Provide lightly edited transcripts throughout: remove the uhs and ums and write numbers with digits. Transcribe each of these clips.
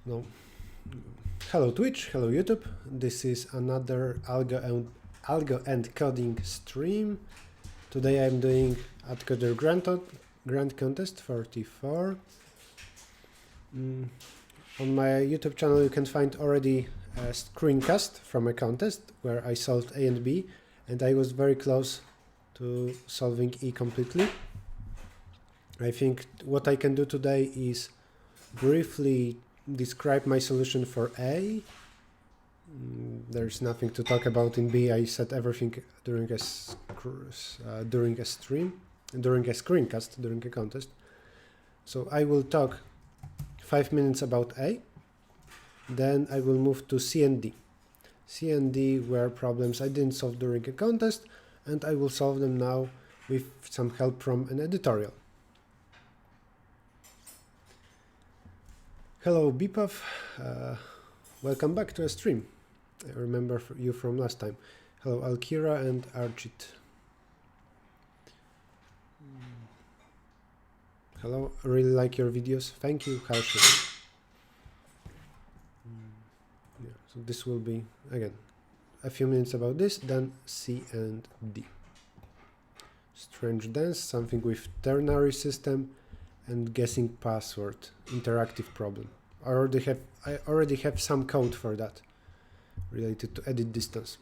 No. Hello Twitch, hello YouTube. This is another Algo and coding stream. Today I'm doing Atcoder Grand Contest 44. On my YouTube channel you can find already a screencast from a contest where I solved A and B, and I was very close to solving E completely. I think what I can do today is briefly describe my solution for A. There's nothing to talk about in B. I said everything during a screencast, during a contest. So I will talk 5 minutes about A. Then I will move to C and D. C and D were problems I didn't solve during a contest, and I will solve them now with some help from an editorial. Hello Bipov, welcome back to a stream. I remember you from last time. Hello Alkira and Errichto. Hello, I really like your videos. Thank you, Harshit. Yeah, so this will be, again, a few minutes about this, then C and D. Strange dance, something with ternary system, and guessing password, interactive problem. I already have some code for that related to edit distance.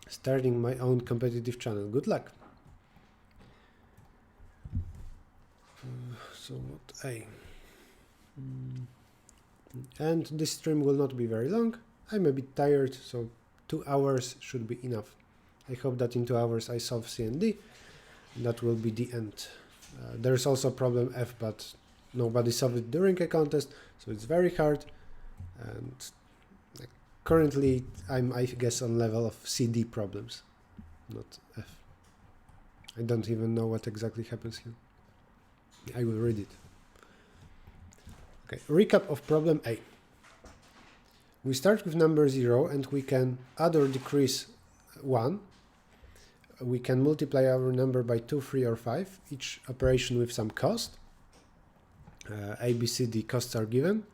Starting my own competitive channel. Good luck. So what A? And this stream will not be very long. I'm a bit tired, so 2 hours should be enough. I hope that in 2 hours I solve C and D. That will be the end. There's also problem F, but nobody solved it during a contest, so it's very hard. And currently I'm, I guess, on level of CD problems, not F. I don't even know what exactly happens here. I will read it. Okay, recap of problem A. We start with number 0 and we can add or decrease 1. We can multiply our number by 2, 3, or 5, each operation with some cost. A, B, C, D costs are given.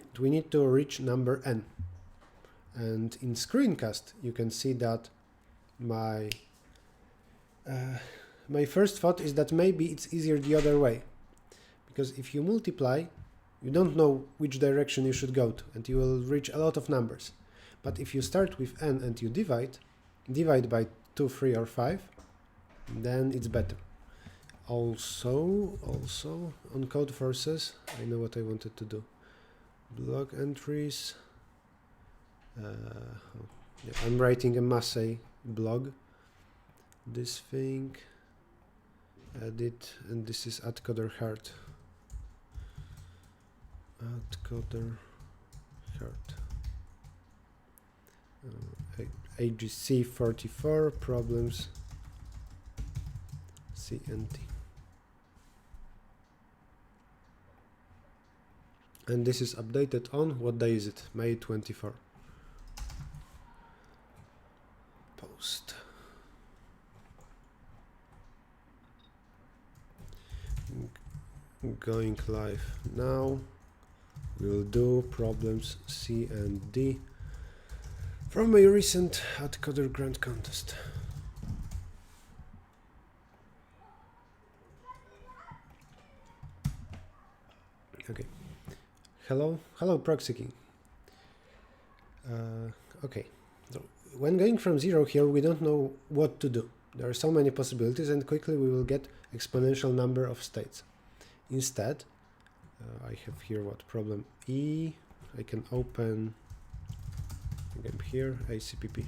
And we need to reach number n. And in screencast, you can see that my first thought is that maybe it's easier the other way. Because if you multiply, you don't know which direction you should go to, and you will reach a lot of numbers. But if you start with n and you divide by 2, 3, or 5, then it's better. Also on code forces, I know what I wanted to do. Block entries. Yeah, I'm writing a Massey blog. This thing, edit, and this is Atcoder heart. Atcoder heart. AGC 44 problems C and D. And this is updated on, what day is it? May 24. Post. Going live now. We'll do problems C and D from a recent Atcoder Grand Contest. Okay. Hello Proxy King. Okay. So when going from 0 here, we don't know what to do. There are so many possibilities, and quickly we will get exponential number of states. Instead, I have here what problem E. I can open again here ACPP.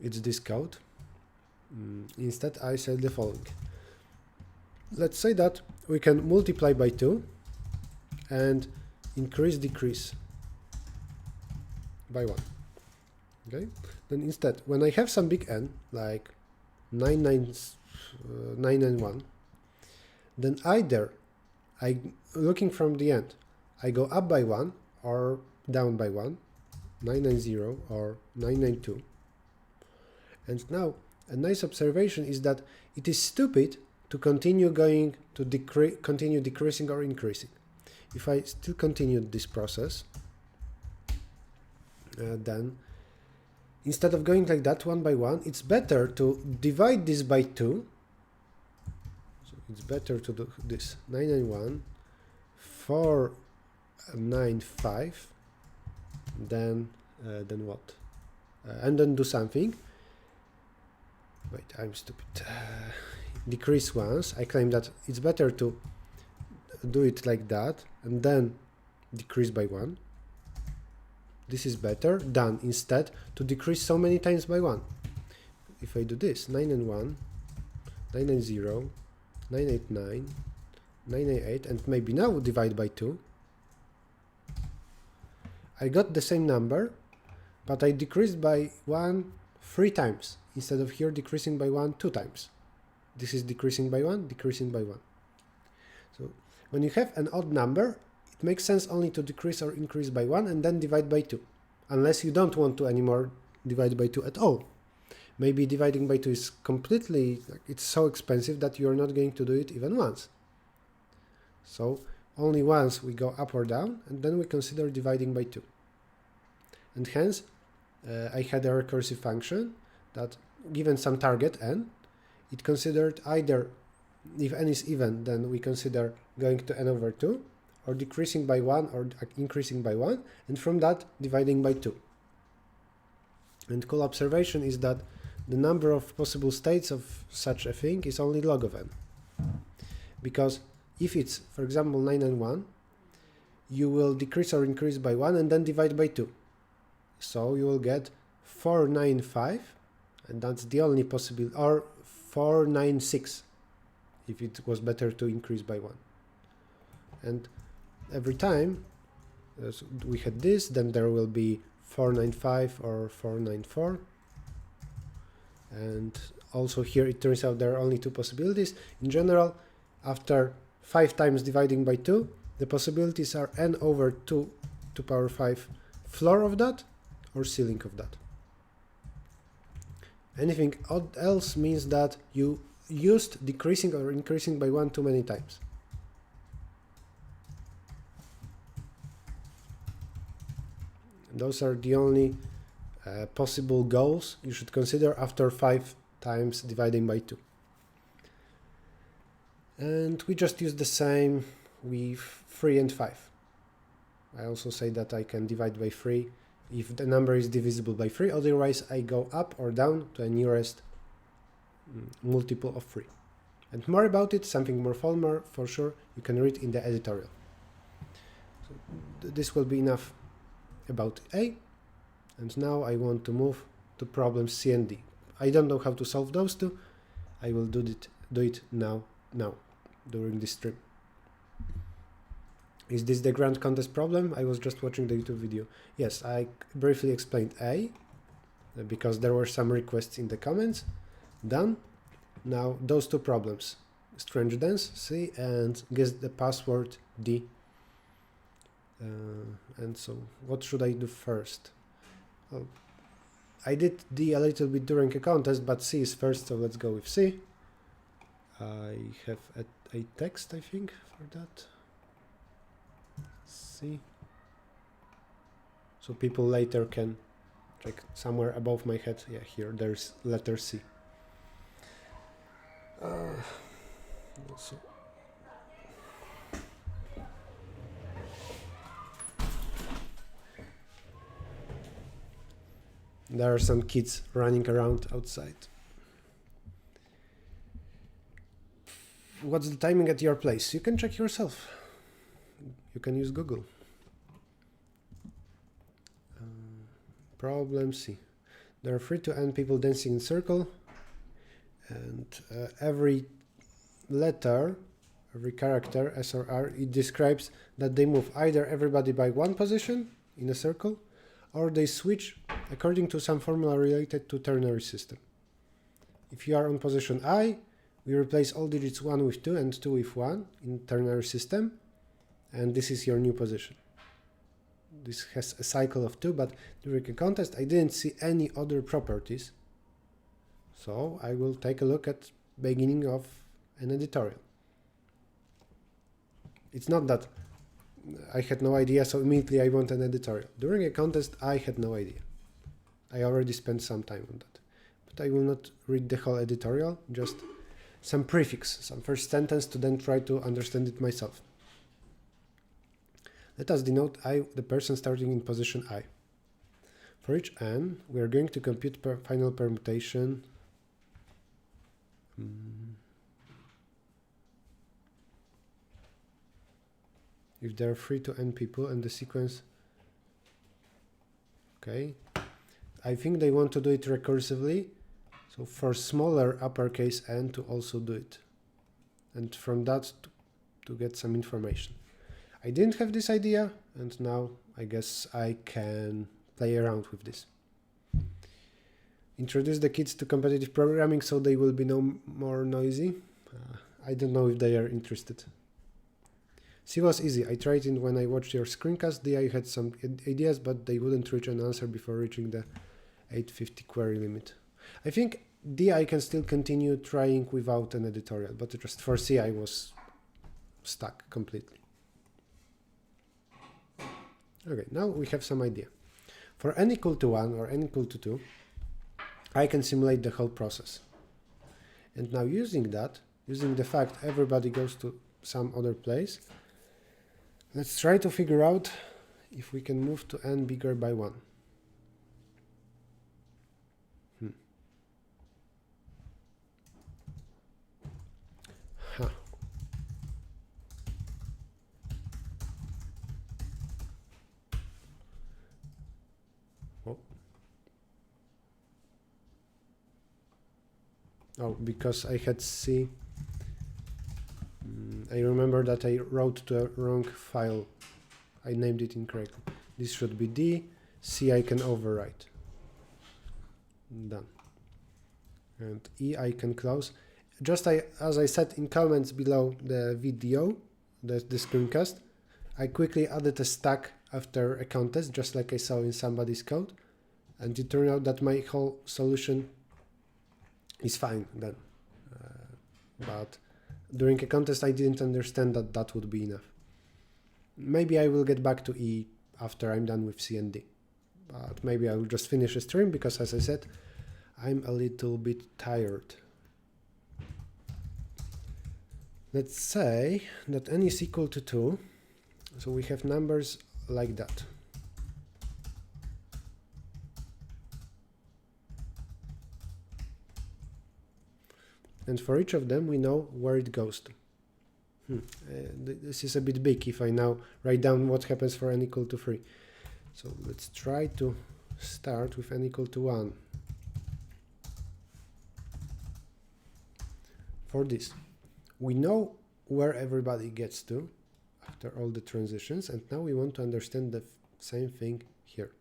It's this code. Instead, I said the following. Let's say that we can multiply by 2 and decrease by 1. Okay. Then instead, when I have some big n, like 9 and 1, then either looking from the end, I go up by 1 or down by 1, 990 or 992. And now a nice observation is that it is stupid to continue decreasing or increasing. If I still continued this process, then instead of going like that one by one, it's better to divide this by 2. So it's better to do this 991 495, then what? And then do something. Wait, I'm stupid. Decrease once. I claim that it's better to do it like that and then decrease by 1. This is better than instead to decrease so many times by 1. If I do this 991, 990, 989, 988, and maybe now divide by 2, I got the same number, but I decreased by 1 3 times instead of here decreasing by 1 2 times. This is decreasing by 1, decreasing by 1. So when you have an odd number, it makes sense only to decrease or increase by 1 and then divide by 2, unless you don't want to anymore divide by 2 at all. Maybe dividing by 2 is completely, it's so expensive that you're not going to do it even once. So only once we go up or down, and then we consider dividing by 2. And hence, I had a recursive function that, given some target n, it considered either, if n is even, then we consider going to n over 2, or decreasing by 1 or increasing by 1, and from that dividing by 2. And cool observation is that the number of possible states of such a thing is only log of n. Because if it's, for example, 9 and 1, you will decrease or increase by 1 and then divide by 2. So you will get 495, and that's the only possible, or 496 if it was better to increase by 1. And every time so we had this, then there will be 495 or 494. And also here it turns out there are only 2 possibilities. In general, after 5 times dividing by 2, the possibilities are n over 2 to power 5 floor of that or ceiling of that. Anything else means that you used decreasing or increasing by 1 too many times. Those are the only possible goals you should consider after 5 times dividing by 2. And we just use the same with 3 and 5. I also say that I can divide by 3 if the number is divisible by 3, otherwise I go up or down to a nearest multiple of 3. And more about it, something more formal for sure, you can read in the editorial. So this will be enough about A, and now I want to move to problems C and D. I don't know how to solve those two. I will do it now during this stream. Is this the grand contest problem? I was just watching the YouTube video. Yes, I briefly explained A because there were some requests in the comments. Done. Now those 2 problems, strange dance C and guess the password D. And so what should I do first? Well, I did D a little bit during a contest, but C is first, so let's go with C. I have a text, I think, for that. C. So people later can check somewhere above my head. Yeah, here there's letter C. Also. There are some kids running around outside. What's the timing at your place? You can check yourself. You can use Google. Problem C. There are 3 to n people dancing in circle, and every letter, every character, S or R, it describes that they move either everybody by 1 position in a circle, or they switch according to some formula related to ternary system. If you are on position I, we replace all digits 1 with 2 and 2 with 1 in ternary system, and this is your new position. This has a cycle of 2, but during a contest I didn't see any other properties, so I will take a look at beginning of an editorial. It's not that I had no idea, so immediately I want an editorial. During a contest, I had no idea. I already spent some time on that. But I will not read the whole editorial, just some prefix, some first sentence to then try to understand it myself. Let us denote I, the person starting in position I. For each n, we are going to compute final permutation. If there are 3 to n people and the sequence, okay. I think they want to do it recursively, so for smaller uppercase n to also do it, and from that to get some information. I didn't have this idea, and now I guess I can play around with this. Introduce the kids to competitive programming so they will be no more noisy. I don't know if they are interested. C was easy. I tried it when I watched your screencast. D, I had some ideas, but they wouldn't reach an answer before reaching the 850 query limit. I think D, I can still continue trying without an editorial, but just for C, I was stuck completely. Okay, now we have some idea. For n equal to 1 or n equal to 2, I can simulate the whole process. And now using that, using the fact everybody goes to some other place, let's try to figure out if we can move to n bigger by 1. Huh. Oh, because I had C. I remember that I wrote to a wrong file. I named it incorrectly. This should be D. C I can overwrite. Done. And E I can close. Just as I said in comments below the video, the screencast, I quickly added a stack after a contest, just like I saw in somebody's code. And it turned out that my whole solution is fine then. But during a contest, I didn't understand that that would be enough. Maybe I will get back to E after I'm done with C and D. But maybe I will just finish a stream because, as I said, I'm a little bit tired. Let's say that n is equal to 2. So we have numbers like that. And for each of them, we know where it goes to. This is a bit big if I now write down what happens for n equal to 3. So let's try to start with n equal to 1. For this, we know where everybody gets to after all the transitions, and now we want to understand the same thing here.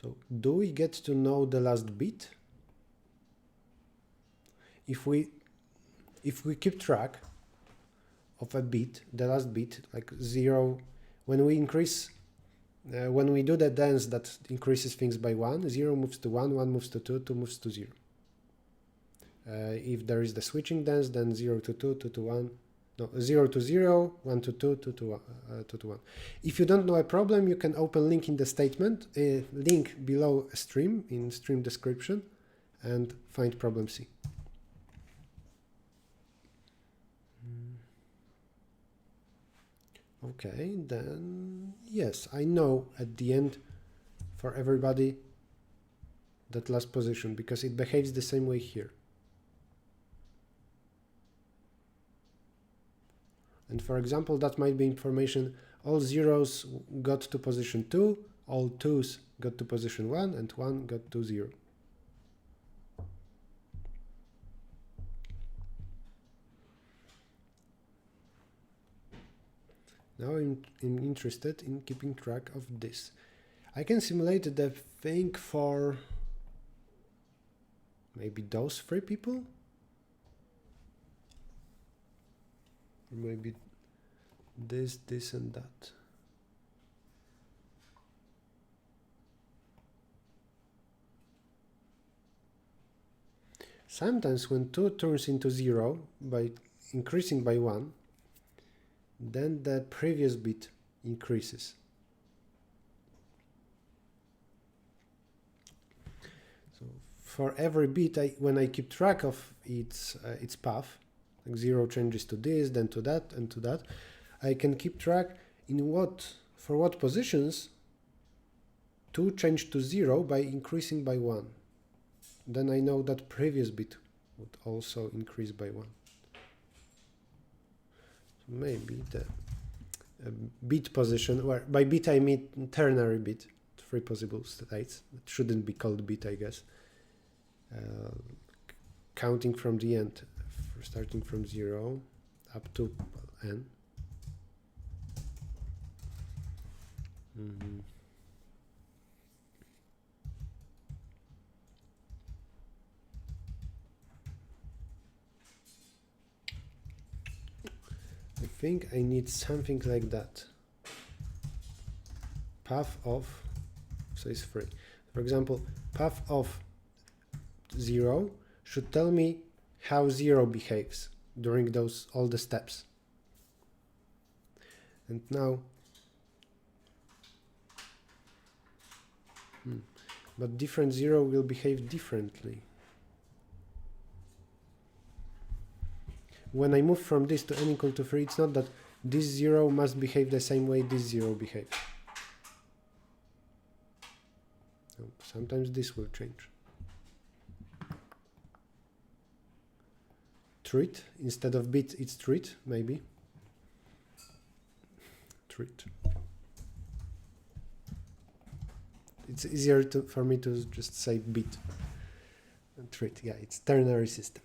So do we get to know the last bit? If we keep track of a bit, the last bit, like 0, when we increase, when we do the dance that increases things by 1, 0 moves to 1, 1 moves to 2, 2 moves to 0. If there is the switching dance, then 0 to 2, 2 to 1. No, 0 to 0, 1 to 2, 2 to 1. 2 to 1. If you don't know a problem, you can open link in the statement, link below a stream, in stream description, and find problem C. Okay, then yes, I know at the end for everybody that last position, because it behaves the same way here. And for example, that might be information, all zeros got to position 2, all 2s got to position 1, and 1 got to 0. Now I'm interested in keeping track of this. I can simulate the thing for maybe those 3 people? Or maybe this, this, and that. sometimes when 2 turns into 0 by increasing by 1, then the previous bit increases. So for every bit, when I keep track of its path, like 0 changes to this, then to that, and to that, I can keep track for what positions 2 change to 0 by increasing by 1. Then I know that previous bit would also increase by 1. So maybe the bit position, where by bit I mean ternary bit, 3 possible states. It shouldn't be called bit, I guess. Counting from the end, starting from 0 up to n. I think I need something like that. Path of, so it's 3. For example, path of 0 should tell me how 0 behaves during all the steps. And now, but different 0 will behave differently. When I move from this to n equal to 3, it's not that this 0 must behave the same way this 0 behaves. So sometimes this will change. Treat, instead of bit, it's treat, maybe. Treat. It's easier for me to just say bit. Treat, yeah, it's ternary system.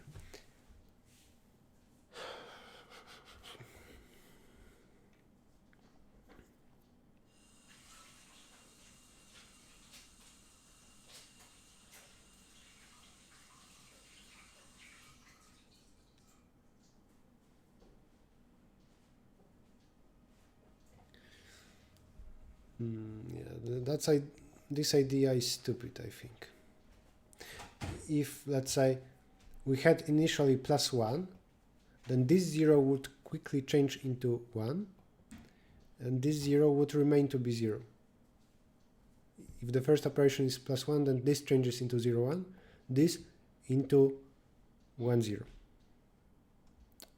Yeah, this idea is stupid, I think. If, let's say, we had initially +1, then this 0 would quickly change into 1, and this 0 would remain to be 0. If the first operation is +1, then this changes into 0, 1, this into 1, 0.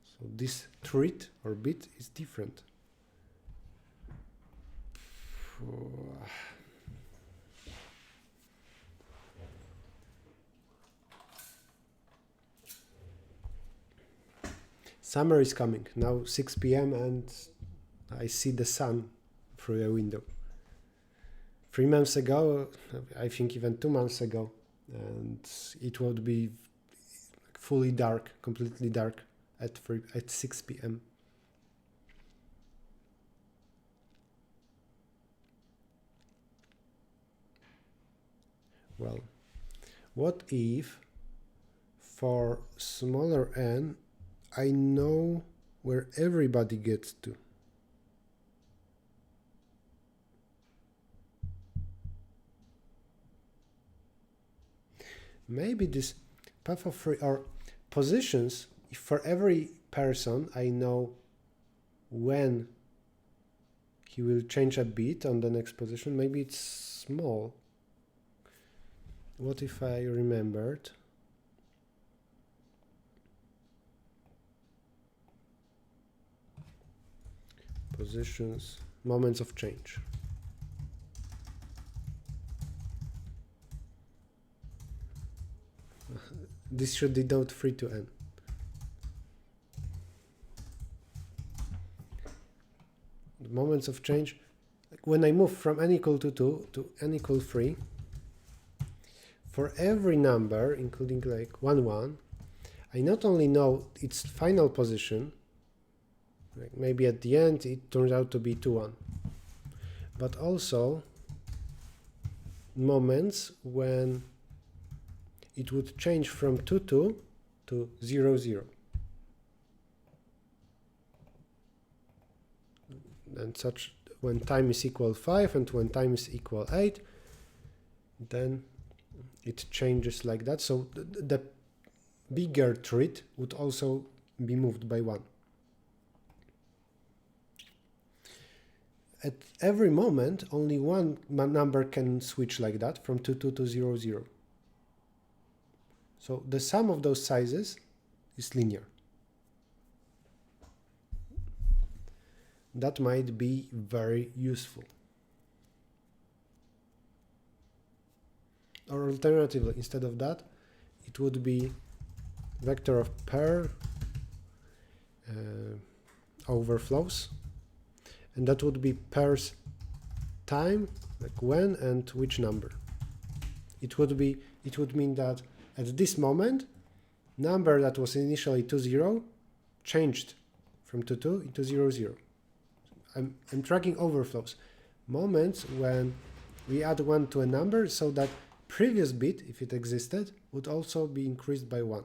So this treat or bit is different. Summer is coming, now 6 p.m. and I see the sun through a window. 3 months ago, I think even 2 months ago, and it would be fully dark, completely dark at 6 p.m. Well, what if for smaller n I know where everybody gets to? Maybe this path of 3 or positions, if for every person I know when he will change a bit on the next position, maybe it's small. What if I remembered? Positions, moments of change. This should denote 3 to n. The moments of change, like when I move from n equal to 2 to n equal 3, for every number, including like 1, 1, I not only know its final position, like maybe at the end it turns out to be 2, 1, but also moments when it would change from 2, 2 to 0, 0. And such when time is equal 5 and when time is equal 8, then it changes like that. So the bigger treat would also be moved by 1. At every moment, only one number can switch like that from 2 to 0, 0. So the sum of those sizes is linear. That might be very useful. Or alternatively, instead of that, it would be vector of pair overflows, and that would be pairs time, like when and which number. It would mean that at this moment, number that was initially 2, 0 changed from 2, 2 into 0, 0. I'm tracking overflows, moments when we add 1 to a number so that previous bit, if it existed, would also be increased by 1.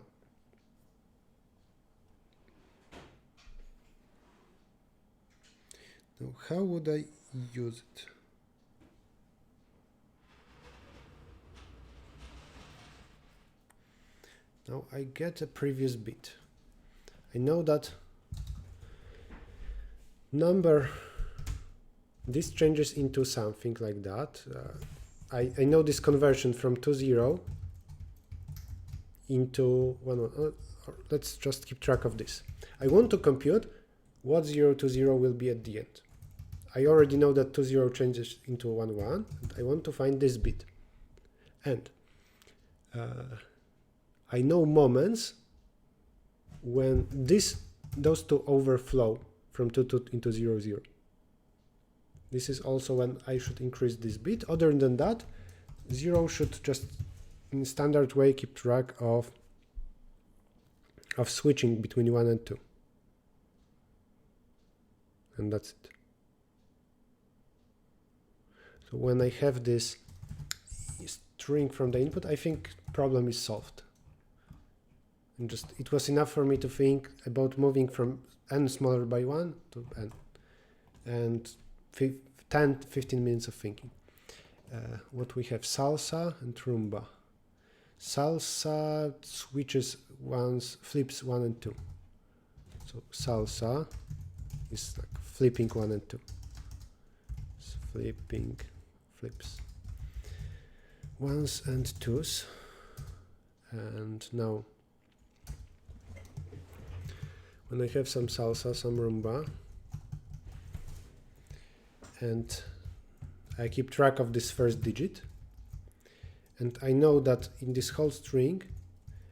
Now, how would I use it? Now I get a previous bit. I know that number, this changes into something like that. I know this conversion from 2, 0 into 1, 1. Let's just keep track of this. I want to compute what 0 to 0 will be at the end. I already know that 2, 0 changes into 1, 1. And I want to find this bit. And I know moments when those two overflow from 2, 2 into 0, 0. This is also when I should increase this bit. Other than that, 0 should just, in standard way, keep track of switching between 1 and 2. And that's it. So when I have this string from the input, I think problem is solved. And just it was enough for me to think about moving from n smaller by 1 to n. And 10-15 minutes of thinking. What we have, salsa and rumba. Salsa flips 1 and 2. So salsa is like flipping 1 and 2. It's flips 1s and 2s. And now, when I have some salsa, some rumba, and I keep track of this first digit, and I know that in this whole string,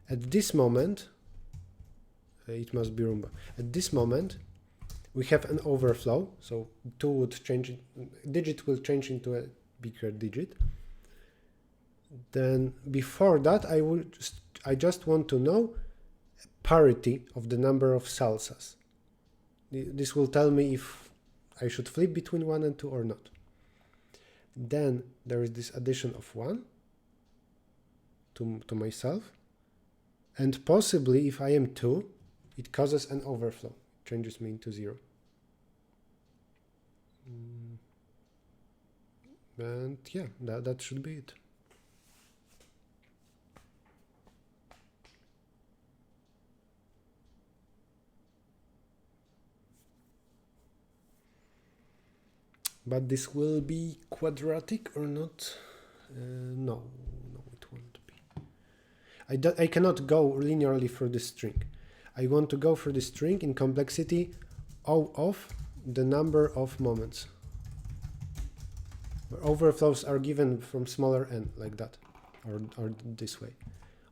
at this moment, it must be rumba. At this moment, we have an overflow, so 2 would change, digit will change into a bigger digit. Then before that, I just want to know parity of the number of salsas. This will tell me if I should flip between 1 and 2 or not. Then there is this addition of 1 to myself, and possibly if I am 2, it causes an overflow, changes me into 0. And yeah, that should be it. But this will be quadratic or not? No, it won't be. I cannot go linearly for this string. I want to go for the string in complexity of the number of moments. Where overflows are given from smaller n, like that, or this way,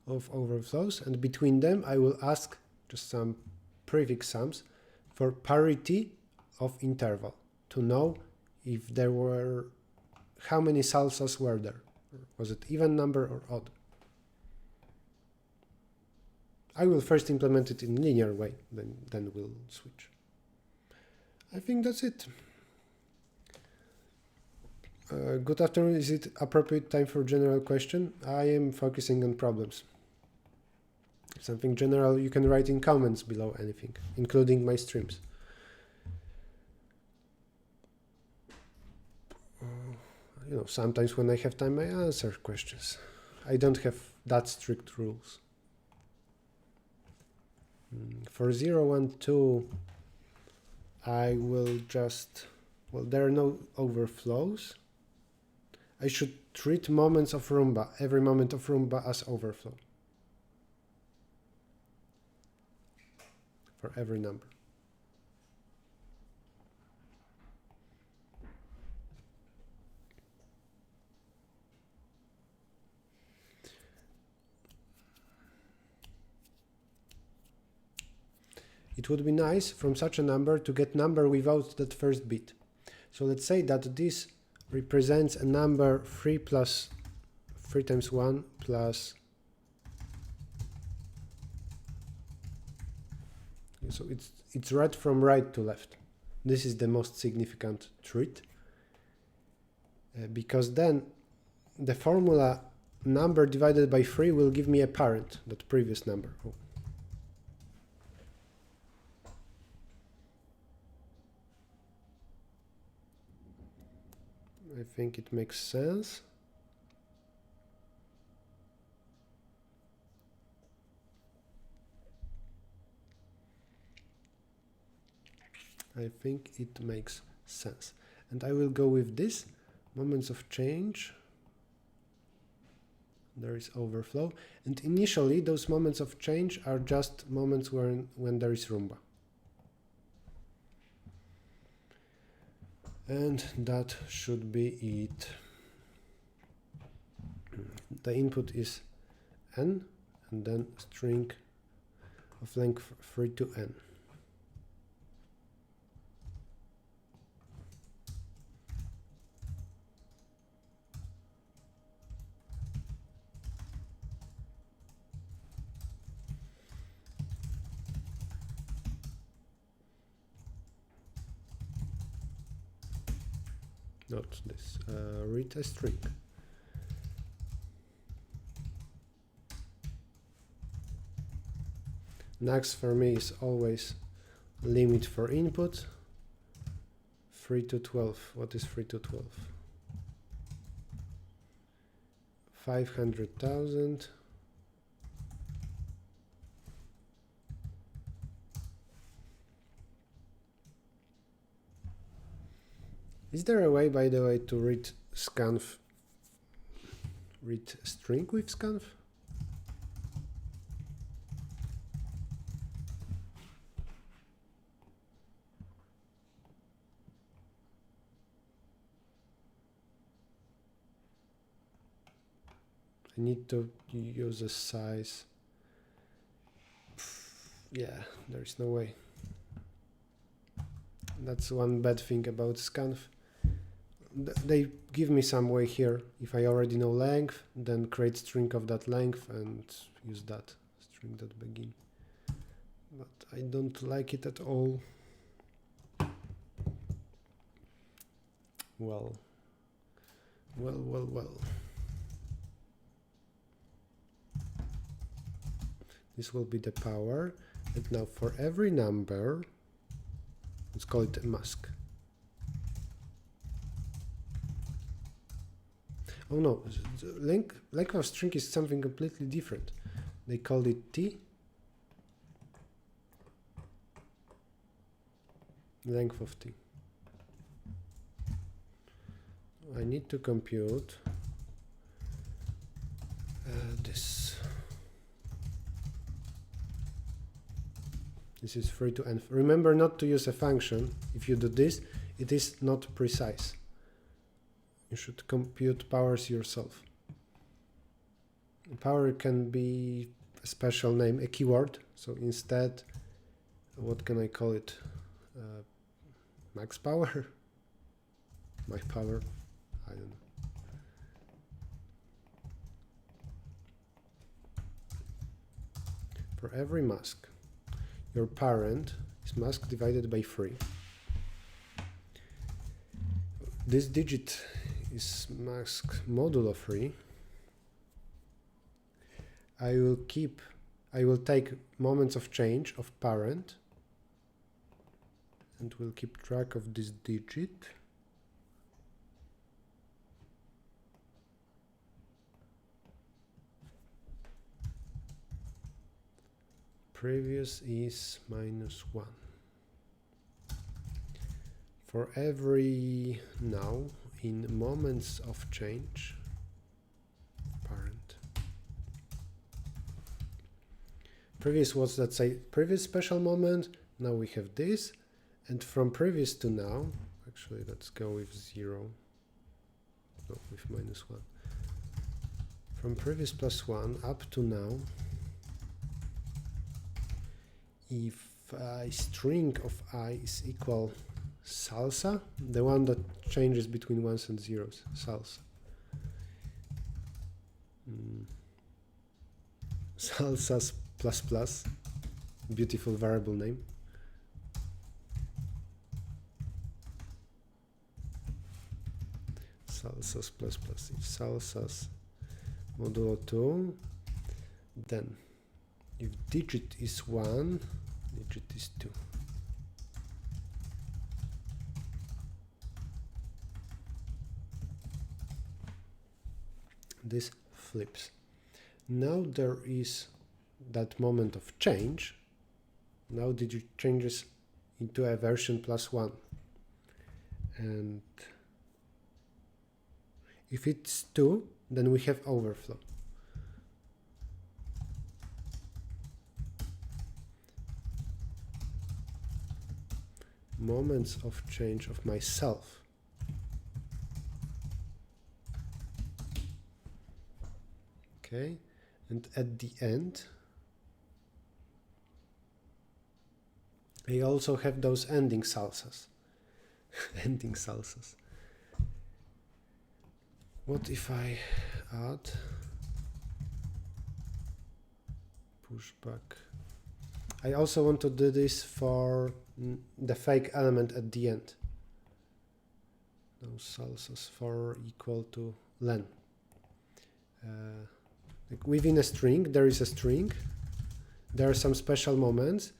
of overflows, and between them I will ask just some prefix sums for parity of interval, to know if there were, how many salsas were there. Was it even number or odd? I will first implement it in linear way, then we'll switch. I think that's it. Good afternoon. Is it appropriate time for general question? I am focusing on problems. Something general you can write in comments below anything, including my streams. You know, sometimes when I have time, I answer questions. I don't have that strict rules. for 0, 1, 2, I will just, well, there are no overflows. I should treat moments of Roomba, every moment of Roomba, as overflow for every number. It would be nice from such a number to get number without that first bit. So let's say that this represents a number 3 plus 3 times 1 plus, so it's read from right to left. This is the most significant treat, because then the formula number divided by 3 will give me a parent, that previous number. Oh. I think it makes sense. I think it makes sense. And I will go with this, moments of change. There is overflow. And initially, those moments of change are just moments when there is Roomba. And that should be it. The input is n, and then string of length 3 to n. Not this, read a string. Next for me is always limit for input, 3 to 12. What is 3 to 12? 500,000. Is there a way, by the way, to read scanf, read string with scanf? I need to use a size. Yeah, there's no way. That's one bad thing about scanf. They give me some way here. If I already know length, then create string of that length and use that string.begin. But I don't like it at all. Well. This will be the power. And now for every number, let's call it a mask. Oh no, length of string is something completely different. They call it t. Length of t. I need to compute this. This is 3 to n. Remember not to use a function. If you do this, it is not precise. You should compute powers yourself. Power can be a special name, a keyword. So instead, what can I call it? Max power? My power? I don't know. For every mask, your parent is mask divided by 3. This digit is mask modulo 3. I will take moments of change of parent and will keep track of this digit. previous is -1. For every now in moments of change, parent. Previous was, let's say, previous special moment. Now we have this, and from previous to now, actually let's go with 0, no, with -1. From previous +1 up to now, if a string of I is equal salsa, the one that changes between ones and zeros, salsa. Salsas ++, beautiful variable name. Salsas ++, if salsas modulo 2, then if digit is 1, digit is 2. This flips. Now there is that moment of change. Now digit changes into a version +1. And if it's 2, then we have overflow. Moments of change of myself. Okay, and at the end, I also have those ending salsas. Ending salsas. What if I add pushback? I also want to do this for the fake element at the end. Those salsas for equal to len. Like within a string, there is a string. There are some special moments,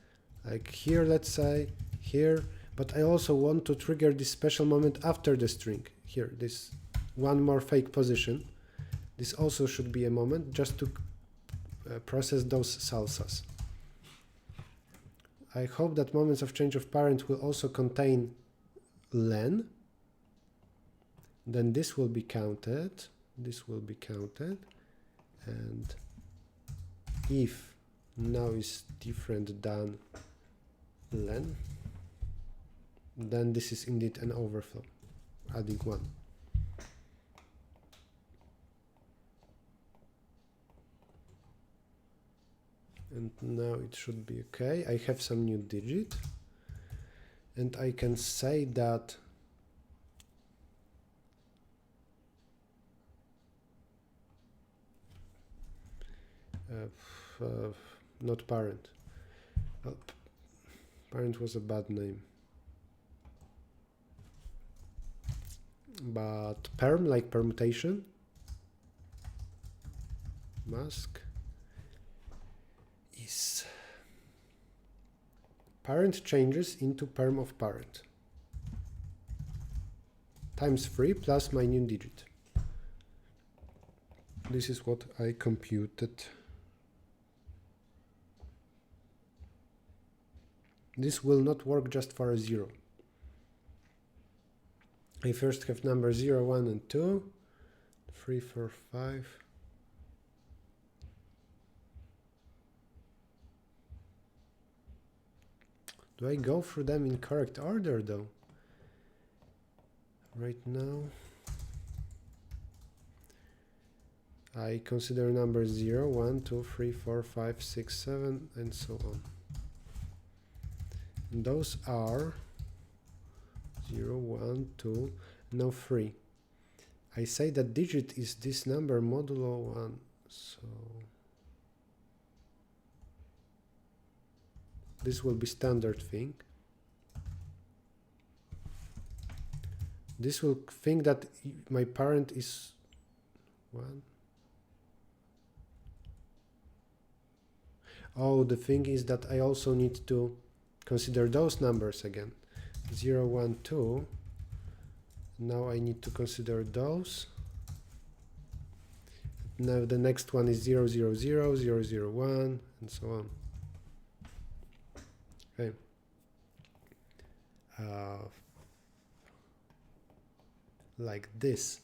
like here, let's say, here. But I also want to trigger this special moment after the string. Here, this one more fake position. This also should be a moment just to process those salsas. I hope that moments of change of parent will also contain len. Then this will be counted. This will be counted. And if now is different than len, then this is indeed an overflow, adding 1. And now it should be okay. I have some new digit, and I can say that not parent. Well, parent was a bad name. But perm, like permutation, mask, is parent changes into perm of parent times 3 plus my new digit. This is what I computed. This will not work just for a 0. I first have number 0, 1, and 2, 3, 4, 5. Do I go through them in correct order though? Right now, I consider numbers 0, 1, 2, 3, 4, 5, 6, 7, and so on. And those are 0, 1, 2, no 3. I say that digit is this number modulo 1, so this will be standard thing. This will think that my parent is 1. Oh, the thing is that I also need to consider those numbers again. 0, 1, 2. Now I need to consider those. Now the next one is 0, 0, 0, 0, 0, 1, and so on. Okay. Like this,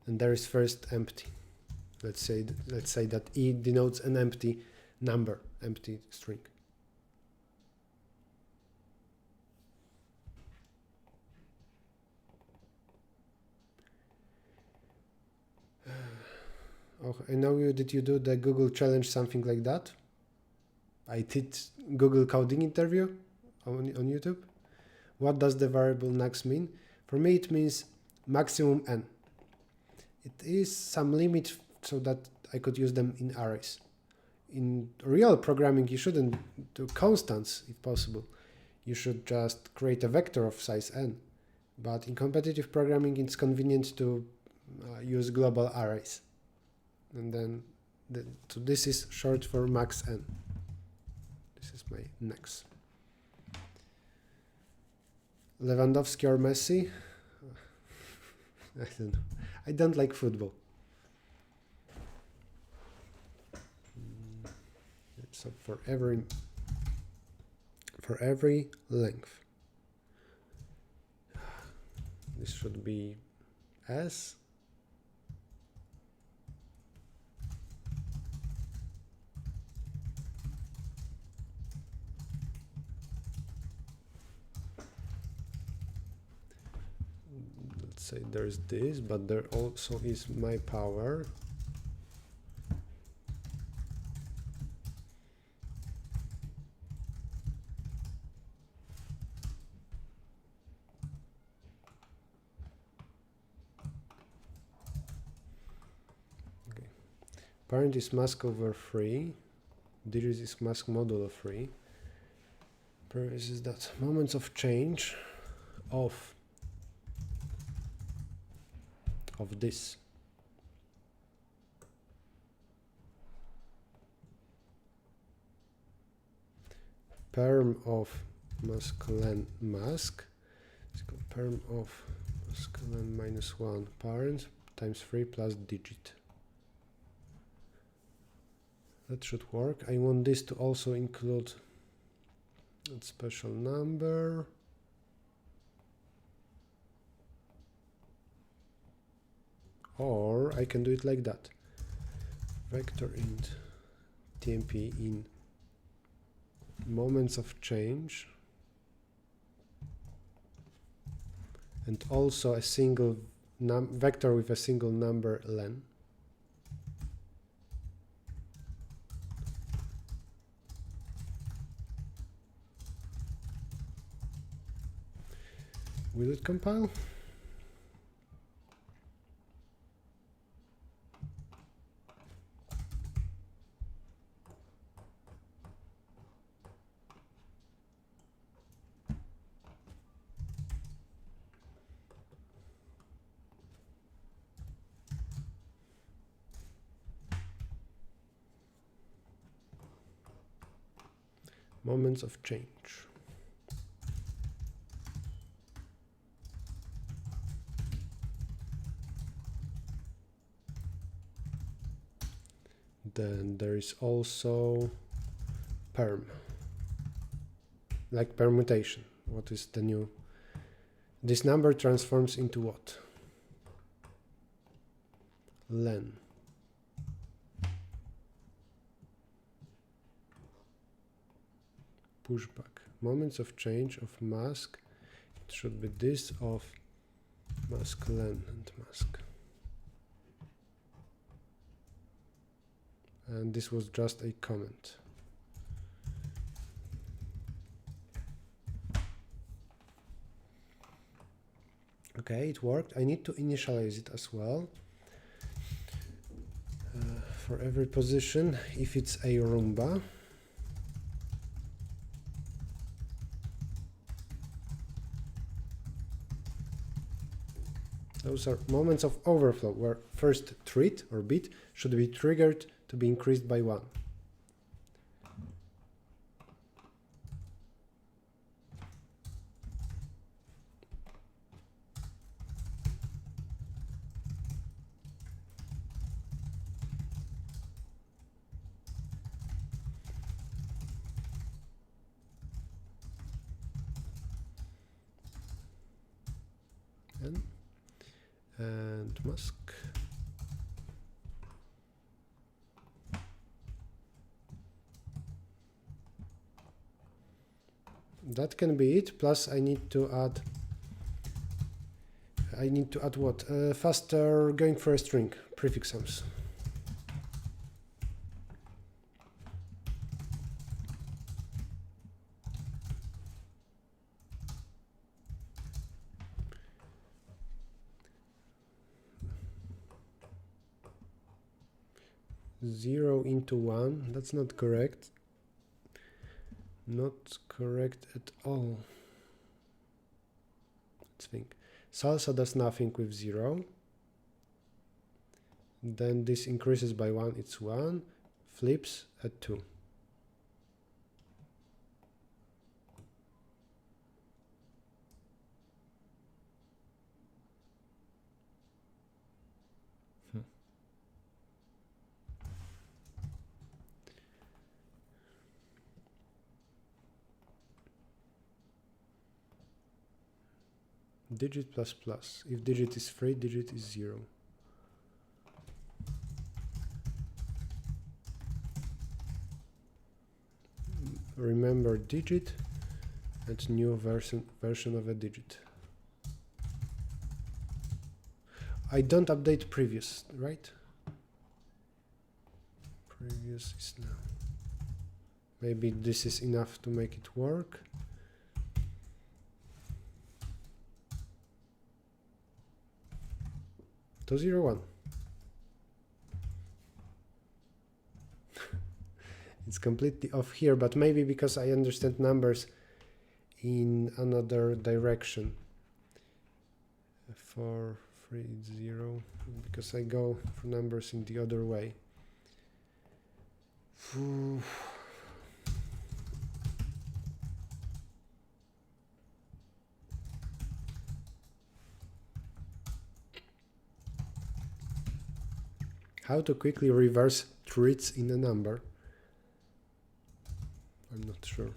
and there is first empty. Let's say that E denotes an empty number, empty string. Oh, I know you. Did you do the Google challenge, something like that? I did Google coding interview on YouTube. What does the variable max mean? For me, it means maximum n. It is some limit so that I could use them in arrays. In real programming, you shouldn't do constants if possible. You should just create a vector of size n. But in competitive programming, it's convenient to use global arrays. And then, so this is short for max n. This is my next. Lewandowski or Messi? I don't know. I don't like football. So for every length, this should be S. Let's say there's this, but there also is my power. Okay. Parent is mask over 3. Digit is mask modulo 3. Previous is that moments of change of this. Perm of mask-len mask is equal to perm of mask-len minus 1 parent times 3 plus digit. That should work. I want this to also include a special number. Or I can do it like that. Vector int tmp in moments of change, and also a single vector with a single number len. Will it compile? Moments of change. Then there is also perm, like permutation. What is the new? This number transforms into what? Len. Pushback. Moments of change of mask. It should be this of mask len and mask. And this was just a comment. Okay, it worked. I need to initialize it as well. For every position, if it's a Roomba. Those are moments of overflow where first thread or bit should be triggered to be increased by 1. 10 and mask. That can be it, plus I need to add what? Faster going for a string, prefix sums. Zero into one, that's not correct. Not correct at all. Let's think. Salsa does nothing with 0. Then this increases by 1, it's 1. Flips at 2. Digit plus plus. If digit is 3, digit is 0. Remember digit and new version of a digit. I don't update previous, right? Previous is now. Maybe this is enough to make it work. 201. It's completely off here, but maybe because I understand numbers in another direction. 4, 3, 0, because I go for numbers in the other way. How to quickly reverse treats in a number? I'm not sure.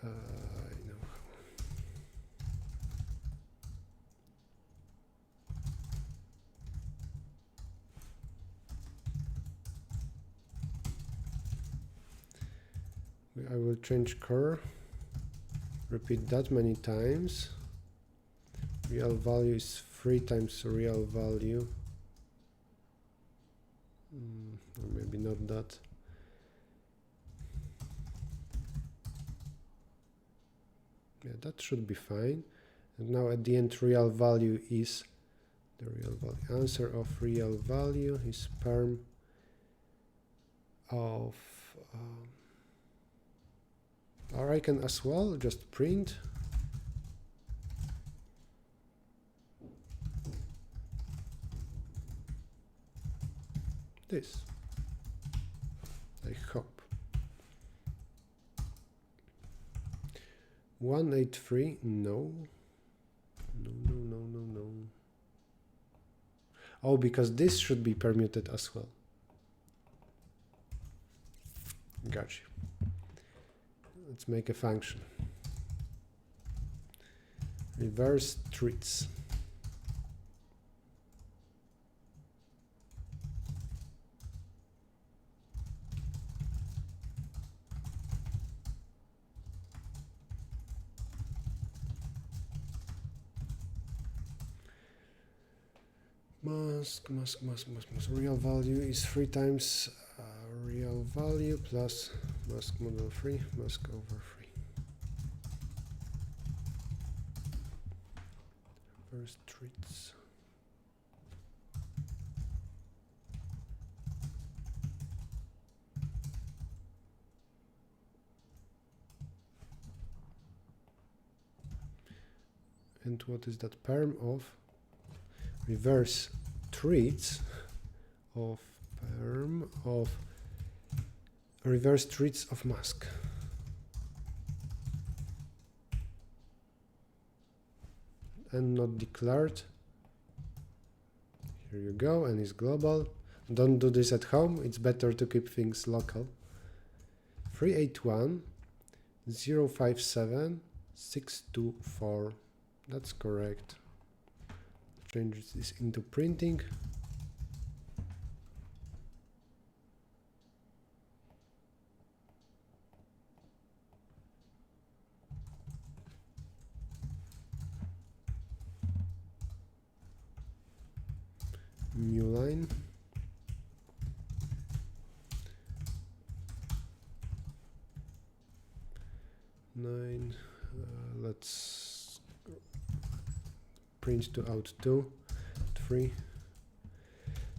I know. I will change cur. Repeat that many times. Real value is 3 times real value. Or maybe not that. Yeah, that should be fine. And now at the end, real value is the real value. Answer of real value is perm of. Or I can as well just print. This, I hope. 183, no. No. Oh, because this should be permuted as well. Gotcha. Let's make a function. Reverse treats. Mask. Real value is 3 times real value plus mask model 3, mask over 3. Reverse treats. And what is that perm of? Reverse treats of perm of reverse treats of mask. And not declared. Here you go, and it's global. Don't do this at home, it's better to keep things local. 381 057 624. That's correct. Change this into printing. New line. Let's print to out2, out3,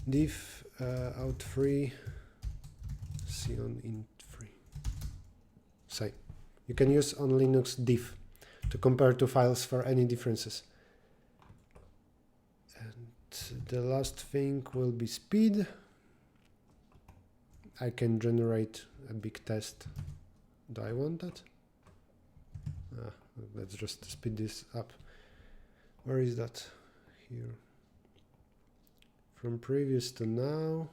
div out3, on int3. Same. You can use on Linux div to compare two files for any differences. And the last thing will be speed. I can generate a big test. Do I want that? Let's just speed this up. Where is that? Here. From previous to now.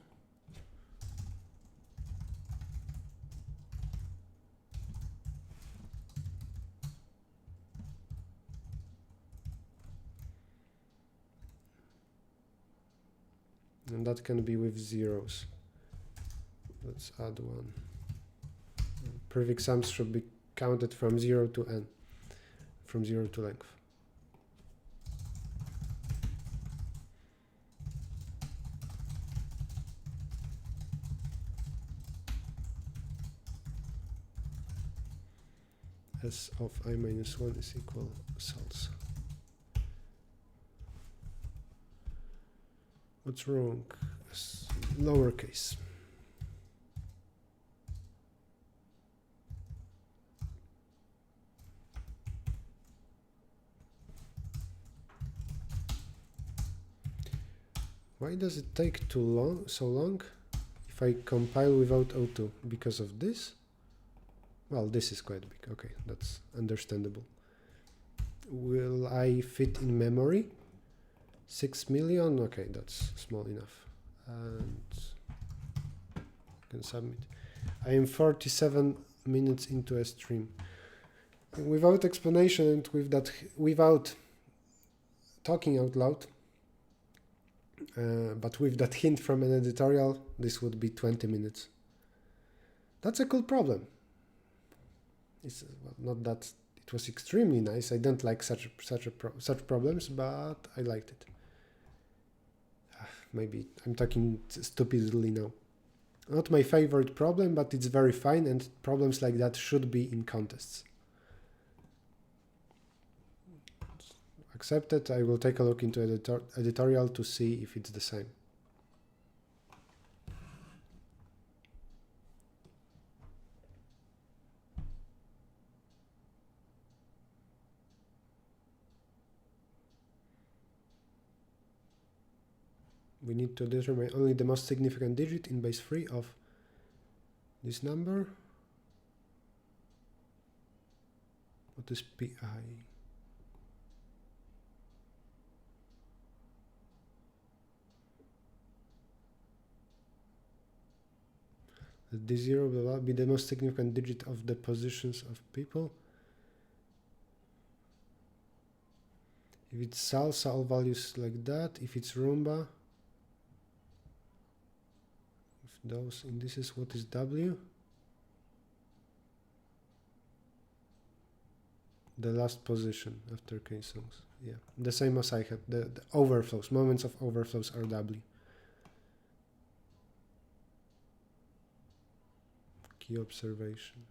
And that can be with zeros. Let's add one. Prefix sums should be counted from 0 to n, from 0 to length. S of I minus 1 is equal cells. What's wrong? Lowercase. Why does it take so long if I compile without O2? Because of this? Well, this is quite big. Okay, that's understandable. Will I fit in memory? 6 million? Okay, that's small enough. And I can submit. I am 47 minutes into a stream. Without explanation and without talking out loud, but with that hint from an editorial, this would be 20 minutes. That's a cool problem. It's well, not that it was extremely nice. I don't like such problems, but I liked it. Maybe I'm talking stupidly now. Not my favorite problem, but it's very fine, and problems like that should be in contests. Accepted. I will take a look into editorial to see if it's the same. We need to determine only the most significant digit in base 3 of this number. What is PI? Let D0 will be the most significant digit of the positions of people. If it's salsa, all values like that. If it's rumba, if those indices, what is W? The last position after K songs. Yeah, the same as I had. The overflows, moments of overflows are W. Key observation.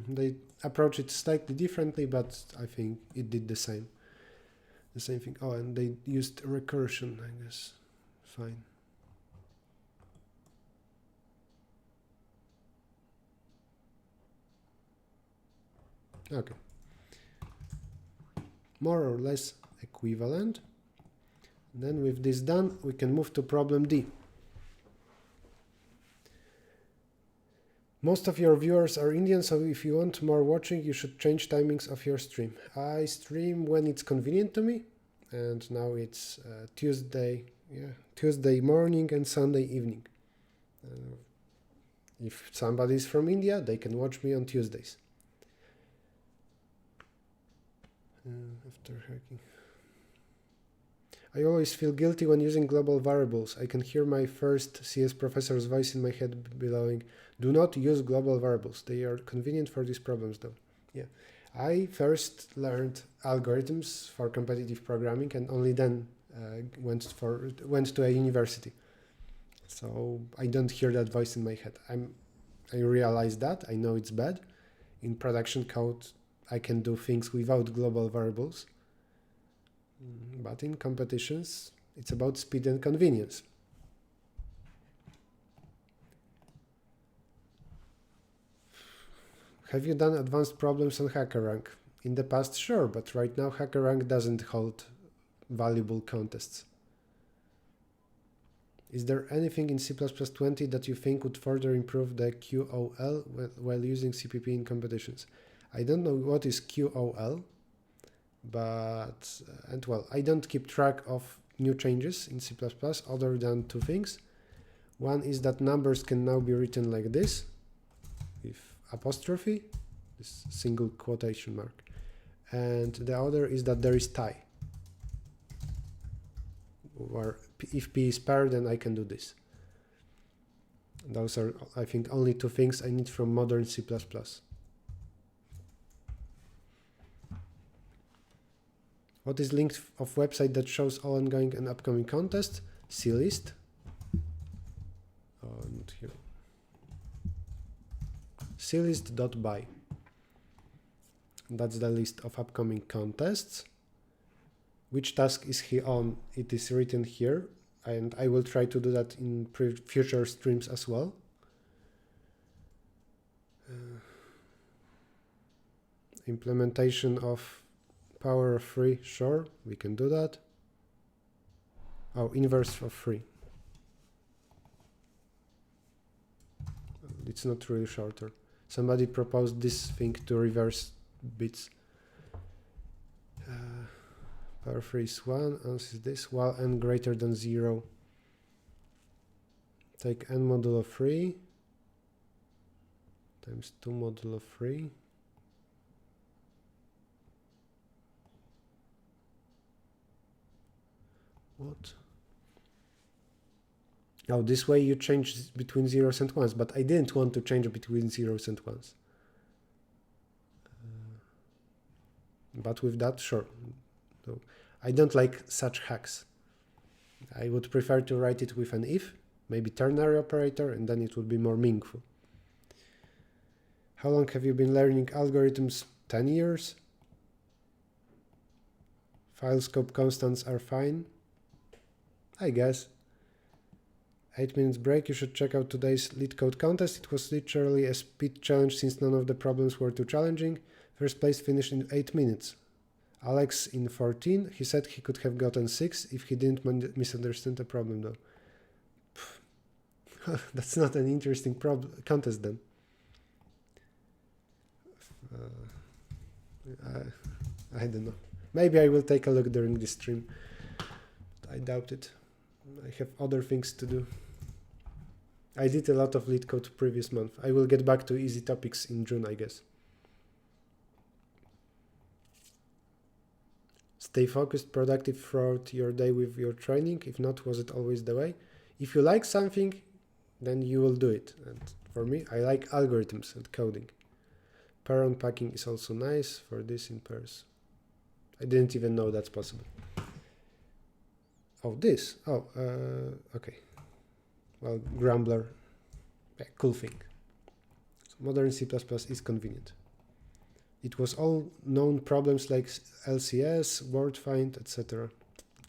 They approach it slightly differently, but I think it did the same. The same thing. Oh, and they used recursion, I guess. Fine. Okay. More or less equivalent. Then with this done, we can move to problem D. Most of your viewers are Indian, so if you want more watching, you should change timings of your stream. I stream when it's convenient to me, and now it's Tuesday morning and Sunday evening. If somebody is from India, they can watch me on Tuesdays. After hacking. I always feel guilty when using global variables. I can hear my first CS professor's voice in my head bellowing, "Do not use global variables. They are convenient for these problems though." Yeah. I first learned algorithms for competitive programming and only then went to a university. So I don't hear that voice in my head. I realize that. I know it's bad. In production code, I can do things without global variables. But in competitions, it's about speed and convenience. Have you done advanced problems on HackerRank? In the past, sure, but right now HackerRank doesn't hold valuable contests. Is there anything in C++20 that you think would further improve the QOL while using CPP in competitions? I don't know what is QOL, but, I don't keep track of new changes in C++ other than two things. One is that numbers can now be written like this, with apostrophe, this single quotation mark. And the other is that there is tie, where if P is paired, then I can do this. Those are, I think, only two things I need from modern C++. What is link of website that shows all ongoing and upcoming contests? CList. Oh, not here. CList.by. That's the list of upcoming contests. Which task is he on? It is written here, and I will try to do that in future streams as well. Implementation of power of 3, sure, we can do that. Oh, inverse of 3. It's not really shorter. Somebody proposed this thing to reverse bits. Power 3 is 1, else is this, while n greater than 0. Take n modulo 3 times 2 modulo 3. What? Oh, this way you change between zeros and ones, but I didn't want to change between zeros and ones. But with that, sure. So I don't like such hacks. I would prefer to write it with an if, maybe ternary operator, and then it would be more meaningful. How long have you been learning algorithms? 10 years? File scope constants are fine, I guess. 8 minutes break. You should check out today's lead code contest. It was literally a speed challenge since none of the problems were too challenging. First place finished in 8 minutes. Alex in 14. He said he could have gotten 6 if he didn't misunderstand the problem though. That's not an interesting contest then. I don't know. Maybe I will take a look during this stream. I doubt it. I have other things to do. I did a lot of lead code previous month. I will get back to easy topics in June, I guess. Stay focused, productive throughout your day with your training. If not, was it always the way? If you like something, then you will do it. And for me, I like algorithms and coding. Pair unpacking is also nice for this in pairs. I didn't even know that's possible. Oh, this. Oh, okay. Well, Grumbler. Yeah, cool thing. So modern C++ is convenient. It was all known problems like LCS, word find, etc.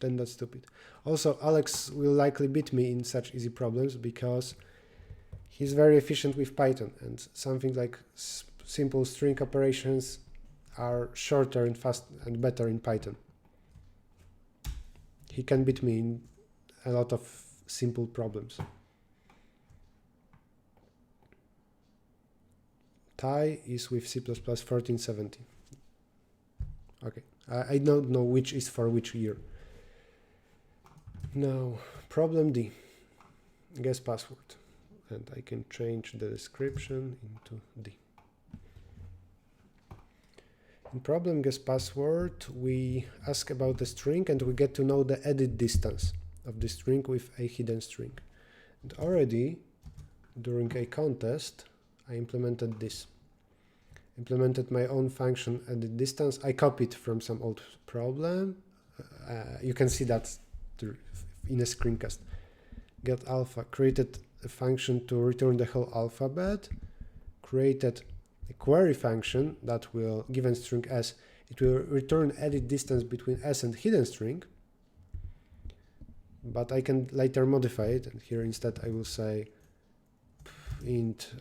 Then that's stupid. Also, Alex will likely beat me in such easy problems because he's very efficient with Python, and something like simple string operations are shorter and fast and better in Python. He can beat me in a lot of simple problems. tie is with C++ 1470. Okay, I don't know which is for which year. Now, problem D, guess password. And I can change the description into D. In problem guess password, we ask about the string and we get to know the edit distance of the string with a hidden string. And already during a contest, I implemented this. Implemented my own function edit distance. I copied from some old problem. You can see that in a screencast. Get alpha, created a function to return the whole alphabet, created a query function that will, given string s, it will return edit distance between s and hidden string, but I can later modify it, and here instead I will say int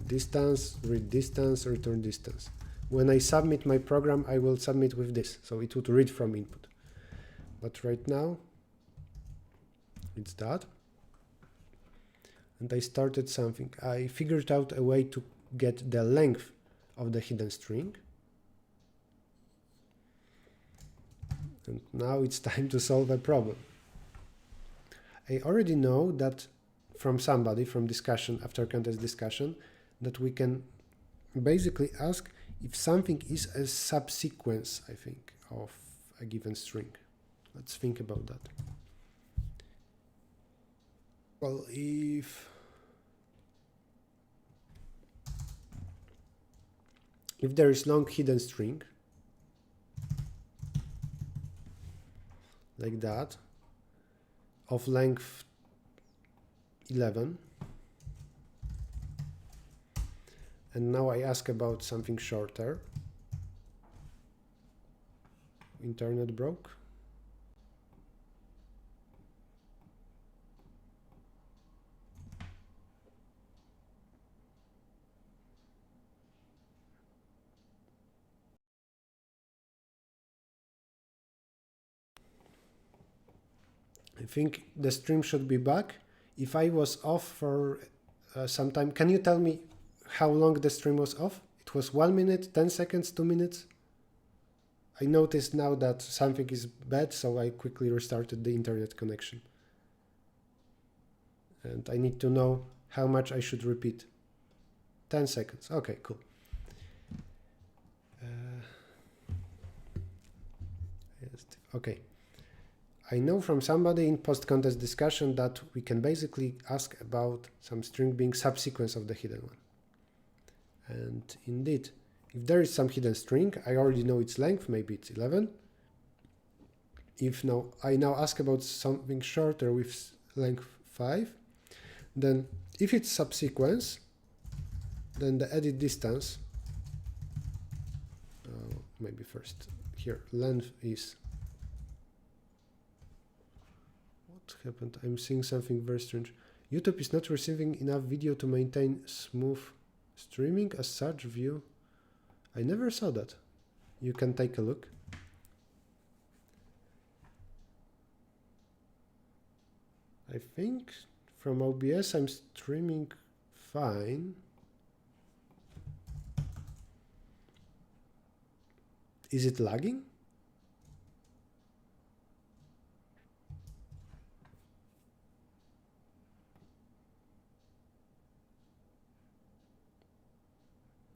distance, read distance, return distance. When I submit my program, I will submit with this, so it would read from input. But right now, it's that. And I started something. I figured out a way to get the length of the hidden string. And now it's time to solve a problem. I already know that from somebody, from discussion, after contest discussion, that we can basically ask if something is a subsequence, I think, of a given string. Let's think about that. Well, if there is long hidden string, like that, of length 11, and now I ask about something shorter, internet broke. I think the stream should be back. If I was off for some time, can you tell me how long the stream was off? It was 1 minute, 10 seconds, 2 minutes? I noticed now that something is bad, so I quickly restarted the internet connection. And I need to know how much I should repeat. 10 seconds. Okay, cool. Okay. I know from somebody in post-contest discussion that we can basically ask about some string being subsequence of the hidden one. And indeed, if there is some hidden string, I already know its length, maybe it's 11. If now I now ask about something shorter with length 5, then if it's subsequence, then the edit distance, maybe first here, length is, what happened? I'm seeing something very strange. YouTube is not receiving enough video to maintain smooth streaming as such view. I never saw that. You can take a look. I think from OBS I'm streaming fine. Is it lagging?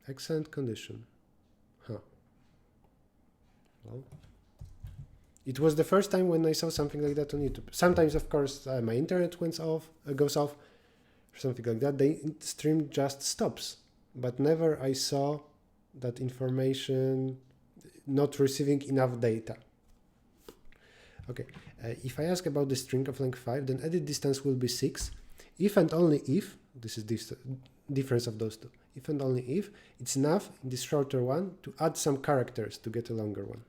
Excellent condition. Huh. Well, it was the first time when I saw something like that on YouTube. Sometimes, of course, my internet goes off, or something like that. The stream just stops. But never I saw that information not receiving enough data. Okay, if I ask about the string of length 5, then edit distance will be 6. If and only if, this is this difference of those two, if and only if it's enough in this shorter one to add some characters to get a longer one.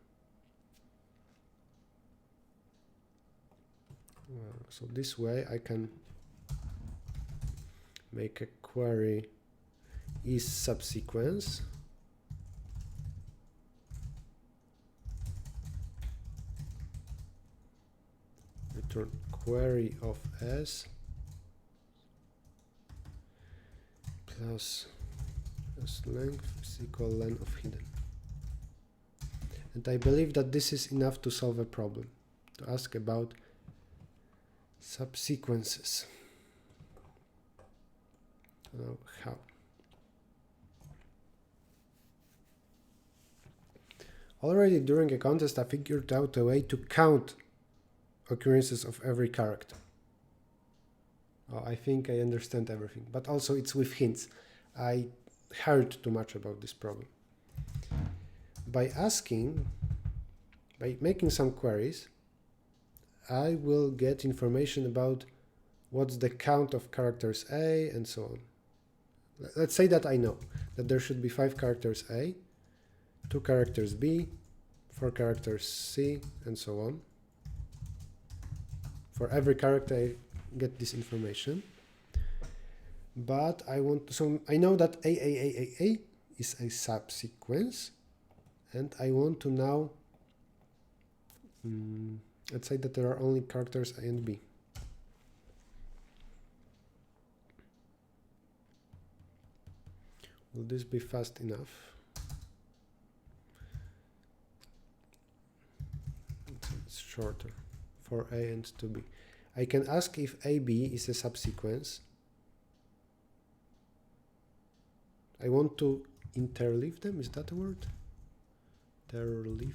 So this way I can make a query is subsequence. Return query of s plus because length is equal len of hidden. And I believe that this is enough to solve a problem, to ask about subsequences. Now, how? Already during a contest, I figured out a way to count occurrences of every character. Oh, I think I understand everything, but also it's with hints. I heard too much about this problem. By making some queries, I will get information about what's the count of characters A and so on. Let's say that I know that there should be 5 characters A, 2 characters B, 4 characters C, and so on. For every character I get this information. But I know that A is a subsequence, and I want to now let's say that there are only characters A and B. Will this be fast enough? It's shorter for A and to B. I can ask if AB is a subsequence. I want to interleave them. Is that a word? Interleave.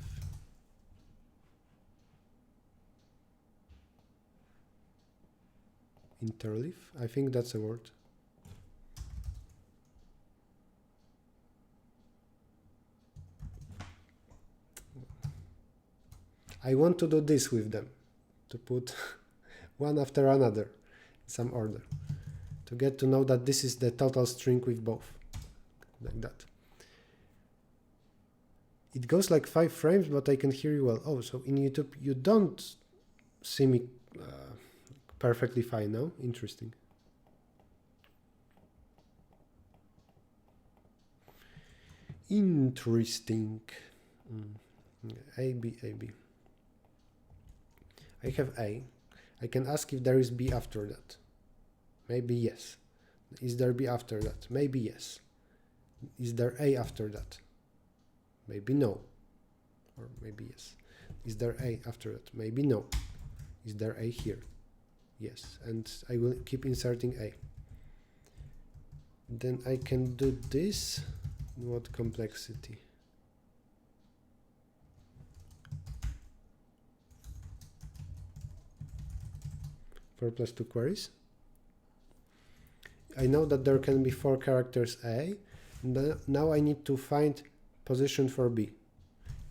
Interleave. I think that's a word. I want to do this with them, to put one after another in some order, to get to know that this is the total string with both, like that. It goes like 5 frames, but I can hear you well. Oh, so in YouTube you don't see me perfectly fine now? Interesting. Interesting. A, B, A, B. I have A. I can ask if there is B after that. Maybe yes. Is there B after that? Maybe yes. Is there A after that? Maybe no. Or maybe yes. Is there A after that? Maybe no. Is there A here? Yes. And I will keep inserting A. Then I can do this. What complexity? Plus 2 queries. I know that there can be 4 characters A. Now I need to find position for B.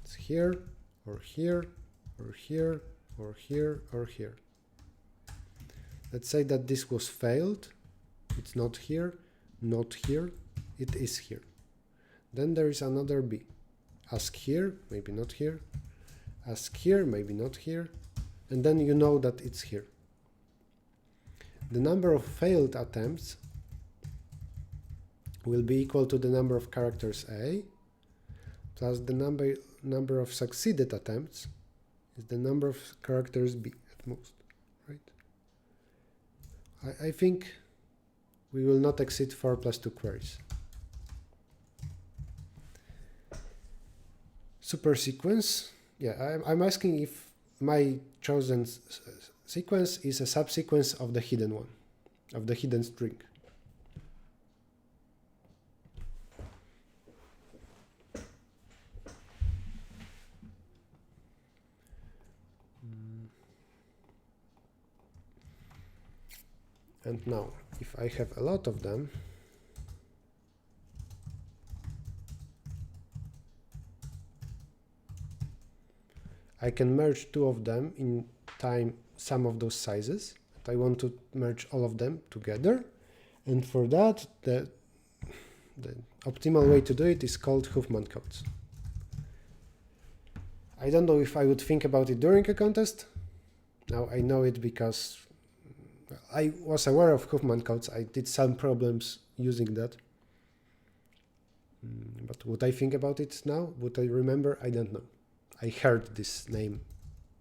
It's here, or here, or here, or here, or here. Let's say that this was failed. It's not here, not here. It is here. Then there is another B. Ask here, maybe not here. Ask here, maybe not here. And then you know that it's here. The number of failed attempts will be equal to the number of characters A plus the number of succeeded attempts is the number of characters B at most, right? I think we will not exceed 4 plus 2 queries. Super sequence. Yeah, I'm asking if my chosen sequence is a subsequence of the hidden one, of the hidden string. And now, if I have a lot of them, I can merge 2 of them in time some of those sizes. I want to merge all of them together, and for that the optimal way to do it is called Huffman codes. I don't know if I would think about it during a contest. Now I know it because I was aware of Huffman codes. I did some problems using that. But would I think about it now? Would I remember? I don't know. I heard this name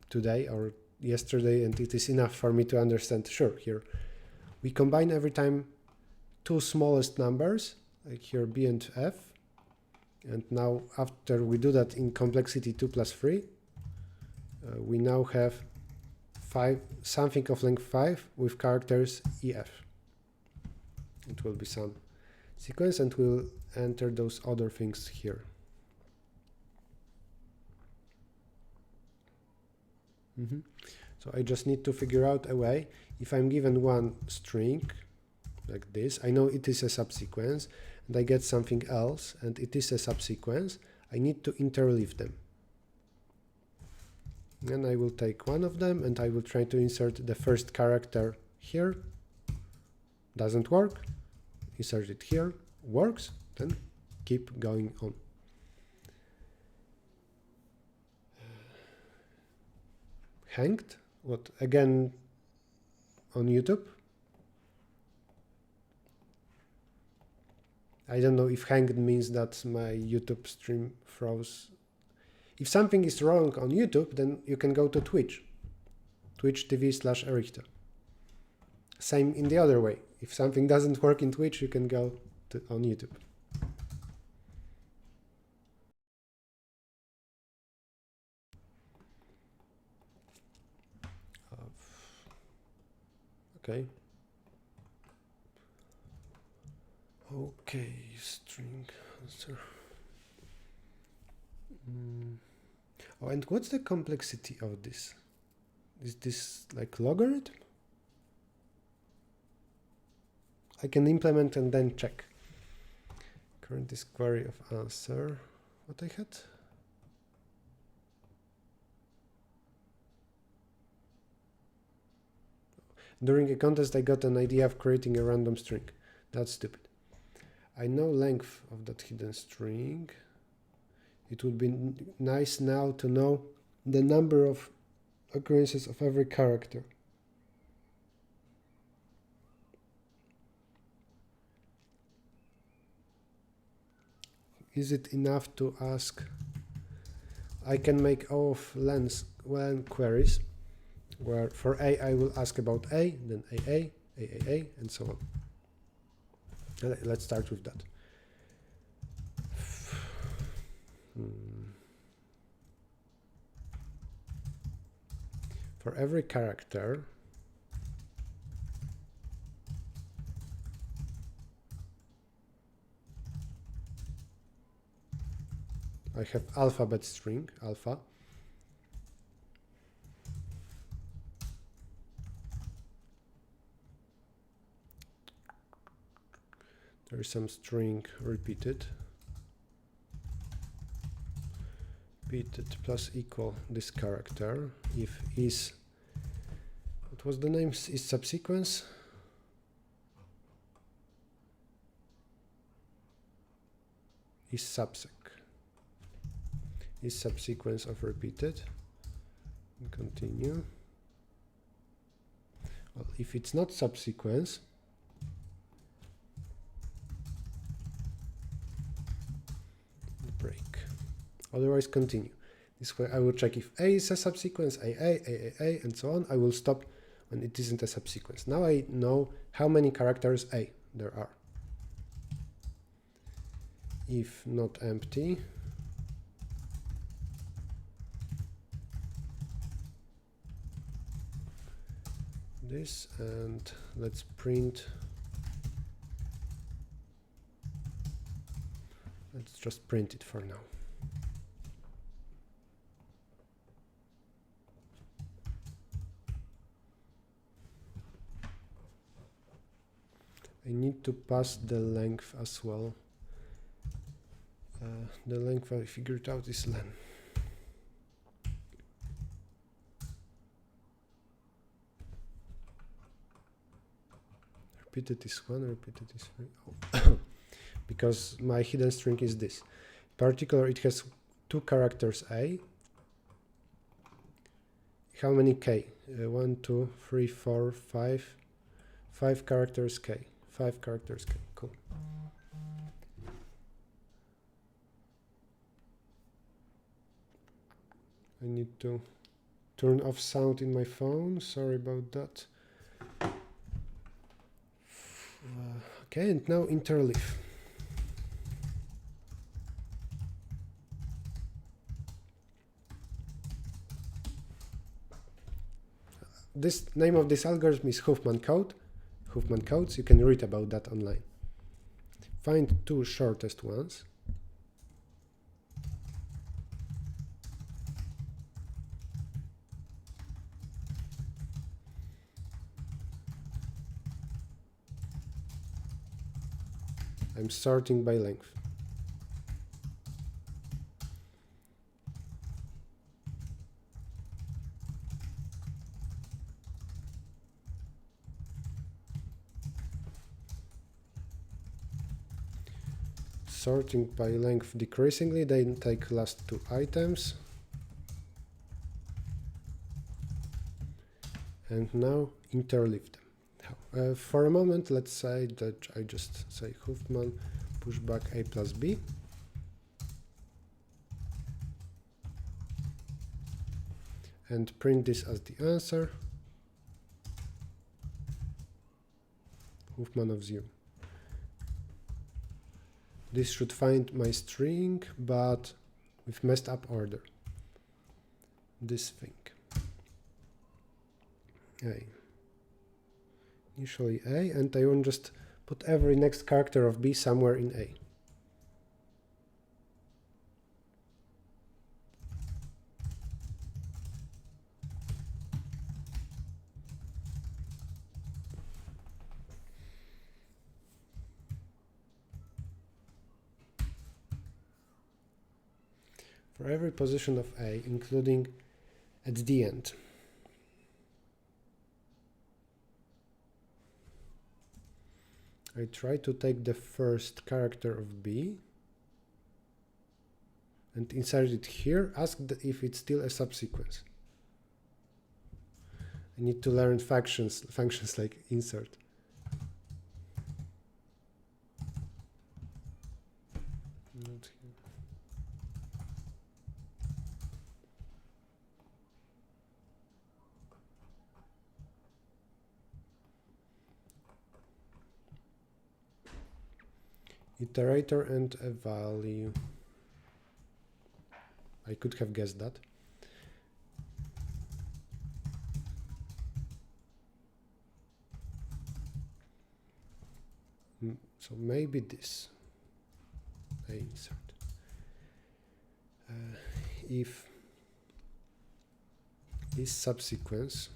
today or yesterday, and it is enough for me to understand. Sure, here we combine every time 2 smallest numbers like here B and F. And now after we do that in complexity 2 plus 3, we now have something of length 5 with characters EF. It will be some sequence, and we'll enter those other things here. So I just need to figure out a way. If I'm given one string like this, I know it is a subsequence, and I get something else, and it is a subsequence. I need to interleave them. Then I will take one of them, and I will try to insert the first character here. Doesn't work. Insert it here. Works. Then keep going on. Hanged? What, again on YouTube? I don't know if hanged means that my YouTube stream froze. If something is wrong on YouTube, then you can go to Twitch. Twitch TV/Errichto. Same in the other way. If something doesn't work in Twitch, you can go on YouTube. Okay. Okay, string answer. Oh, and what's the complexity of this? Is this like logarithm? I can implement and then check. Current is query of answer. What I had? During a contest, I got an idea of creating a random string. That's stupid. I know length of that hidden string. It would be nice now to know the number of occurrences of every character. Is it enough to ask? I can make len queries, where for A I will ask about A, then AAA, and so on. Let's start with that. For every character, I have alphabet string, alpha. There is some string repeated. Repeated plus equal this character. If is, what was the name? Is subsequence. Is subsec. Is subsequence of repeated. Continue. Well, if it's not subsequence, break. Otherwise, continue. This way I will check if A is a subsequence, AAA, and so on. I will stop when it isn't a subsequence. Now I know how many characters A there are. If not empty, this, and let's print. Let's just print it for now. I need to pass the length as well. The length I figured out is len. Repeated is 1, repeated is 3. Oh. Because my hidden string is this. In particular, it has 2 characters A. How many K? 1, 2, 3, 4, 5. 5 characters K. 5 characters K. Cool. I need to turn off sound in my phone. Sorry about that. Okay, and now interleave. this name of this algorithm is Huffman code. Huffman codes. You can read about that online. Find two shortest ones. I'm sorting by length. Sorting by length decreasingly, then take last two items. And now interleave them. For a moment, let's say that I just say Huffman pushback a plus b. And print this as the answer. Huffman of 0. This should find my string, but with messed up order. This thing. A. Initially A, and I want just put every next character of B somewhere in A. For every position of A, including at the end. I try to take the first character of B and insert it here, ask if it's still a subsequence. I need to learn functions like insert. Not here. Iterator and a value. I could have guessed that. So maybe this. I insert. If is subsequence,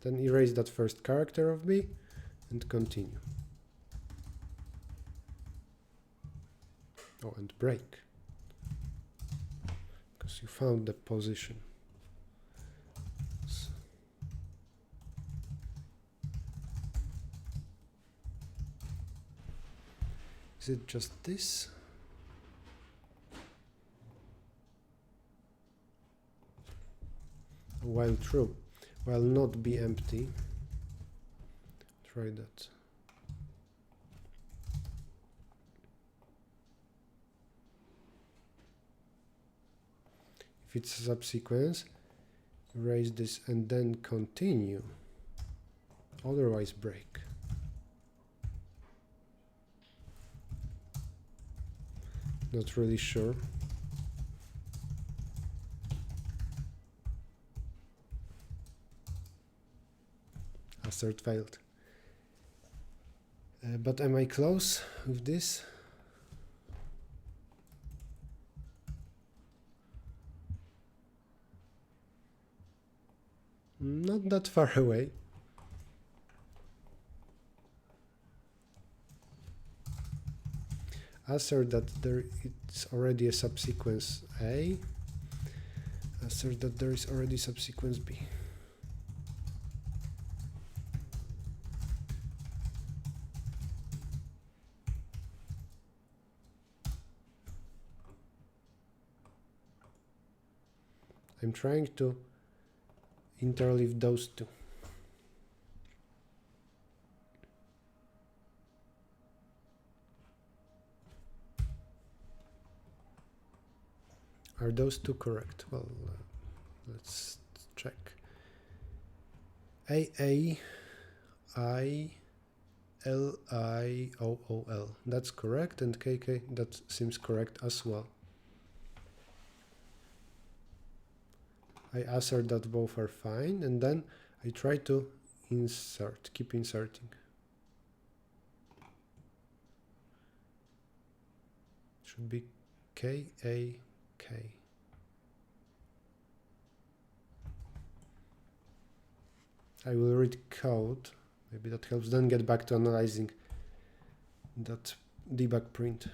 then erase that first character of B and continue. Oh, and break, because you found the position. So is it just this? While true. While not be empty. Try that. If it's a subsequence, erase this and then continue. Otherwise break. Not really sure. Assert failed. But am I close with this? Not that far away. Assert that there is already a subsequence A. Assert that there is already subsequence B. I'm trying to interleave those two. Are those two correct? Well, let's check. A, I, L-I-O-O-L. That's correct, and KK, that seems correct as well. I assert that both are fine, and then I try to insert, keep inserting. Should be K-A-K. I will read code, maybe that helps, then get back to analyzing that debug print.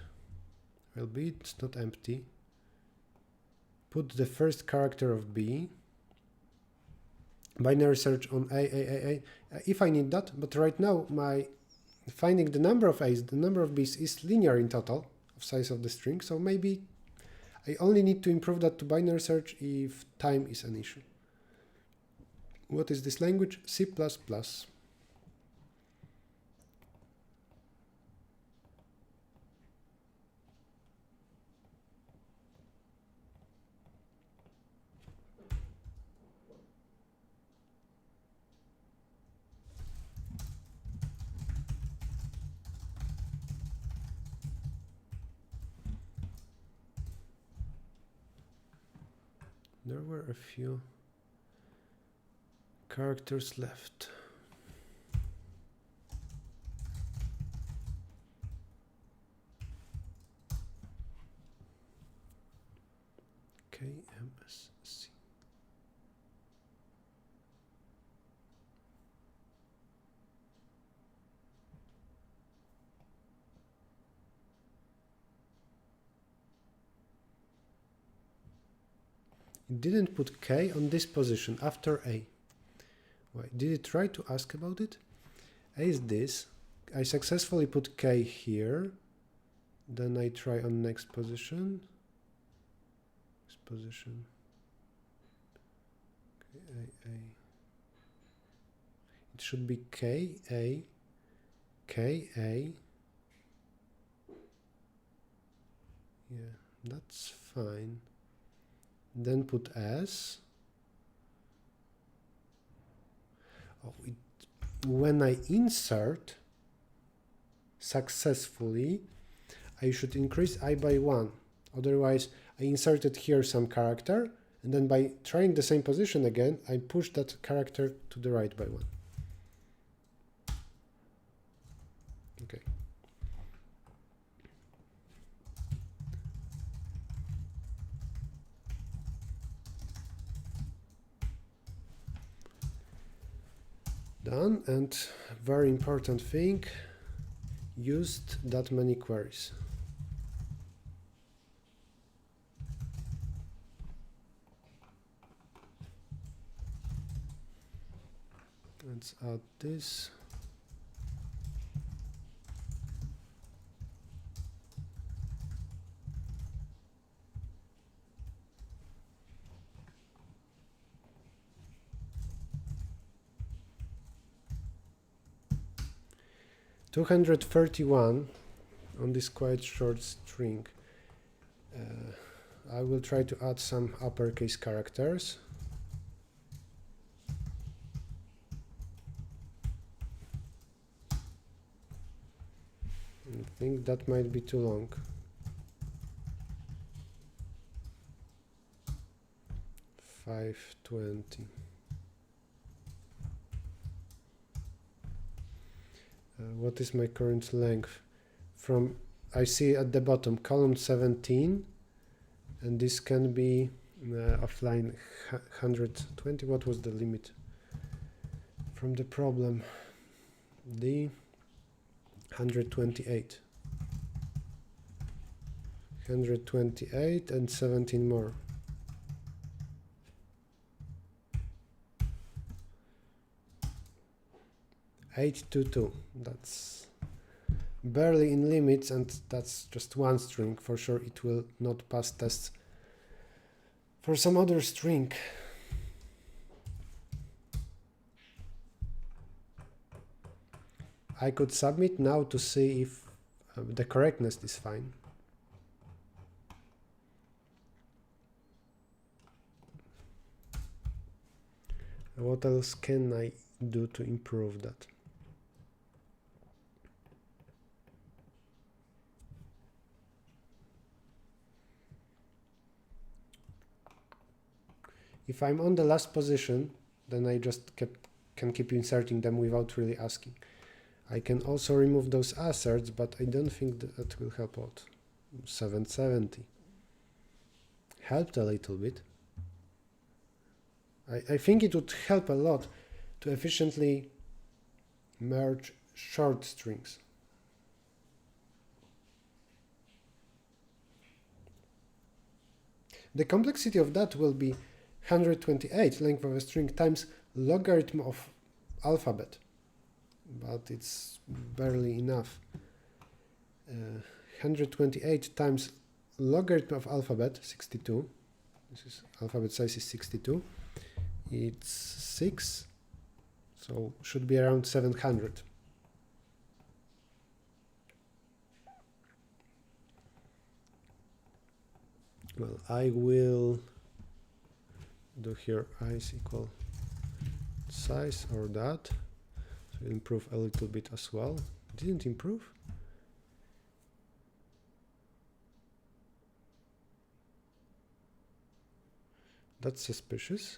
Well, B, it's not empty. Put the first character of B. Binary search on A, if I need that, but right now my finding the number of A's, the number of B's is linear in total of size of the string, so maybe I only need to improve that to binary search if time is an issue. What is this language? C++. There were a few characters left. KMSC. It didn't put K on this position after A. Why? Did it try to ask about it? A is this. I successfully put K here. Then I try on next position. Next position. A. It should be K, A, K, A. Yeah, that's fine. Then put S. Oh, when I insert successfully, I should increase I by 1. Otherwise, I inserted here some character, and then by trying the same position again, I push that character to the right by 1. Okay. Done, and very important thing, used that many queries. Let's add this. $231 on this quite short string. I will try to add some uppercase characters. I think that might be too long. $520. What is my current length? From, I see at the bottom, column 17, and this can be offline 120. What was the limit from the problem? The 128. 128 and 17 more. $822. That's barely in limits, and that's just one string. For sure it will not pass tests for some other string. I could submit now to see if the correctness is fine. What else can I do to improve that? If I'm on the last position, then I just can keep inserting them without really asking. I can also remove those asserts, but I don't think that will help out. 770. Helped a little bit. I think it would help a lot to efficiently merge short strings. The complexity of that will be 128 length of a string times logarithm of alphabet, but it's barely enough. 128 times logarithm of alphabet, 62. This is alphabet size is 62. It's 6, so should be around 700. Well, I will do here I is equal size or that, so improve a little bit as well. Didn't improve. That's suspicious,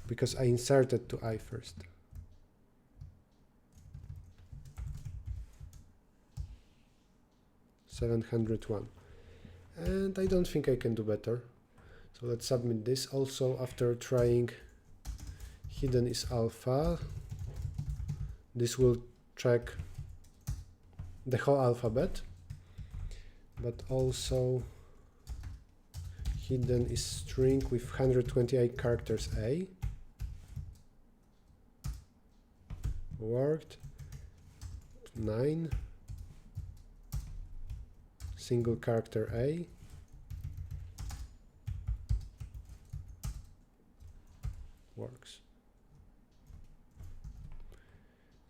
because I inserted to I first. $701. And I don't think I can do better. So let's submit this. Also, after trying hidden is alpha, this will check the whole alphabet, but also hidden is string with 128 characters A. Worked. 9. Single character A. Works.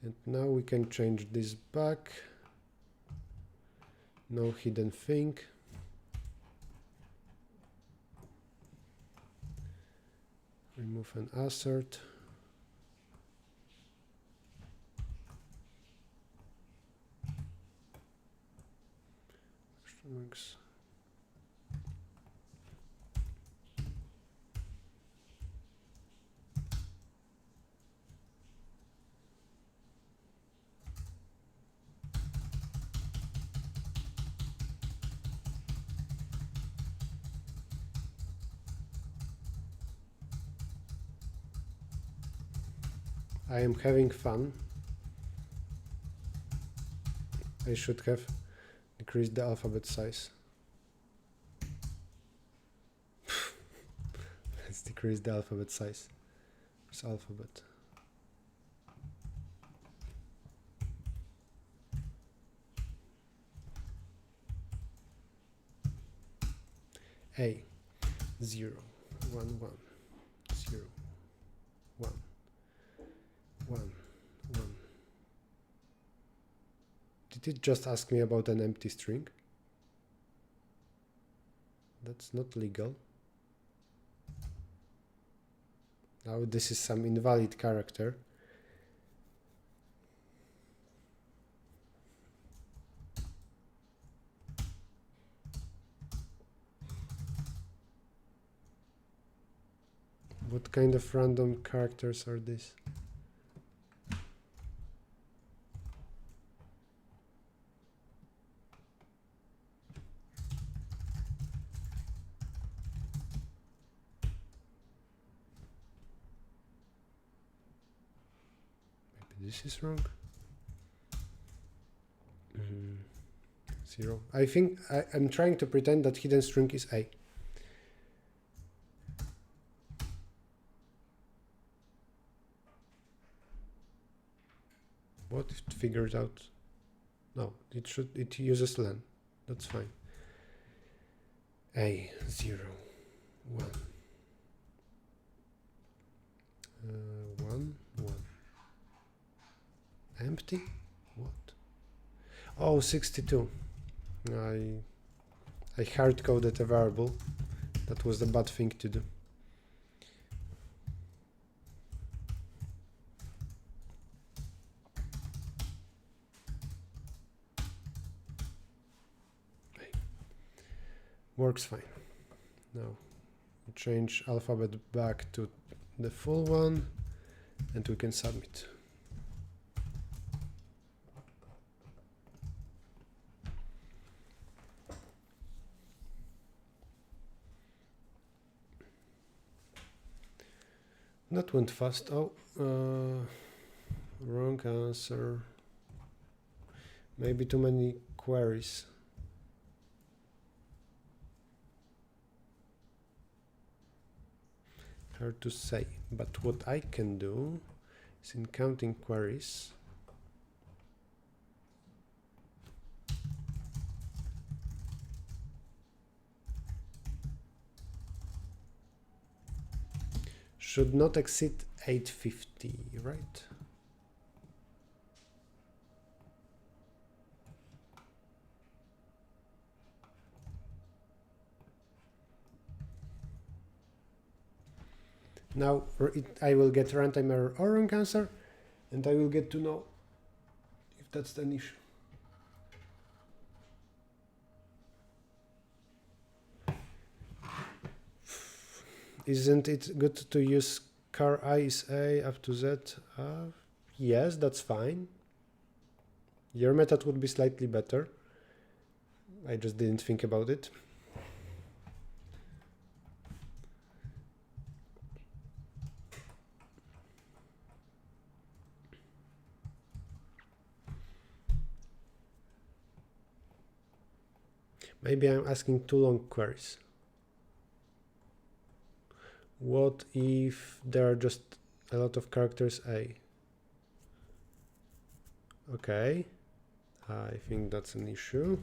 And now we can change this back. No hidden thing. Remove an assert. Strings. I am having fun. I should have decreased the alphabet size. Let's decrease the alphabet size. It's alphabet. A 0 1 1 0 1 1 1. Did it just ask me about an empty string? That's not legal. Now this is some invalid character. What kind of random characters are these? Maybe this is wrong. 0. I think I'm trying to pretend that hidden string is A. What if it figures out? No, it uses len. That's fine. A 0 1 1 1. Empty? What? Oh, 62. I hard coded a variable. That was the bad thing to do. Works fine. Now change alphabet back to the full one, and we can submit. That went fast. Oh, wrong answer. Maybe too many queries. Hard to say, but what I can do is in counting queries, should not exceed 850, right? Now I will get runtime error or wrong answer, and I will get to know if that's an issue. Isn't it good to use car ISA up to Z? Yes, that's fine. Your method would be slightly better. I just didn't think about it. Maybe I'm asking too long queries. What if there are just a lot of characters A? Okay, I think that's an issue.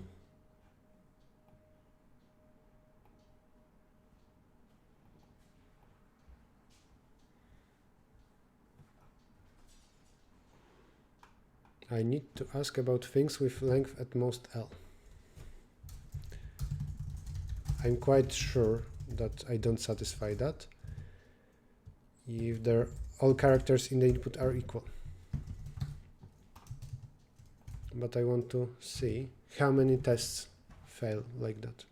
I need to ask about things with length at most L. I'm quite sure that I don't satisfy that if all characters in the input are equal. But I want to see how many tests fail like that.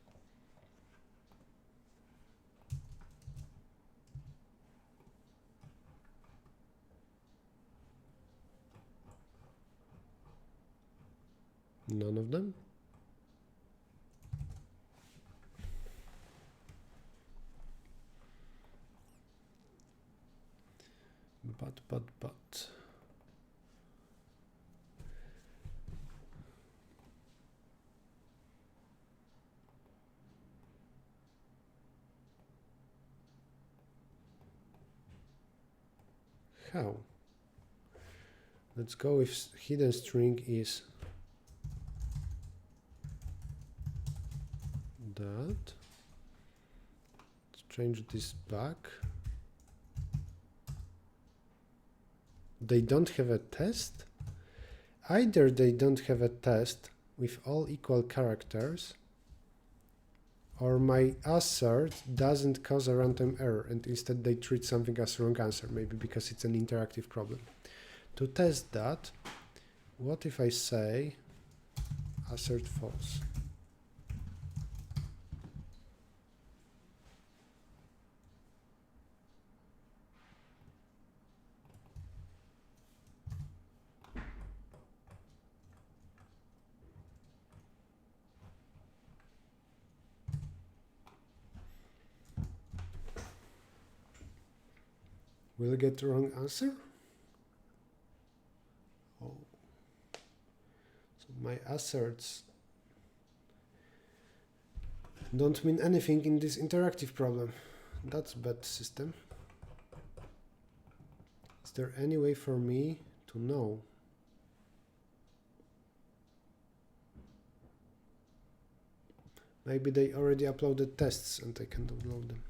None of them. But. How? Let's go with hidden string is that. Let's change this back. They don't have a test. Either they don't have a test with all equal characters, or my assert doesn't cause a runtime error and instead they treat something as wrong answer, maybe because it's an interactive problem. To test that, what if I say assert false? Will I get the wrong answer? Oh. So my asserts don't mean anything in this interactive problem. That's a bad system. Is there any way for me to know? Maybe they already uploaded tests and I can download them.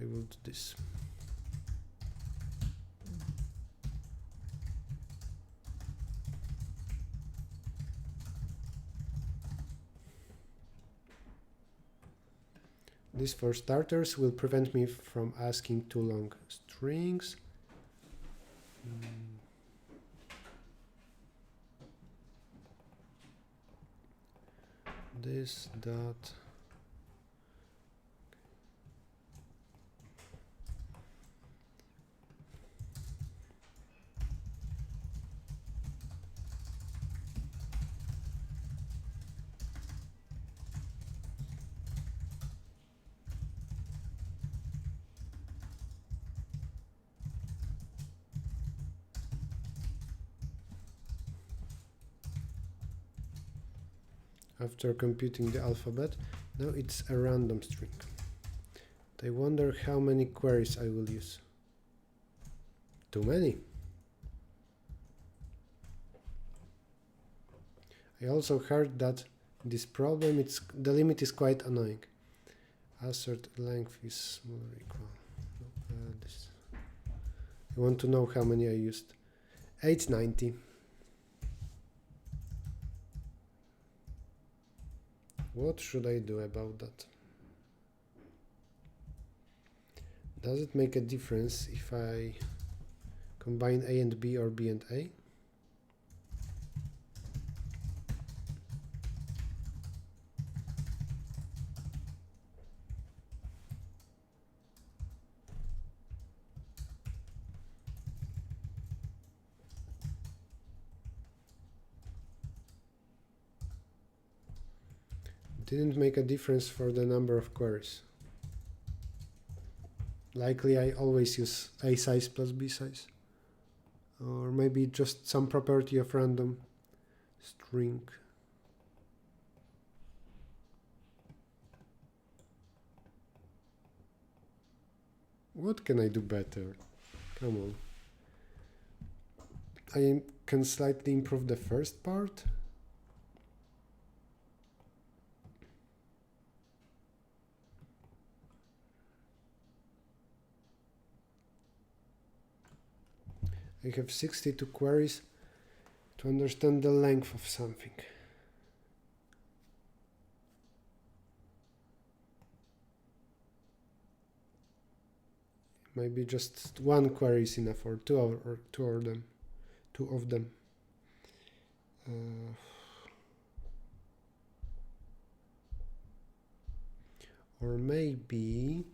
I will do this. This, for starters, will prevent me from asking too long strings. This, that. After computing the alphabet, now it's a random string. I wonder how many queries I will use. Too many. I also heard that this problem, the limit is quite annoying. Assert length is smaller or equal. This. I want to know how many I used. 890. What should I do about that? Does it make a difference if I combine A and B or B and A? Didn't make a difference for the number of queries. Likely I always use A size plus B size. Or maybe just some property of random string. What can I do better? Come on. I can slightly improve the first part. I have 62 queries to understand the length of something. Maybe just one query is enough, or two of them. Or maybe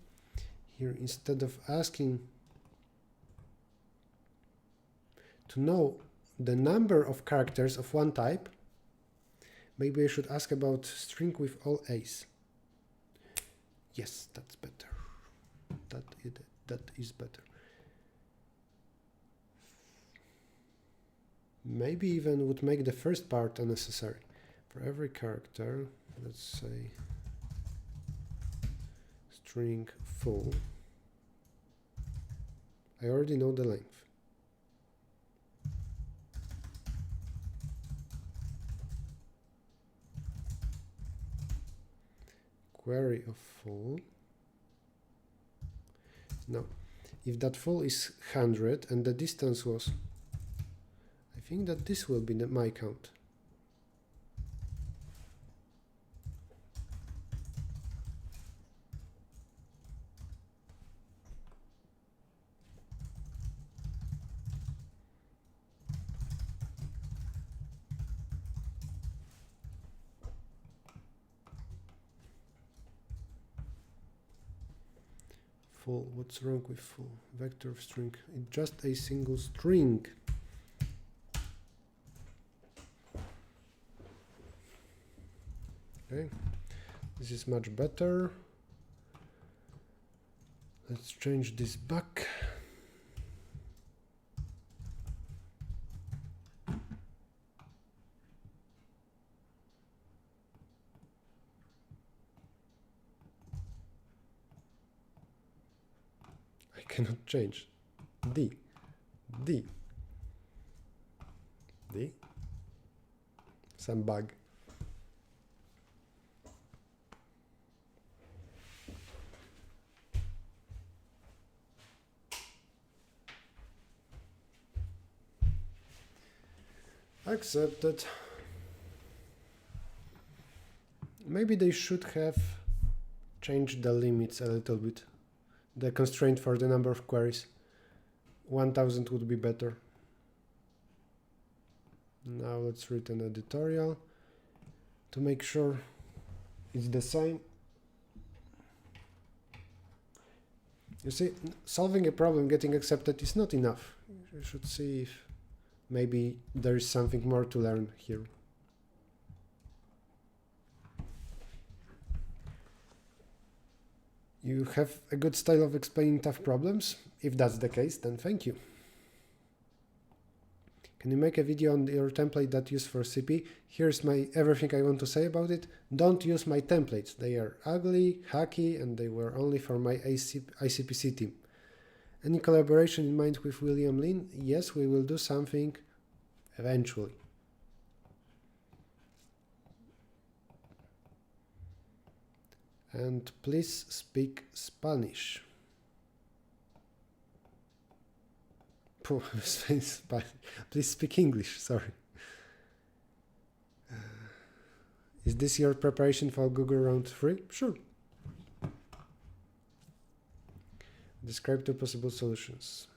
here, instead of asking to know the number of characters of one type, maybe I should ask about string with all A's. Yes, that's better. That is better. Maybe even would make the first part unnecessary. For every character, let's say string full. I already know the length. Query of full. Now, if that full is 100 and the distance was, I think that this will be my count. Full, what's wrong with full? Vector of string, it's just a single string. Okay, this is much better. Let's change this back. Cannot change. D. Some bug. Accepted. Maybe they should have change the limits a little bit. The constraint for the number of queries. 1000 would be better. Now let's read an editorial to make sure it's the same. You see, solving a problem, getting accepted is not enough. You should see if maybe there is something more to learn here. You have a good style of explaining tough problems. If that's the case, then thank you. Can you make a video on your template that you use for CP? Here's everything I want to say about it. Don't use my templates. They are ugly, hacky, and they were only for my ICPC team. Any collaboration in mind with William Lin? Yes, we will do something eventually. And please speak Spanish. Please speak English, sorry. Is this your preparation for Google Round 3? Sure. Describe 2 possible solutions.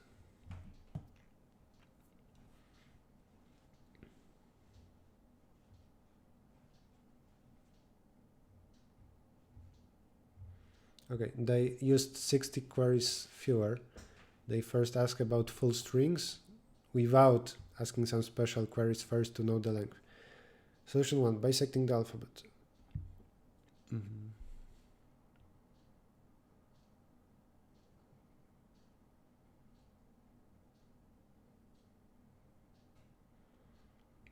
Okay, they used 60 queries fewer. They first ask about full strings without asking some special queries first to know the length. Solution 1, bisecting the alphabet.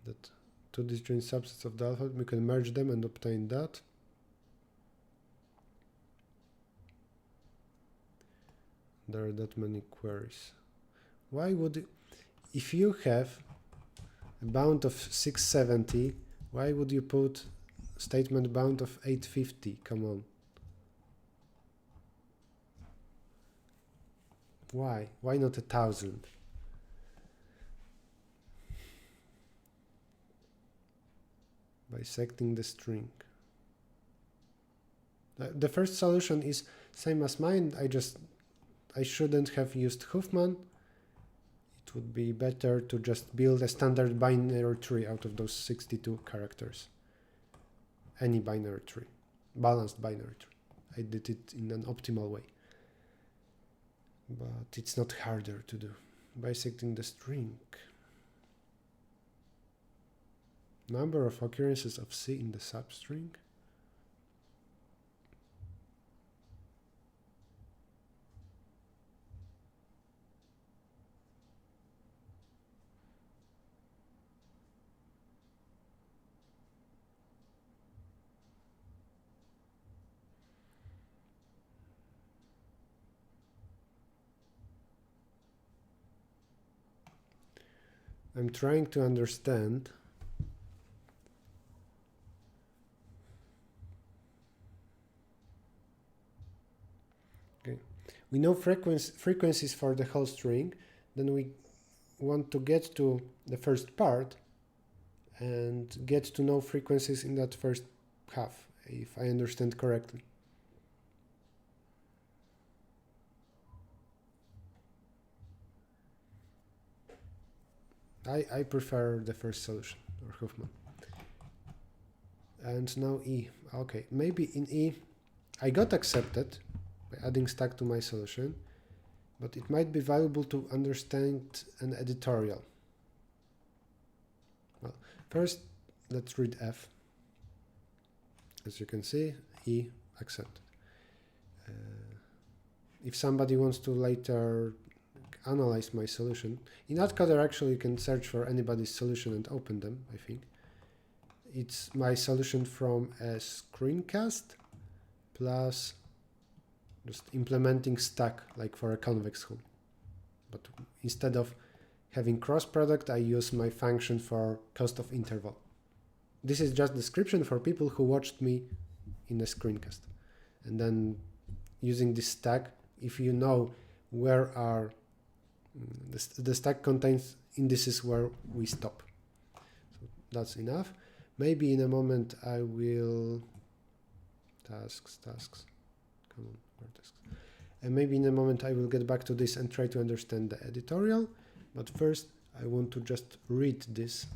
That 2 disjoint subsets of the alphabet, we can merge them and obtain that. There are that many queries. Why would, if you have a bound of 670, why would you put statement bound of 850? Come on. Why? Why not 1000? Bisecting the string. The first solution is same as mine. I shouldn't have used Huffman. It would be better to just build a standard binary tree out of those 62 characters. Any binary tree, balanced binary tree. I did it in an optimal way. But it's not harder to do. Bisecting the string. Number of occurrences of C in the substring. I'm trying to understand we know frequencies for the whole string, then we want to get to the first part and get to know frequencies in that first half, if I understand correctly. I prefer the first solution, or Huffman. And now E. Okay, maybe in E I got accepted by adding stack to my solution, but it might be valuable to understand an editorial. Well, first let's read F. As you can see, E accepted. If somebody wants to later analyze my solution, in Atcoder actually you can search for anybody's solution and open them, I think. It's my solution from a screencast plus just implementing stack like for a convex hull. But instead of having cross product, I use my function for cost of interval. This is just description for people who watched me in a screencast. And then using this stack, if you know where are the stack contains indices where we stop. So that's enough. Maybe in a moment I will tasks. Come on, vertex. And maybe in a moment I will get back to this and try to understand the editorial. But first, I want to just read this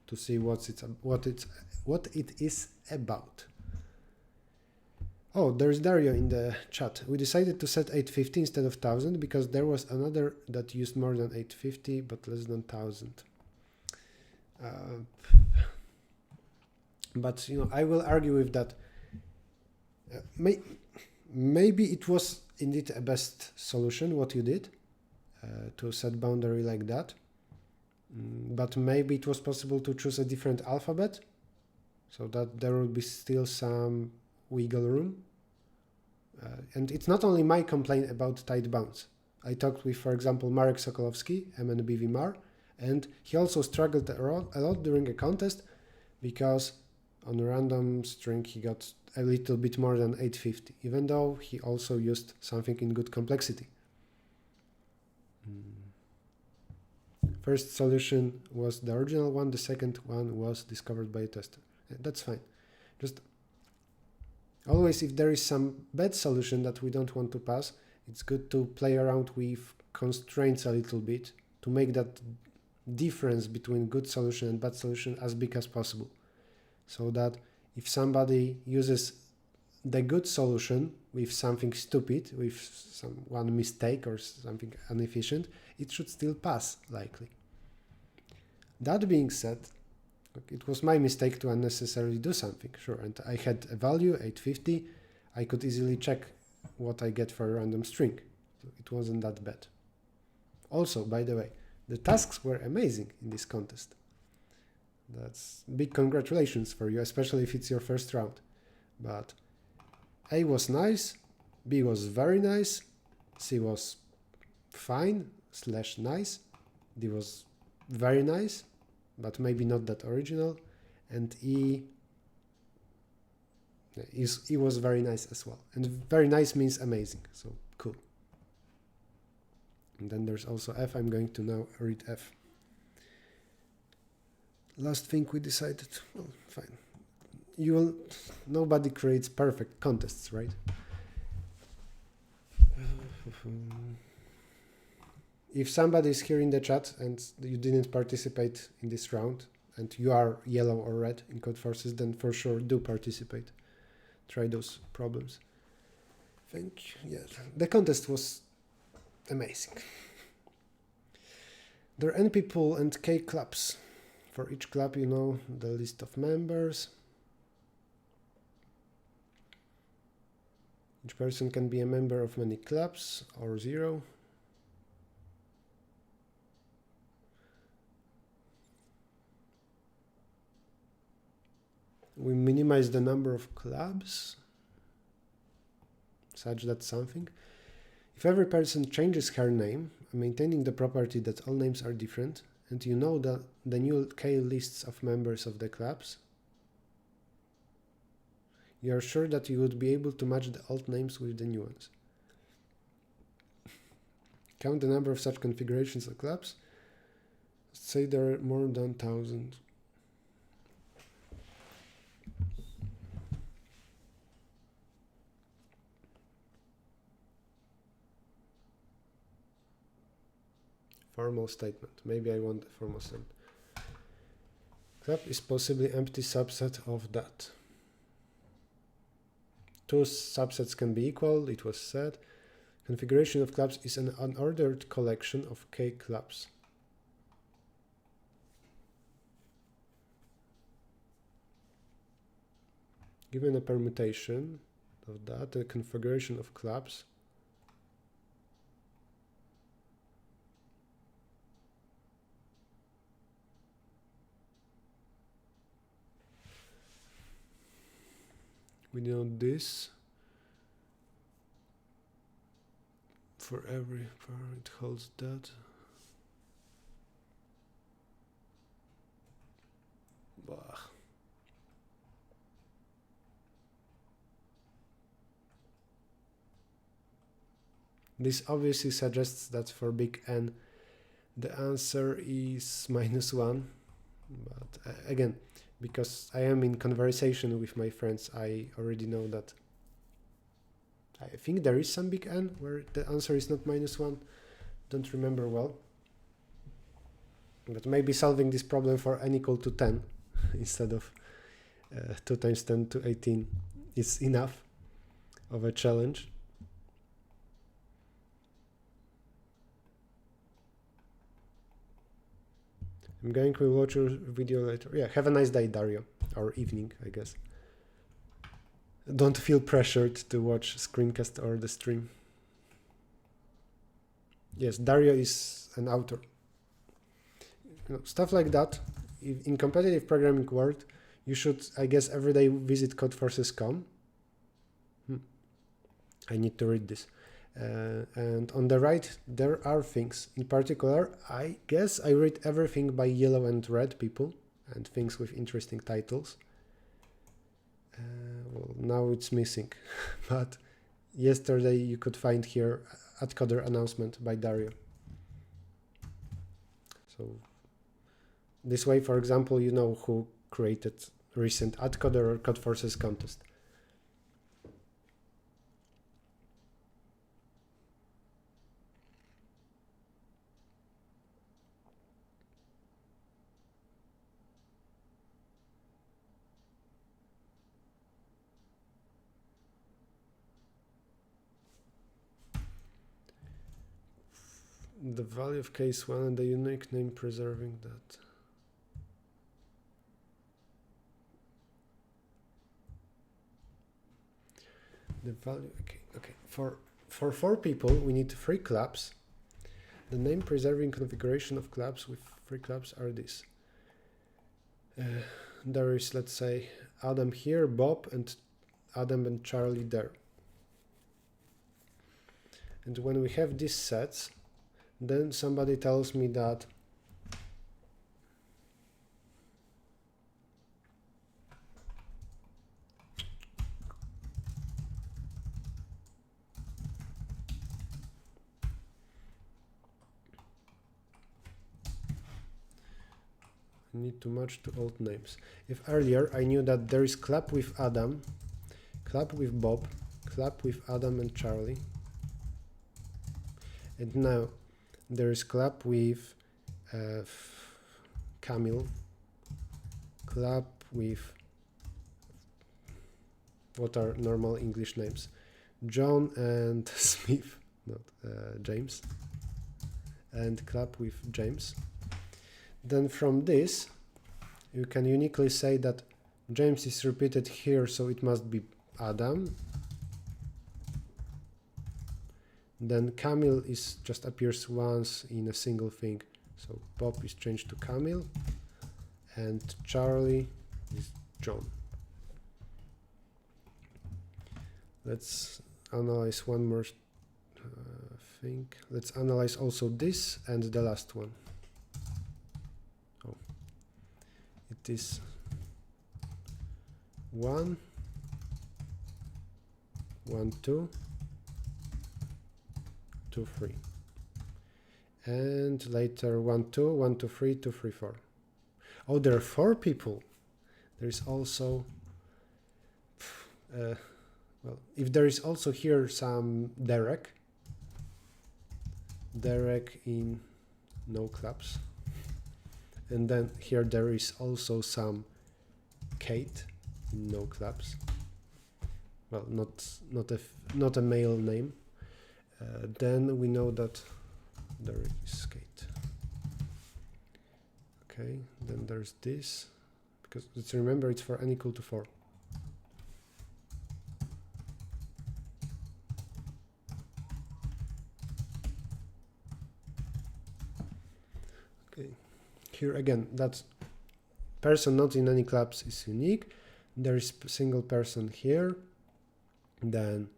to see what it is about. Oh, there's Dario in the chat. We decided to set 850 instead of 1000 because there was another that used more than 850 but less than 1000. But you know, I will argue with that. Maybe it was indeed a best solution what you did to set boundary like that. But maybe it was possible to choose a different alphabet so that there will be still some wiggle room. And it's not only my complaint about tight bounds. I talked with, for example, Marek Sokolowski, MNBV Mar, and he also struggled a lot during a contest because on a random string he got a little bit more than 850, even though he also used something in good complexity. First solution was the original one, the second one was discovered by a tester. That's fine. Just always, if there is some bad solution that we don't want to pass, it's good to play around with constraints a little bit to make that difference between good solution and bad solution as big as possible. So that if somebody uses the good solution with something stupid, with one mistake or something inefficient, it should still pass, likely. That being said, it was my mistake to unnecessarily do something, sure, and I had a value, 850, I could easily check what I get for a random string. It wasn't that bad. Also, by the way, the tasks were amazing in this contest. That's big congratulations for you, especially if it's your first round. But A was nice, B was very nice, C was fine / nice, D was very nice, but maybe not that original, and E was very nice as well. And very nice means amazing, so cool. And then there's also F. I'm going to now read F. Last thing we decided, well, fine. Nobody creates perfect contests, right? If somebody is here in the chat and you didn't participate in this round and you are yellow or red in Codeforces, then for sure do participate. Try those problems. The contest was amazing. There are N people and K clubs. For each club, you know the list of members. Each person can be a member of many clubs or 0. We minimize the number of clubs such that something. If every person changes her name, maintaining the property that all names are different, and you know the new K lists of members of the clubs, you are sure that you would be able to match the old names with the new ones. Count the number of such configurations of clubs. Let's say there are more than 1,000. Formal statement. Maybe I want a formal statement. Club is possibly empty subset of that. Two subsets can be equal, it was said. Configuration of clubs is an unordered collection of K clubs. Given a permutation of that, the configuration of clubs we know this for every pair it holds that. Bah. This obviously suggests that for big N the answer is -1, but again, because I am in conversation with my friends, I already know that I think there is some big N where the answer is not -1. Don't remember well. But maybe solving this problem for n equal to 10 instead of 2 times 10 to 18 is enough of a challenge. I'm going to watch your video later. Yeah, have a nice day, Dario. Or evening, I guess. Don't feel pressured to watch screencast or the stream. Yes, Dario is an author. You know, stuff like that. In competitive programming world, you should, I guess, every day visit codeforces.com. I need to read this. And on the right, there are things. In particular, I guess I read everything by yellow and red people and things with interesting titles. Well, now it's missing, but yesterday you could find here Atcoder announcement by Dario. So this way, for example, you know who created recent Atcoder or Codeforces contest. The value of case 1 and the unique name preserving that. The value, okay. For 4 people, we need 3 clubs. The name preserving configuration of clubs with 3 clubs are this. There is, let's say, Adam here, Bob, and Adam and Charlie there. And when we have these sets, then somebody tells me that I need to match to old names. If earlier I knew that there is club with Adam, club with Bob, club with Adam and Charlie, and now there is club with Camille, club with, what are normal English names? John and Smith, not James, and club with James. Then from this, you can uniquely say that James is repeated here, so it must be Adam. Then Camille is just appears once in a single thing, so Bob is changed to Camille, and Charlie is John. Let's analyze one more thing. Let's analyze also this and the last one. Oh, it is 1, 1, 2, 2, 3, and later 1, 2, 1, 2, 3, 2, 3, 4. Oh, there are 4 people. There is also well, if there is also here some Derek in no clubs, and then here there is also some Kate in no clubs. Well, not a male name. Then we know that there is Kate. Okay, then there's this, because let's remember it's for n equal to 4. Okay, here again, that person not in any clubs is unique. There is a single person here. Then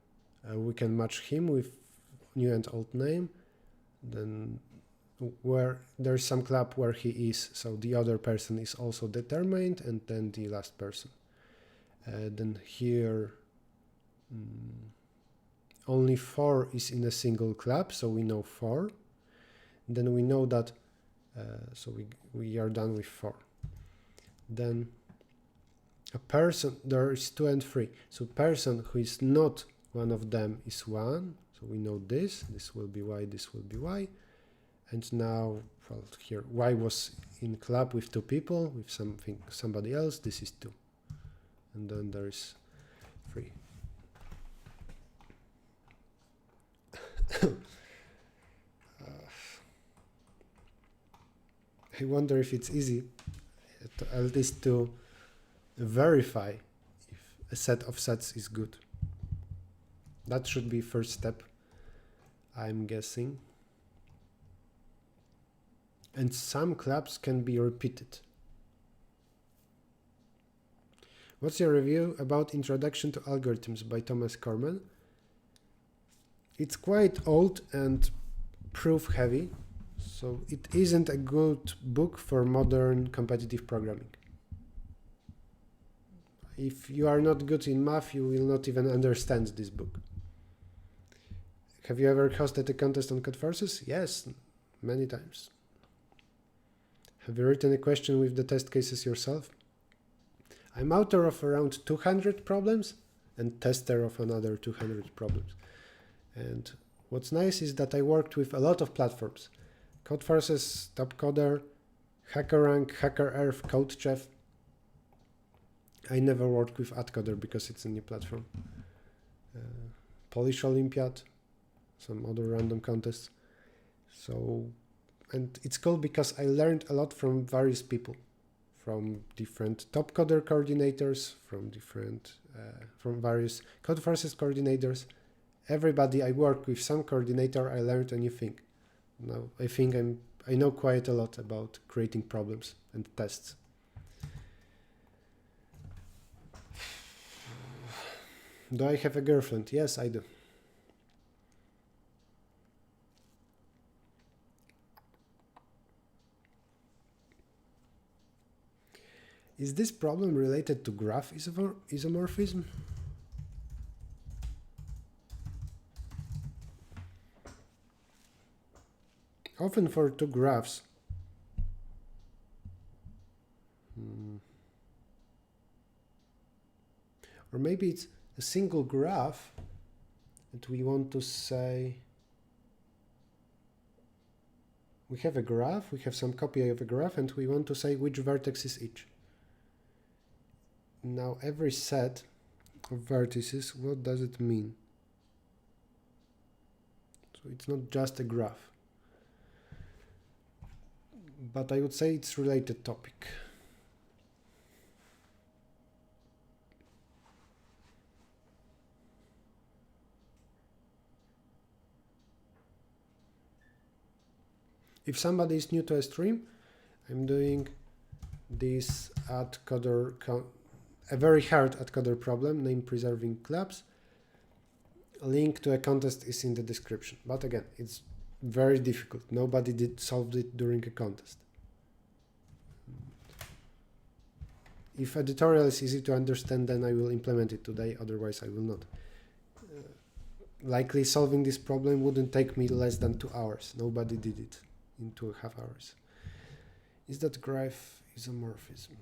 we can match him with new and old name. Then where there's some club where he is, so the other person is also determined, and then the last person. Then here only 4 is in a single club, so we know 4. Then we know that so we are done with 4. Then a person, there is 2 and 3. So person who is not one of them is 1, so we know this will be y, this will be y. And now, well, here y was in club with 2 people, with somebody else, this is 2. And then there is 3. I wonder if it's easy at least to verify if a set of sets is good. That should be first step, I'm guessing. And some clubs can be repeated. What's your review about Introduction to Algorithms by Thomas Corman? It's quite old and proof heavy, so it isn't a good book for modern competitive programming. If you are not good in math, you will not even understand this book. Have you ever hosted a contest on Codeforces? Yes, many times. Have you written a question with the test cases yourself? I'm author of around 200 problems and tester of another 200 problems. And what's nice is that I worked with a lot of platforms. Codeforces, Atcoder, HackerRank, HackerEarth, CodeChef. I never worked with Atcoder because it's a new platform. Polish Olympiad, some other random contests. So, and it's cool because I learned a lot from various people, from different Topcoder coordinators, from various Codeforces coordinators. Everybody I work with, some coordinator, I learned a new thing. Now I think I know quite a lot about creating problems and tests. Do I have a girlfriend? Yes, I do. Is this problem related to graph isomorphism? Often for 2 graphs. Or maybe it's a single graph and we want to say we have a graph, we have some copy of a graph and we want to say which vertex is each. Now every set of vertices, what does it mean? So it's not just a graph. But I would say it's related topic. If somebody is new to a stream, I'm doing this Atcoder, a very hard Atcoder problem, name preserving clubs. A link to a contest is in the description. But again, it's very difficult. Nobody solved it during a contest. If a tutorial is easy to understand, then I will implement it today, otherwise I will not. Likely solving this problem wouldn't take me less than 2 hours. Nobody did it in 2.5 hours. Is that graph isomorphism?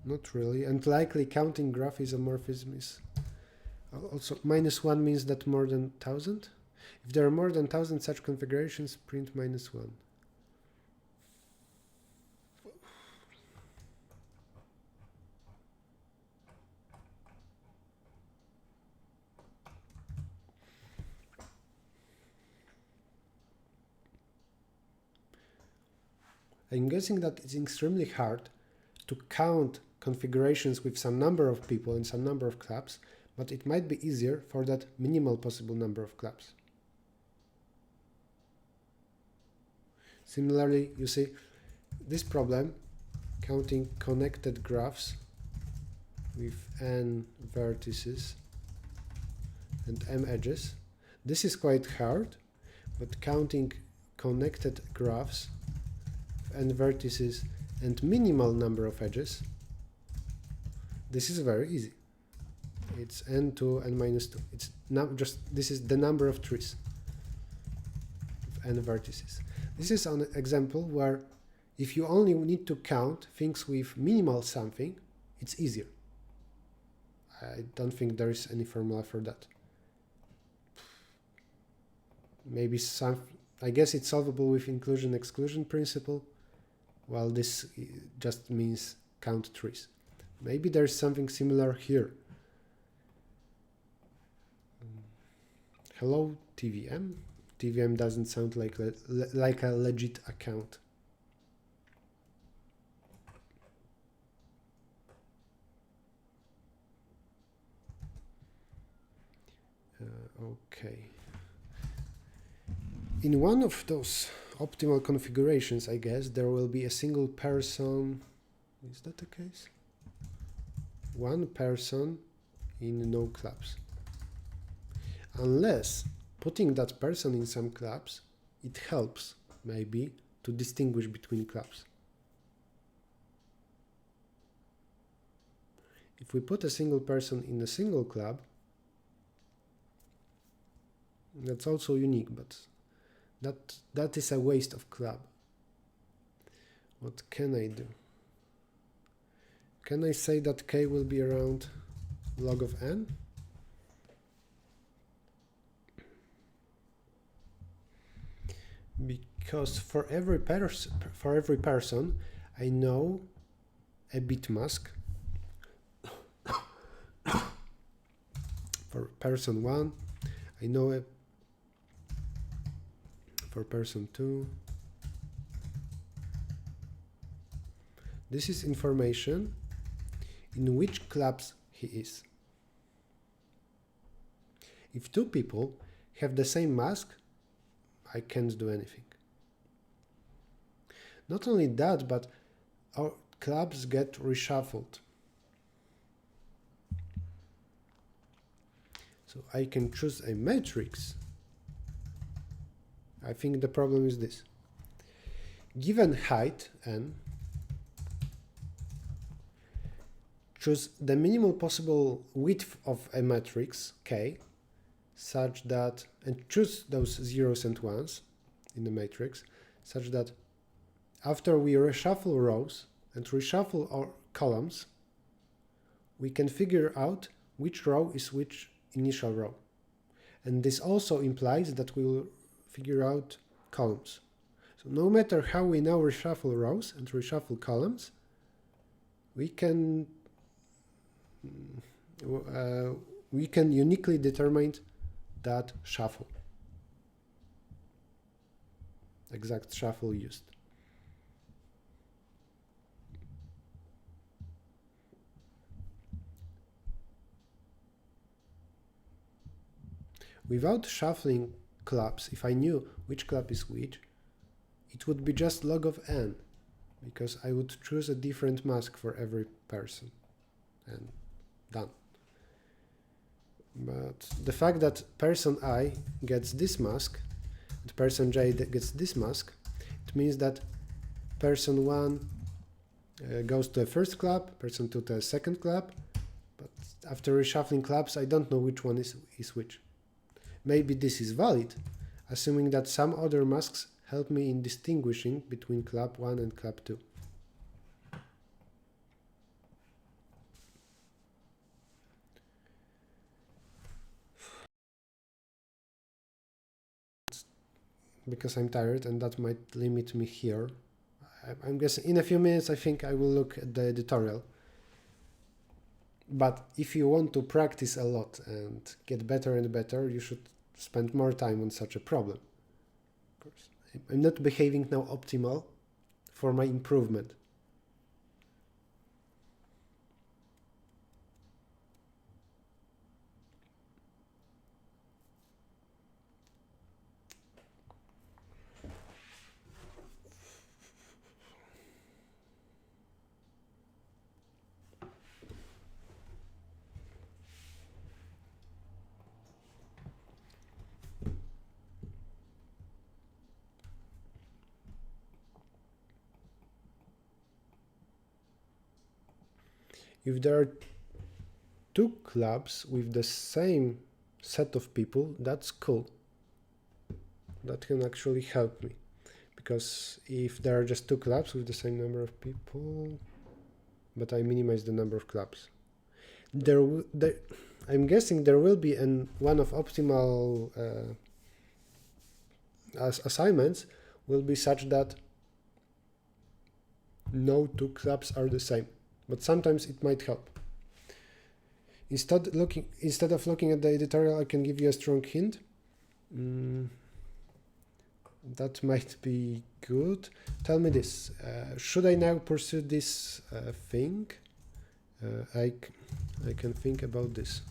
Not really, and likely counting graph isomorphism is also -1 means that more than 1,000. If there are more than 1,000 such configurations, print -1. I'm guessing that it's extremely hard to count configurations with some number of people and some number of clubs, but it might be easier for that minimal possible number of clubs. Similarly, you see, this problem, counting connected graphs with n vertices and m edges, this is quite hard, but counting connected graphs with n vertices and minimal number of edges, this is very easy. It's n2, n-2. It's not just, this is the number of trees of n vertices. This is an example where if you only need to count things with minimal something, it's easier. I don't think there is any formula for that. Maybe I guess it's solvable with inclusion-exclusion principle, while this just means count trees. Maybe there's something similar here. Hello, TVM. TVM doesn't sound like a legit account. Okay. In one of those optimal configurations, I guess, there will be a single person. Is that the case? One person in no clubs. Unless putting that person in some clubs, it helps, maybe, to distinguish between clubs. If we put a single person in a single club, that's also unique, but that is a waste of club. What can I do? Can I say that k will be around log of n? Because for every person, I know a bit mask. For person 1, I know it. For person 2, this is information in which clubs he is. If two people have the same mask, I can't do anything. Not only that, but our clubs get reshuffled. So I can choose a matrix. I think the problem is this. Given height n, choose the minimal possible width of a matrix k, such that, and choose those zeros and ones in the matrix, such that after we reshuffle rows and reshuffle our columns, we can figure out which row is which initial row. And this also implies that we will figure out columns. So no matter how we now reshuffle rows and reshuffle columns, we can uniquely determine that shuffle, exact shuffle used. Without shuffling clubs, if I knew which club is which, it would be just log of n, because I would choose a different mask for every person, and done. But the fact that person I gets this mask and person J gets this mask, it means that person 1 goes to the first club, person 2 to the second club, but after reshuffling clubs, I don't know which one is which. Maybe this is valid, assuming that some other masks help me in distinguishing between club 1 and club 2. Because I'm tired and that might limit me here. I'm guessing in a few minutes I think I will look at the tutorial. But if you want to practice a lot and get better and better, you should spend more time on such a problem. Of course, I'm not behaving now optimal for my improvement. If there are two clubs with the same set of people, that's cool. That can actually help me. because if there are just 2 clubs with the same number of people, but I minimize the number of clubs, I'm guessing there will be one of optimal assignments will be such that no 2 clubs are the same, but sometimes it might help. Instead of looking at the editorial, I can give you a strong hint. That might be good. Tell me this, should I now pursue this thing? I can think about this.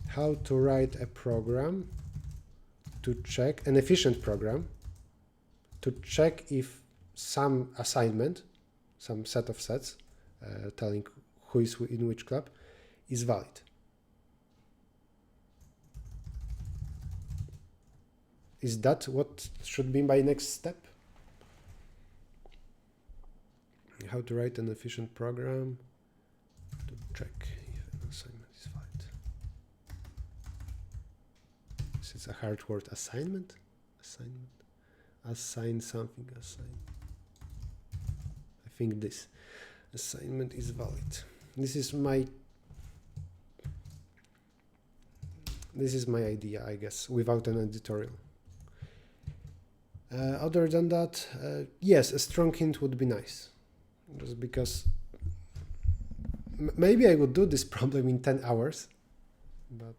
How to write a program to check, an efficient program, to check if some assignment, some set of sets, telling who is in which club, is valid. Is that what should be my next step? How to write an efficient program to check if an assignment is valid. This is a hard word. Assignment? Assignment. Assign something. Assign. I think this. Assignment is valid. This is my idea, I guess, without an editorial. Other than that, yes, a strong hint would be nice. Just because maybe I would do this problem in 10 hours, but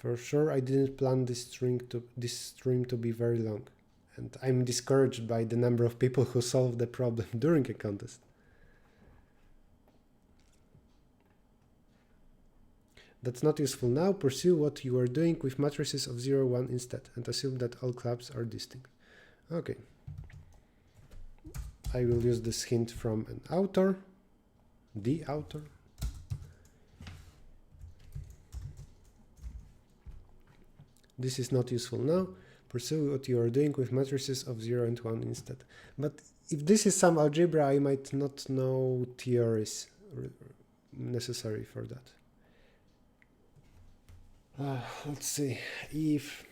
for sure I didn't plan this stream to be very long, and I'm discouraged by the number of people who solve the problem during a contest. That's not useful now. Pursue what you are doing with matrices of 0, 1 instead, and assume that all clubs are distinct. Okay. I will use this hint from an author, the author. This is not useful now. Pursue what you are doing with matrices of 0 and 1 instead. But if this is some algebra, I might not know theories necessary for that. Let's see if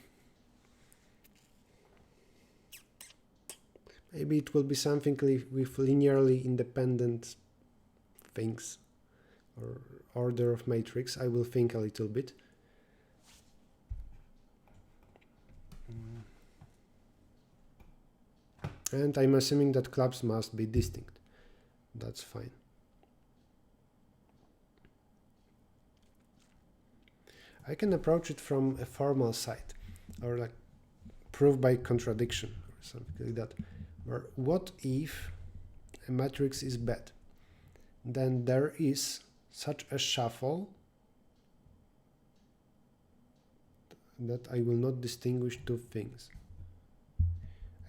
maybe it will be something with linearly independent things or order of matrix. I will think a little bit. And I'm assuming that clubs must be distinct. That's fine. I can approach it from a formal side, or like proof by contradiction or something like that. Or what if a matrix is bad? Then there is such a shuffle that I will not distinguish 2 things.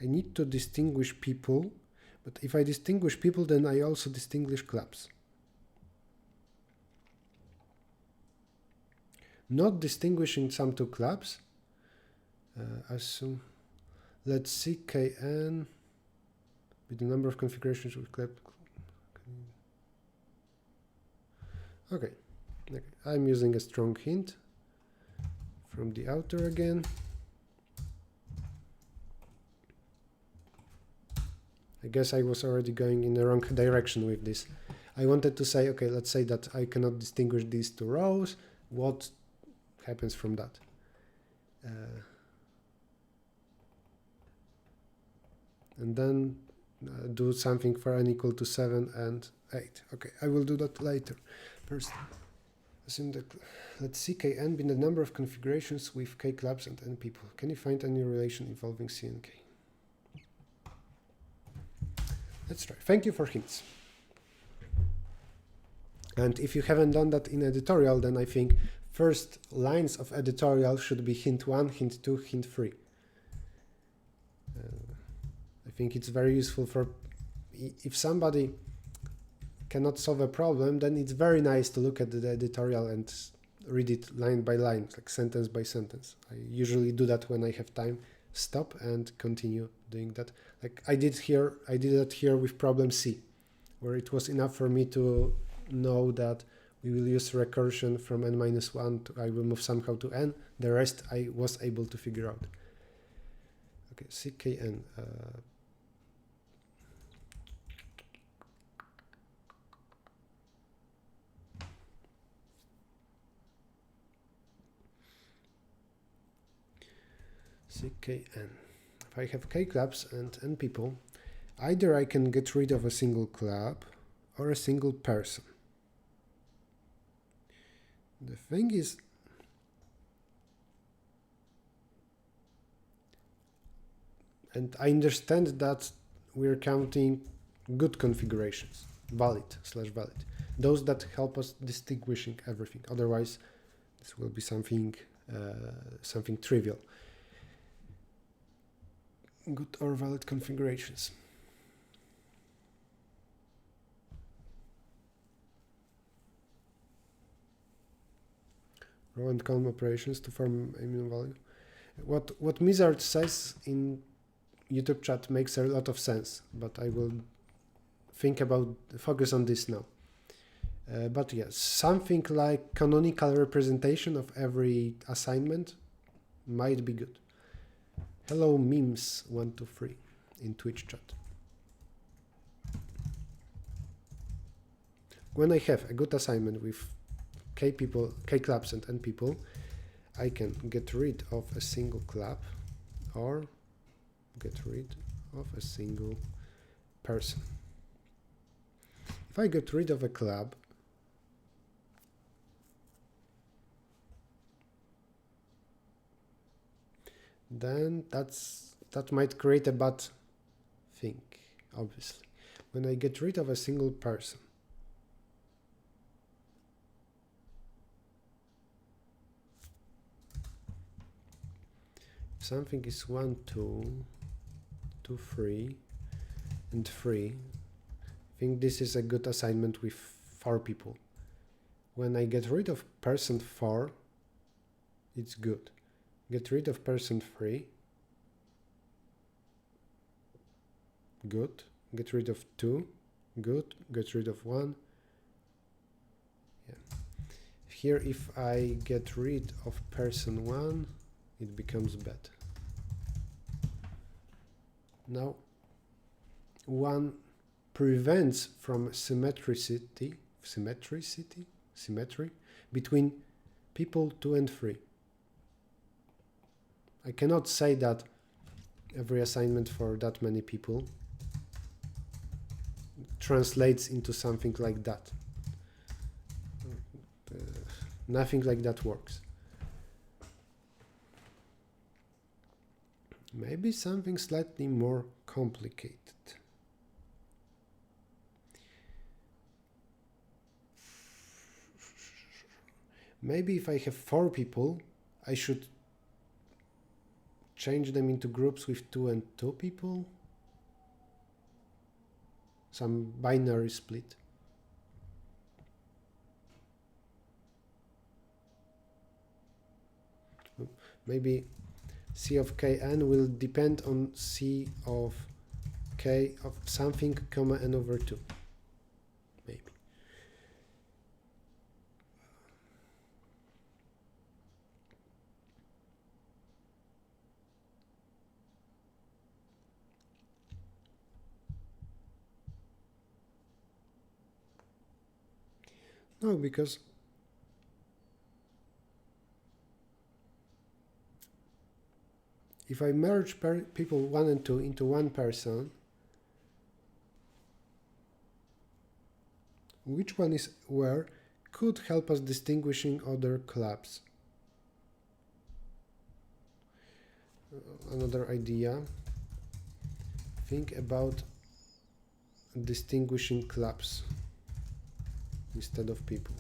I need to distinguish people, but if I distinguish people, then I also distinguish clubs. Not distinguishing some 2 clubs, assume, let's see Kn with the number of configurations with club. Okay, I'm using a strong hint from the author again. I guess I was already going in the wrong direction with this. I wanted to say, okay, let's say that I cannot distinguish these 2 rows. What happens from that? And then do something for n equal to 7 and 8. Okay, I will do that later. First, assume that, let's see Kn be the number of configurations with k clubs and n people. Can you find any relation involving c and k? Let's try. Thank you for hints. And if you haven't done that in editorial, then I think first lines of editorial should be hint 1, hint 2, hint 3. I think it's very useful for, if somebody cannot solve a problem, then it's very nice to look at the editorial and read it line by line, like sentence by sentence. I usually do that when I have time. Stop and continue doing that. Like I did that here with problem C, where it was enough for me to know that we will use recursion from n-1 to I will move somehow to n. The rest I was able to figure out. Okay, ckn. ckn. If I have k clubs and n people, either I can get rid of a single club or a single person. The thing is, and I understand that we're counting good configurations, valid/valid, those that help us distinguishing everything. Otherwise, this will be something trivial. Good or valid configurations. Row and column operations to form a minimum value. What Mizard says in YouTube chat makes a lot of sense, but I will focus on this now. But yes, something like canonical representation of every assignment might be good. Hello memes123 in Twitch chat. When I have a good assignment with k clubs and n people, I can get rid of a single club or get rid of a single person. If I get rid of a club, then that might create a bad thing, obviously. When I get rid of a single person, if something is 1, 2, 2, 3, and 3, I think this is a good assignment with 4 people. When I get rid of person 4, it's good. Get rid of person 3, good. Get rid of 2, good. Get rid of 1. Yeah. Here, if I get rid of person 1, it becomes bad. Now, 1 prevents from symmetry between people 2 and 3. I cannot say that every assignment for that many people translates into something like that. Nothing like that works. Maybe something slightly more complicated. Maybe if I have 4 people, I should change them into groups with 2 and 2 people. Some binary split. Maybe C of kn will depend on C of k of something comma n over 2. Maybe. No, because if I merge people 1 and 2 into one person, which one is where could help us distinguishing other clubs. Another idea, think about distinguishing clubs instead of people.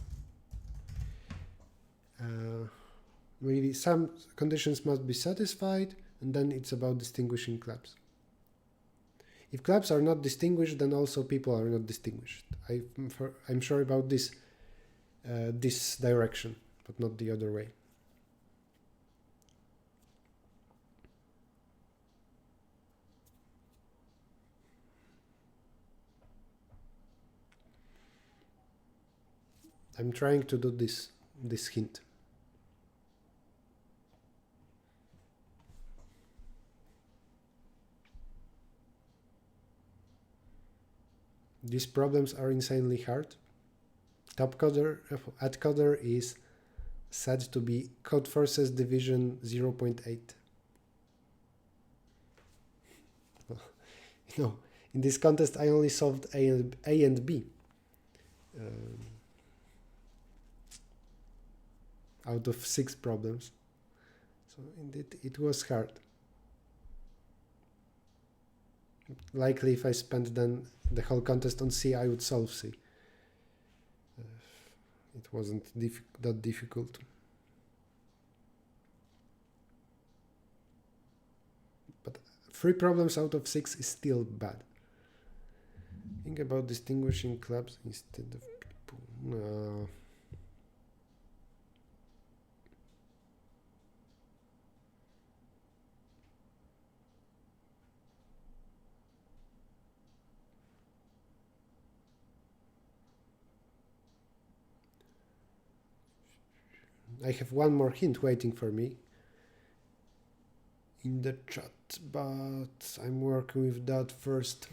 Maybe some conditions must be satisfied, and then it's about distinguishing clubs. If clubs are not distinguished, then also people are not distinguished. I'm sure about this this direction, but not the other way. I'm trying to do this hint. These problems are insanely hard. Atcoder is said to be Codeforces Division 0.8. You know, in this contest I only solved A and B. Out of 6 problems. So indeed it was hard. Likely if I spent then the whole contest on C, I would solve C. It wasn't that difficult. But 3 problems out of 6 is still bad. Think about distinguishing clubs instead of people. No. I have one more hint waiting for me in the chat, but I'm working with that first.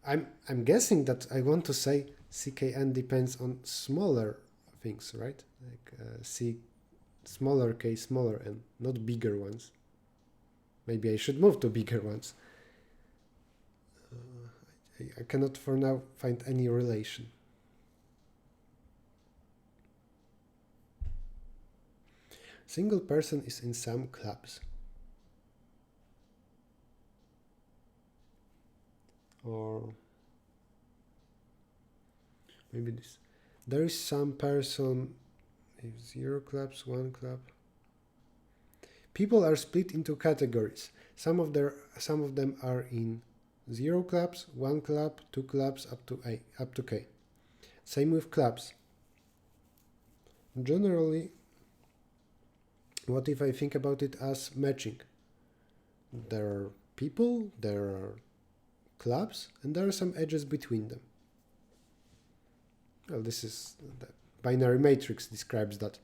I'm guessing that I want to say CKN depends on smaller things, right? Like C, smaller K, smaller N, not bigger ones. Maybe I should move to bigger ones. I cannot for now find any relation. Single person is in some clubs. Or maybe this. There is some person, 0 clubs, 1 club. People are split into categories. Some of them are in 0 clubs, 1 club, 2 clubs, up to K. Same with clubs. Generally, what if I think about it as matching? There are people, there are clubs, and there are some edges between them. Well, this is the binary matrix describes that.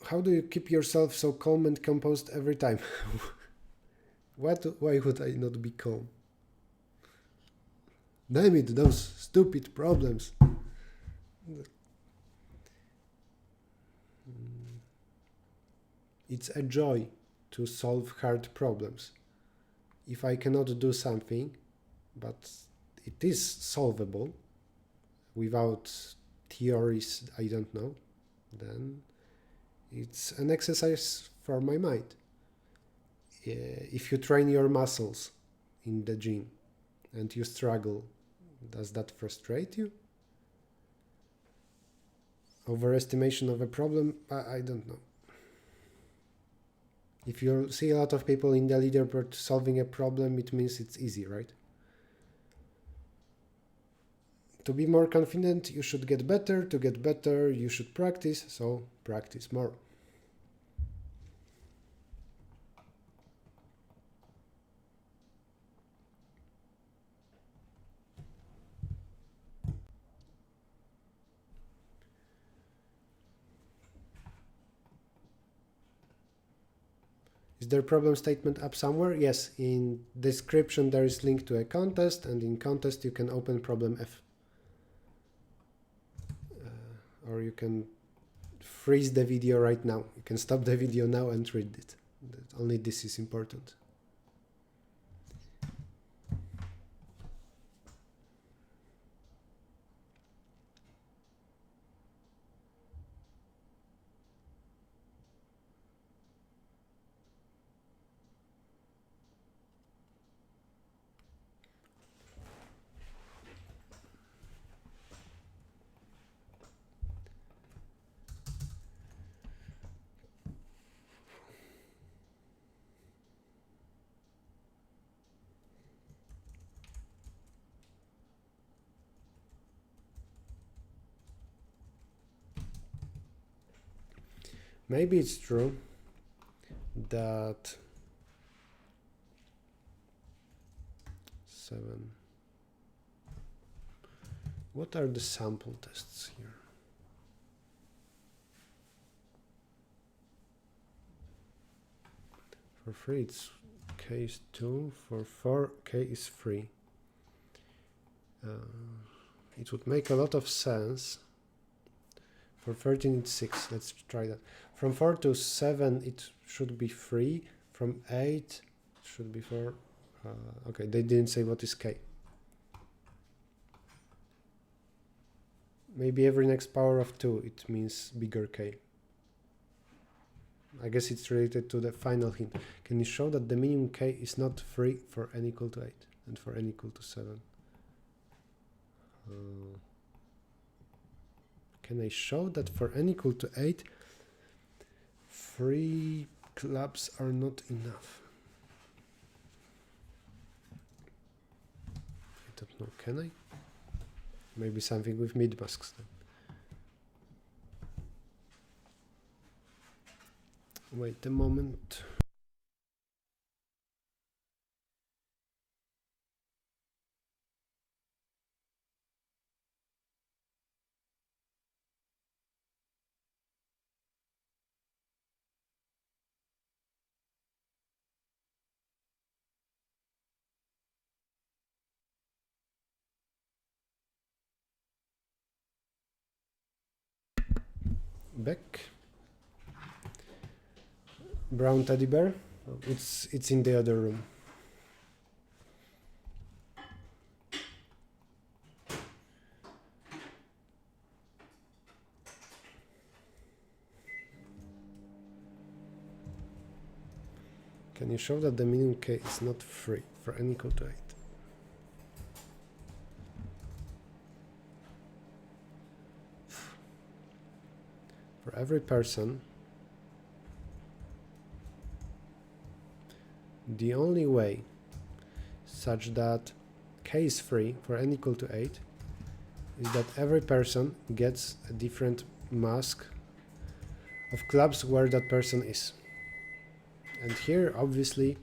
How do you keep yourself so calm and composed every time? Why would I not be calm? Damn it, those stupid problems. It's a joy to solve hard problems. If I cannot do something, but it is solvable without theories I don't know, then it's an exercise for my mind. If you train your muscles in the gym and you struggle, does that frustrate you? Overestimation of a problem? I don't know. If you see a lot of people in the leaderboard solving a problem, it means it's easy, right? To be more confident, you should get better. To get better, you should practice, so practice more. Is there a problem statement up somewhere? Yes, in description there is link to a contest, and in contest you can open problem F. Or you can freeze the video right now. You can stop the video now and read it. Only this is important. Maybe it's true that 7. What are the sample tests here? For free, it's k is 2, for 4 k is 3. It would make a lot of sense. For 13 it's 6. Let's try that. From 4 to 7 it should be 3. From 8 it should be 4. Okay, they didn't say what is k. Maybe every next power of 2 it means bigger k. I guess it's related to the final hint. Can you show that the minimum k is not 3 for n equal to 8 and for n equal to 7? Can I show that for n equal to 8, 3 clubs are not enough? I don't know, can I? Maybe something with mid-masks then. Wait a moment. Back. Brown teddy bear. Oh, it's in the other room. Can you show that the minimum k is not 3 for n equal to 8? For every person, the only way such that k is 3 for n equal to 8 is that every person gets a different mask of clubs where that person is. And here, obviously,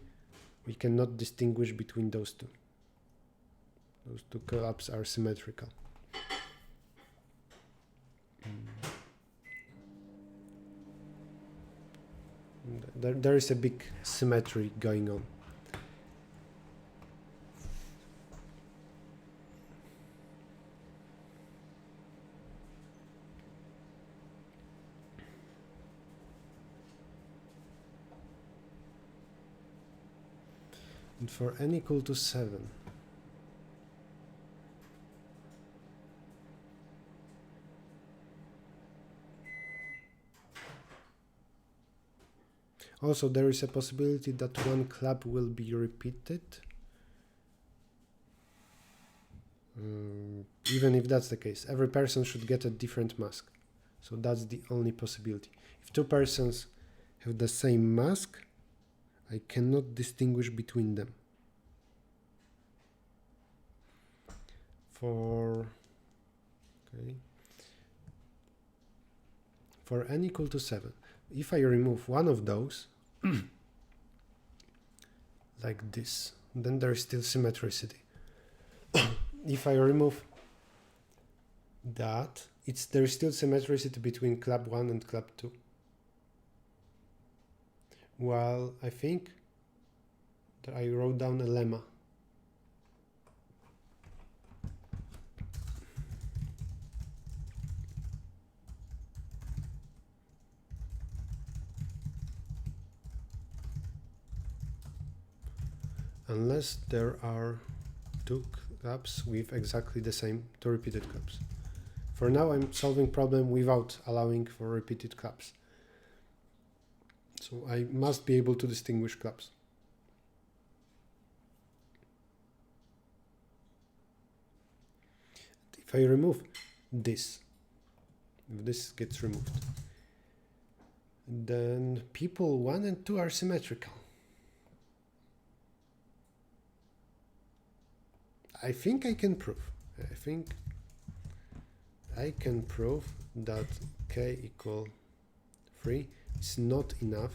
we cannot distinguish between those two. Those two clubs are symmetrical. There is a big symmetry going on. And for n equal to 7, also there is a possibility that one club will be repeated. Even if that's the case, every person should get a different mask. So that's the only possibility. If two persons have the same mask, I cannot distinguish between them. For n equal to 7, if I remove one of those, like this, then there is still symmetricity. If I remove that, there is still symmetricity between club 1 and club 2. Well, I think that I wrote down a lemma. Unless there are two clubs with exactly the same two repeated clubs. For now, I'm solving problem without allowing for repeated clubs. So I must be able to distinguish clubs. If I remove this, if this gets removed, then people 1 and 2 are symmetrical. I think I can prove. I think I can prove that k equal 3 is not enough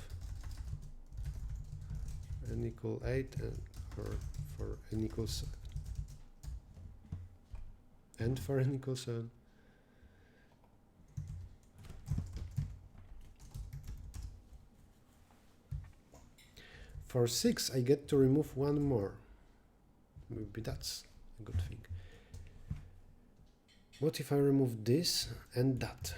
n equal 8 and for n equals 7. And for n equals 7. For 6, I get to remove one more. Maybe that's a good thing. What if I remove this and that?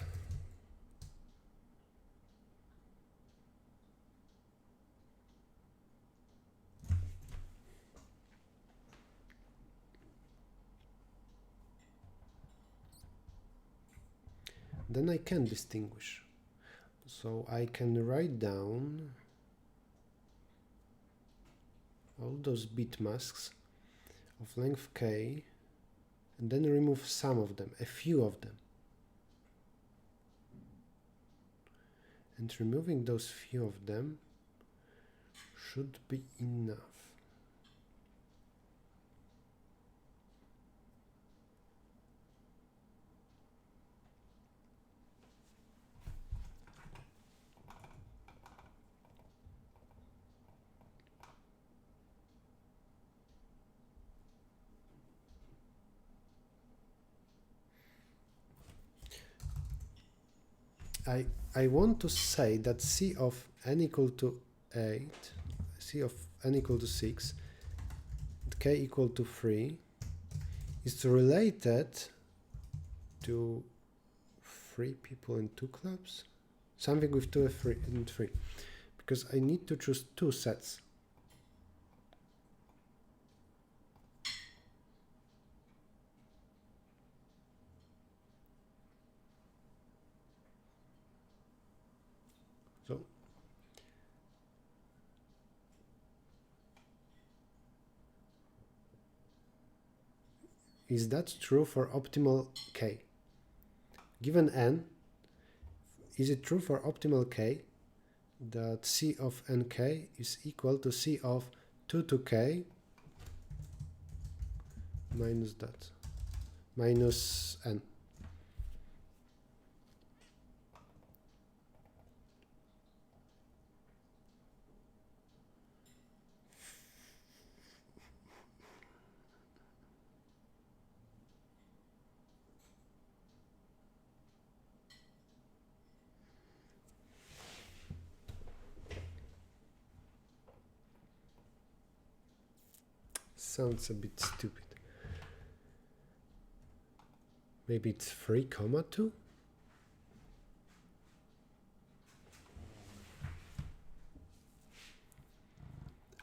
Then I can distinguish. So I can write down all those bit masks of length k and then remove some of them, a few of them. And removing those few of them should be enough. I want to say that C of n equal to 8, C of n equal to 6, and k equal to 3 is related to 3 people in 2 clubs? Something with 2 and 3. Because I need to choose 2 sets. So is that true for optimal k? Given n, is it true for optimal k that C of nk is equal to C of 2 to k minus that, minus n? Sounds a bit stupid. Maybe it's 3 comma 2?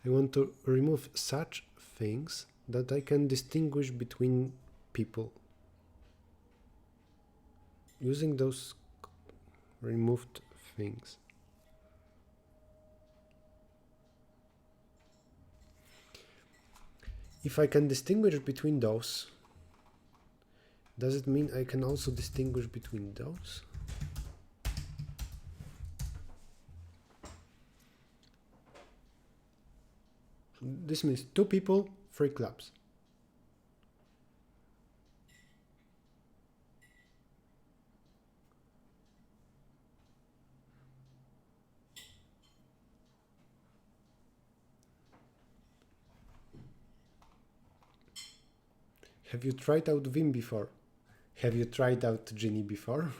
I want to remove such things that I can distinguish between people using those removed things. If I can distinguish between those, does it mean I can also distinguish between those? This means 2 people, 3 clubs. Have you tried out Vim before? Have you tried out Genie before?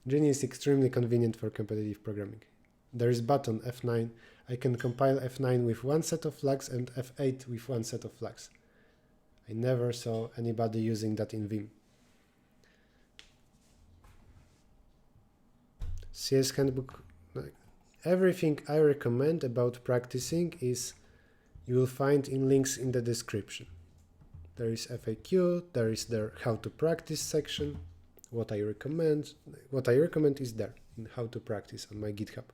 Genie is extremely convenient for competitive programming. There is button F9. I can compile F9 with one set of flags and F8 with one set of flags. I never saw anybody using that in Vim. CS Handbook. Everything I recommend about practicing is you will find in links in the description. There is FAQ, there is the how to practice section. What I recommend is there in how to practice on my GitHub.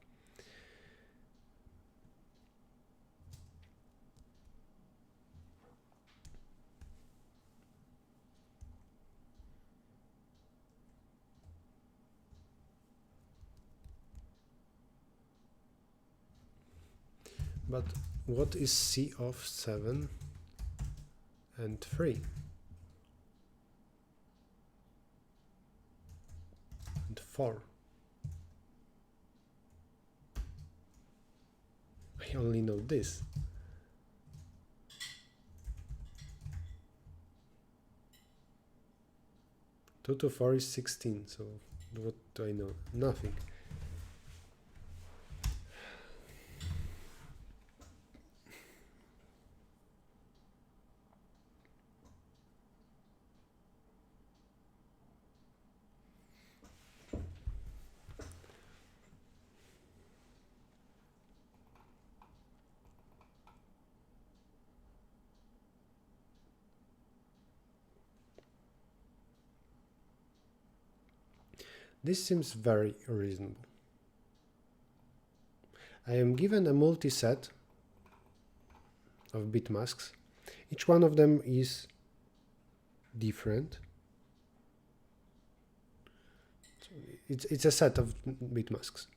But what is C of 7 and 3? And 4? I only know this. Two to 4 is 16, so what do I know? Nothing. This seems very reasonable. I am given a multi-set of bit masks. Each one of them is different. It's a set of bit masks.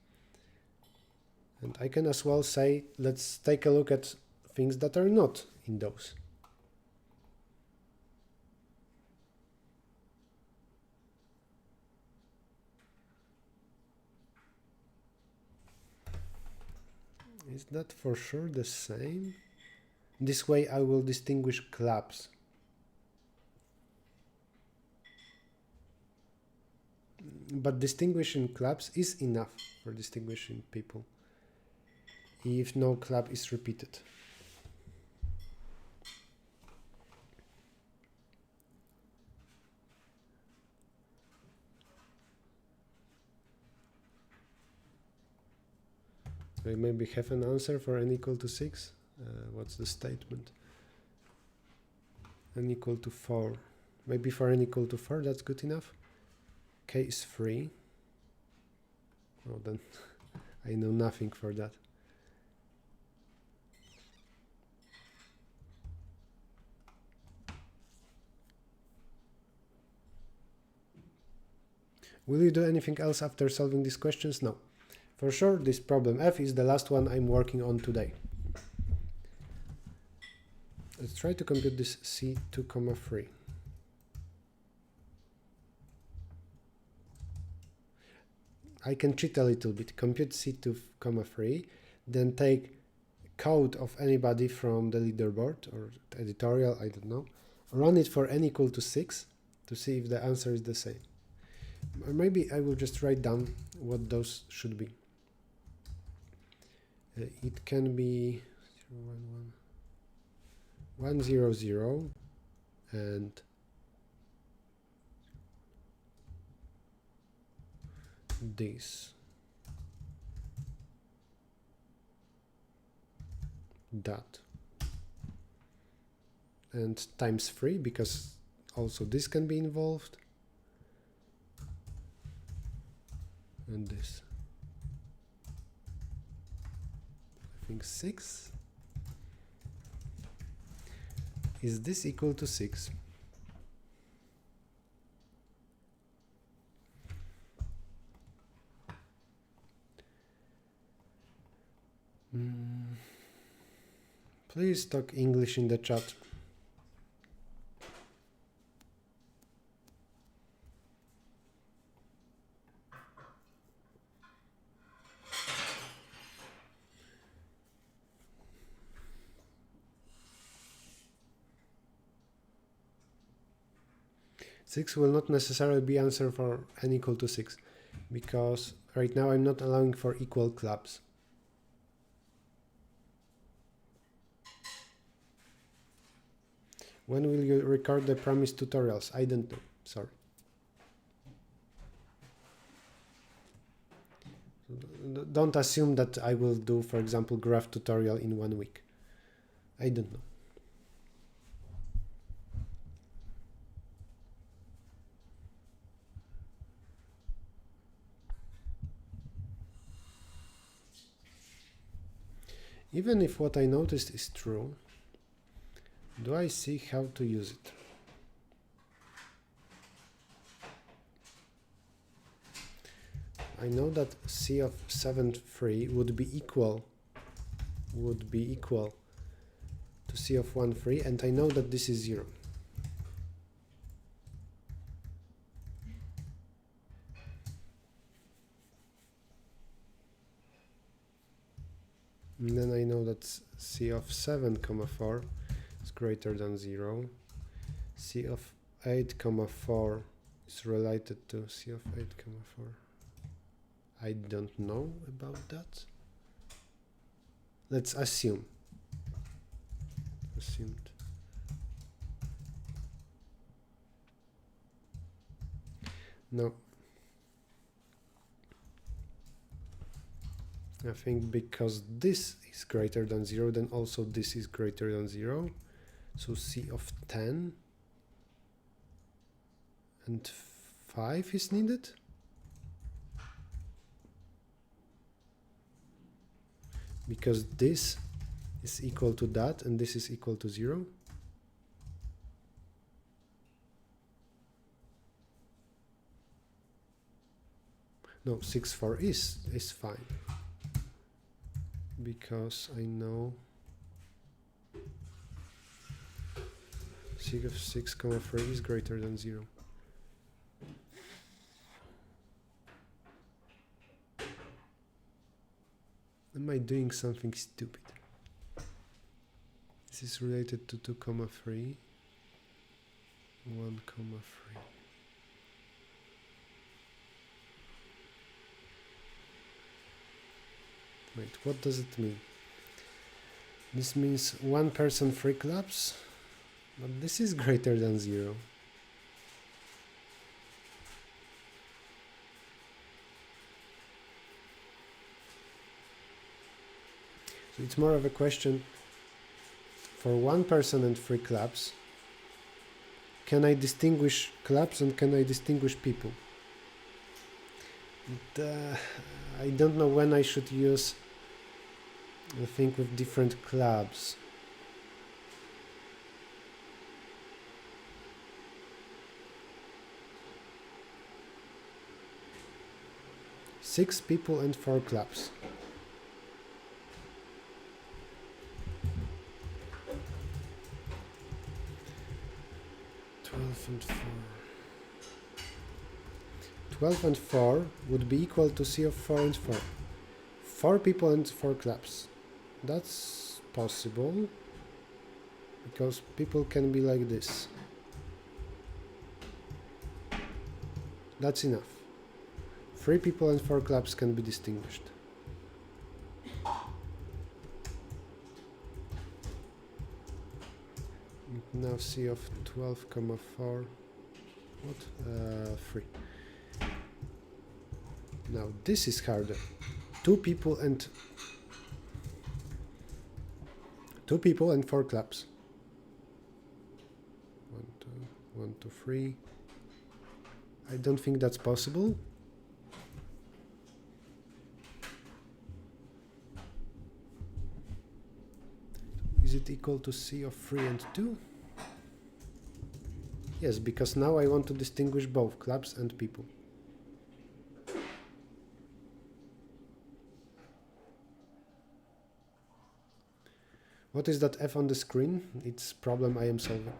And I can as well say, let's take a look at things that are not in those. Is that for sure the same? This way I will distinguish claps. But distinguishing claps is enough for distinguishing people if no clap is repeated. So I maybe have an answer for n equal to 6. What's the statement? N equal to 4. Maybe for n equal to 4, that's good enough. K is 3. Oh, then I know nothing for that. Will you do anything else after solving these questions? No. For sure, this problem F is the last one I'm working on today. Let's try to compute this C2, 3. I can cheat a little bit, compute C2, 3, then take code of anybody from the leaderboard or editorial, I don't know, run it for n equal to 6 to see if the answer is the same. Or maybe I will just write down what those should be. It can be 1, 0, 0 and this, that, and times 3 because also this can be involved, and this. I think 6. Is this equal to 6? Please talk English in the chat. Six will not necessarily be answer for n equal to 6 because right now I'm not allowing for equal claps. When will you record the promised tutorials? I don't know, sorry. Don't assume that I will do, for example, graph tutorial in 1 week. I don't know. Even if what I noticed is true, do I see how to use it? I know that C of 7, 3 would be equal to C of 1, 3, and I know that this is 0. And then I know that C of 7, 4 is greater than 0. C of 8, 4 is related to C of 8, 4. I don't know about that. Let's assume. Assumed. No. I think because this is greater than 0, then also this is greater than 0. So C of 10 and 5 is needed. because this is equal to that and this is equal to 0. No, 6, 4 is fine, because I know sig of 6, 3 is greater than 0. Am I doing something stupid? This is related to 2, 3, 1, 3. Wait, what does it mean? This means 1 person 3 claps, but this is greater than 0. So it's more of a question for 1 person and 3 claps. Can I distinguish claps and can I distinguish people? I don't know when I should use a thing with different claps. Six people and 4 claps. And 4. 12 and 4 would be equal to C of 4 and 4. 4 people and 4 claps. That's possible, because people can be like this. That's enough. 3 people and 4 claps can be distinguished. Now C of 12, 4, what? 3. Now this is harder. 2 people and 4 claps. 1, 2, 3. I don't think that's possible. Is it equal to C of 3 and 2? Yes, because now I want to distinguish both claps and people. What is that F on the screen? It's problem I am solving.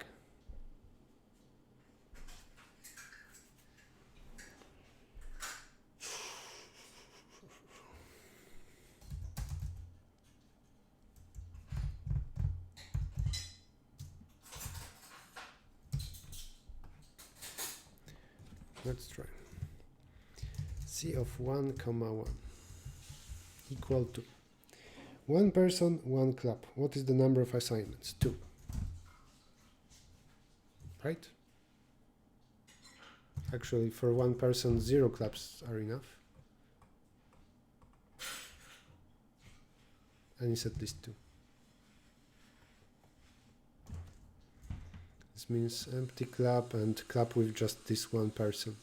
Let's try. C of 1, 1 equal to 1 person, 1 clap. What is the number of assignments? 2. Right? Actually, for 1 person, 0 claps are enough. And it's at least 2. This means empty clap and clap with just this 1 person.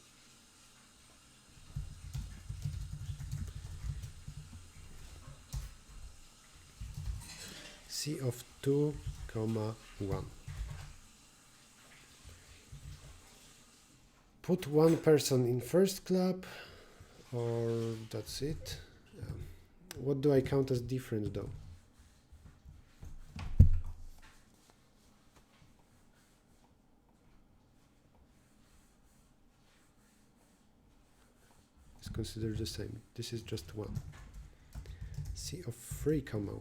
C of 2, 1. Put 1 person in first clap, or that's it. What do I count as different though? It's considered the same. This is just 1. C of 3, 1.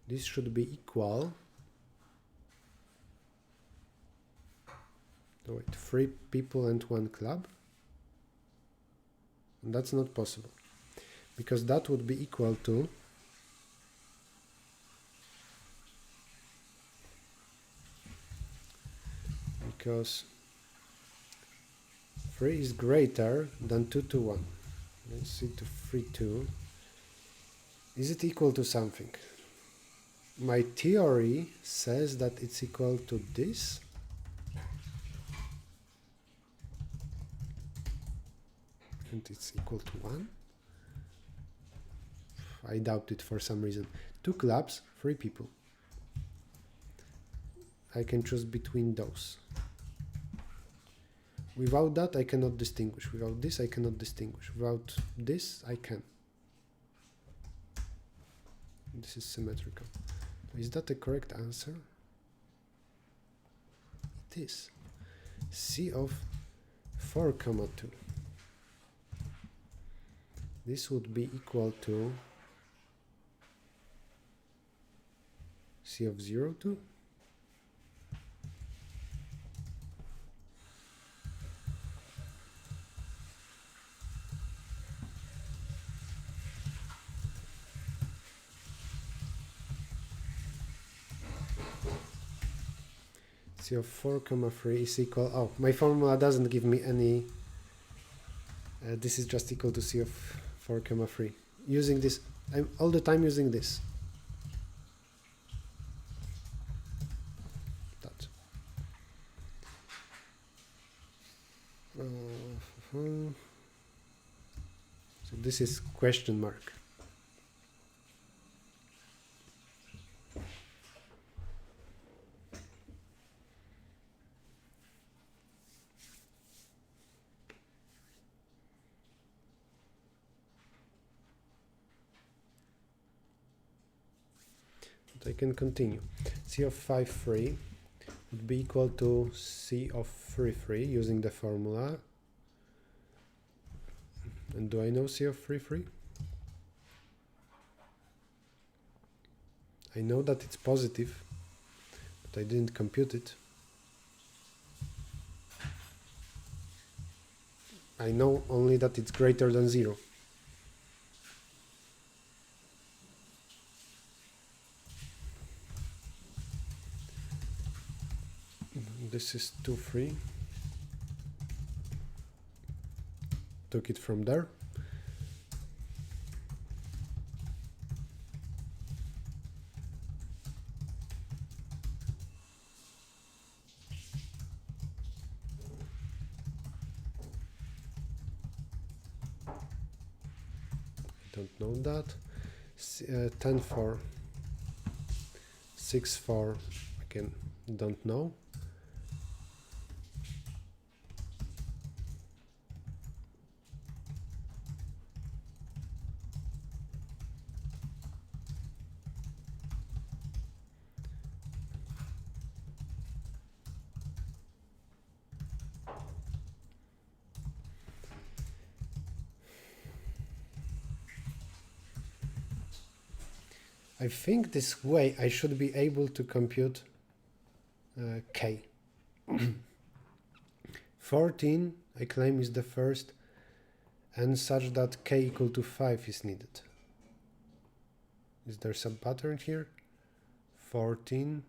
This should be equal. Oh, wait, 3 people and 1 club. And that's not possible, because that would be equal to because 3 is greater than 2 to 1. Let's see, to 3, 2. Is it equal to something? My theory says that it's equal to this. And it's equal to 1. I doubt it for some reason. 2 clubs, 3 people. I can choose between those. Without that, I cannot distinguish. Without this, I cannot distinguish. Without this, I can. This is symmetrical. Is that the correct answer? It is. C of 4, 2. This would be equal to C of 0, 2. C of 4, 3 is equal. Oh, my formula doesn't give me any. This is just equal to C of 4, 3. Using this, I'm all the time using this. That. So this is question mark. I can continue. C of 5, 3 would be equal to C of 3, 3 using the formula. And do I know C of 3, 3? I know that it's positive, but I didn't compute it. I know only that it's greater than 0. This is 2, 3. Took it from there. Don't know that. 10, 4. 6, 4. Again, don't know. I think this way I should be able to compute k. 14 I claim is the first, and such that k equal to 5 is needed. Is there some pattern here? 14,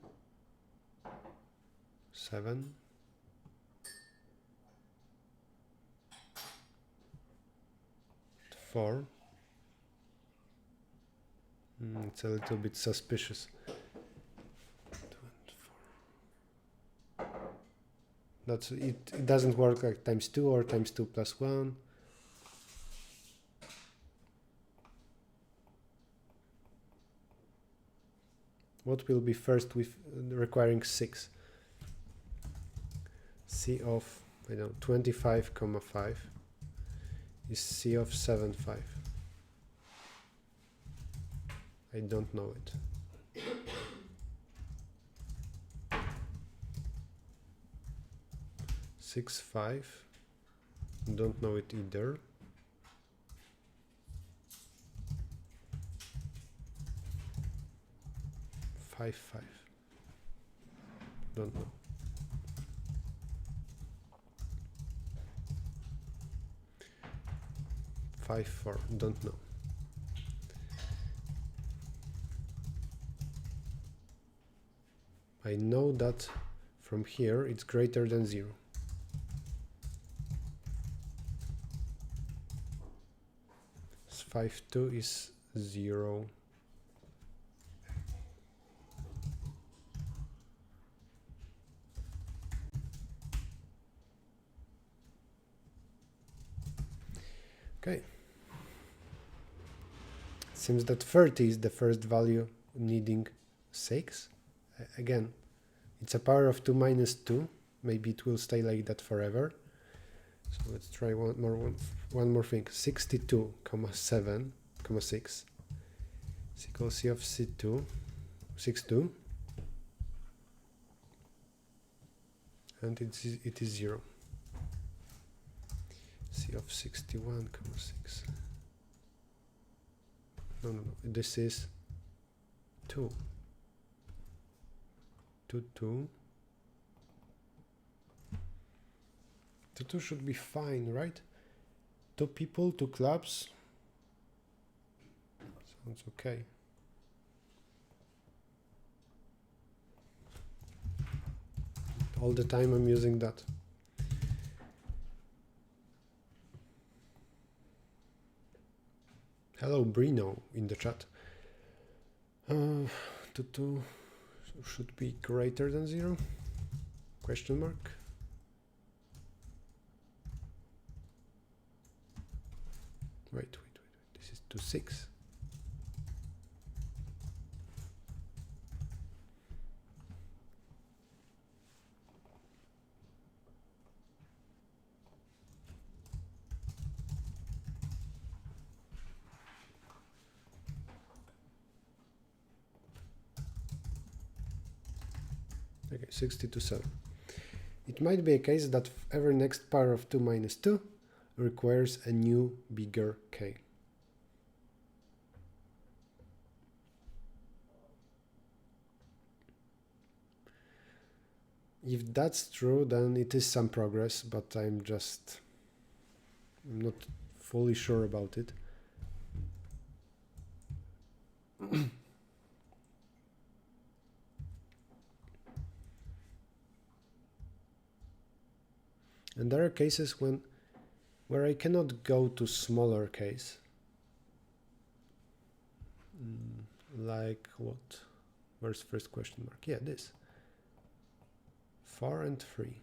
7, 4. It's a little bit suspicious. 24. That's it. It doesn't work like times 2 or times 2 plus 1. What will be first with requiring 6? C of, I don't know, 25, 5 is C of 7, 5. I don't know it. Six, 5. Don't know it either. 5, 5. Don't know. Five, 4. Don't know. I know that from here it's greater than 0. So 5, 2 is 0. Okay. seems that 30 is the first value needing 6. Again, it's a power of 2 minus 2. Maybe it will stay like that forever. So let's try one more thing. 62, 7, 6 is equal C of C2, 62, and it is 0. C of 61, 6. No, this is 2. 2, 2. 2 should be fine, right? 2 people, 2 clubs. Sounds okay. All the time I'm using that. Hello, Brino in the chat. 2, 2 should be greater than 0? Question mark. Wait. This is 2, 6. Okay, 60 to 7. It might be a case that every next power of 2 minus 2 requires a new bigger k. If that's true, then it is some progress, but I'm not fully sure about it. And there are cases where I cannot go to smaller case. Like what? Where's first question mark? Yeah, this. 4 and 3.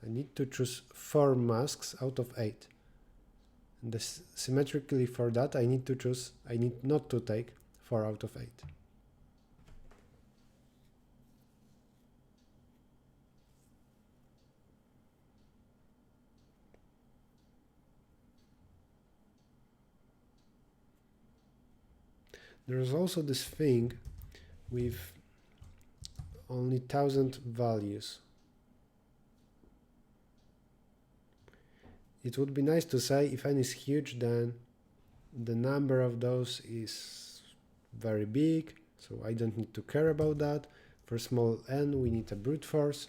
I need to choose 4 masks out of 8. And this, symmetrically for that, I need not to take 4 out of 8. There's also this thing with only 1000 values. It would be nice to say if n is huge, then the number of those is very big, so I don't need to care about that. For small n, we need a brute force.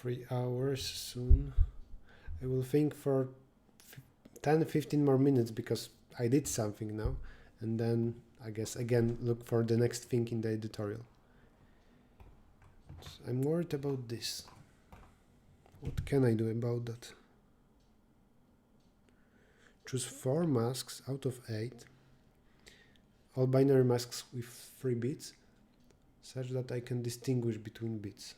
Three hours soon. I will think for 10-15 more minutes because I did something now, and then I guess again look for the next thing in the editorial. So I'm worried about this. What can I do about that? Choose 4 masks out of 8, all binary masks with 3 bits, such that I can distinguish between bits.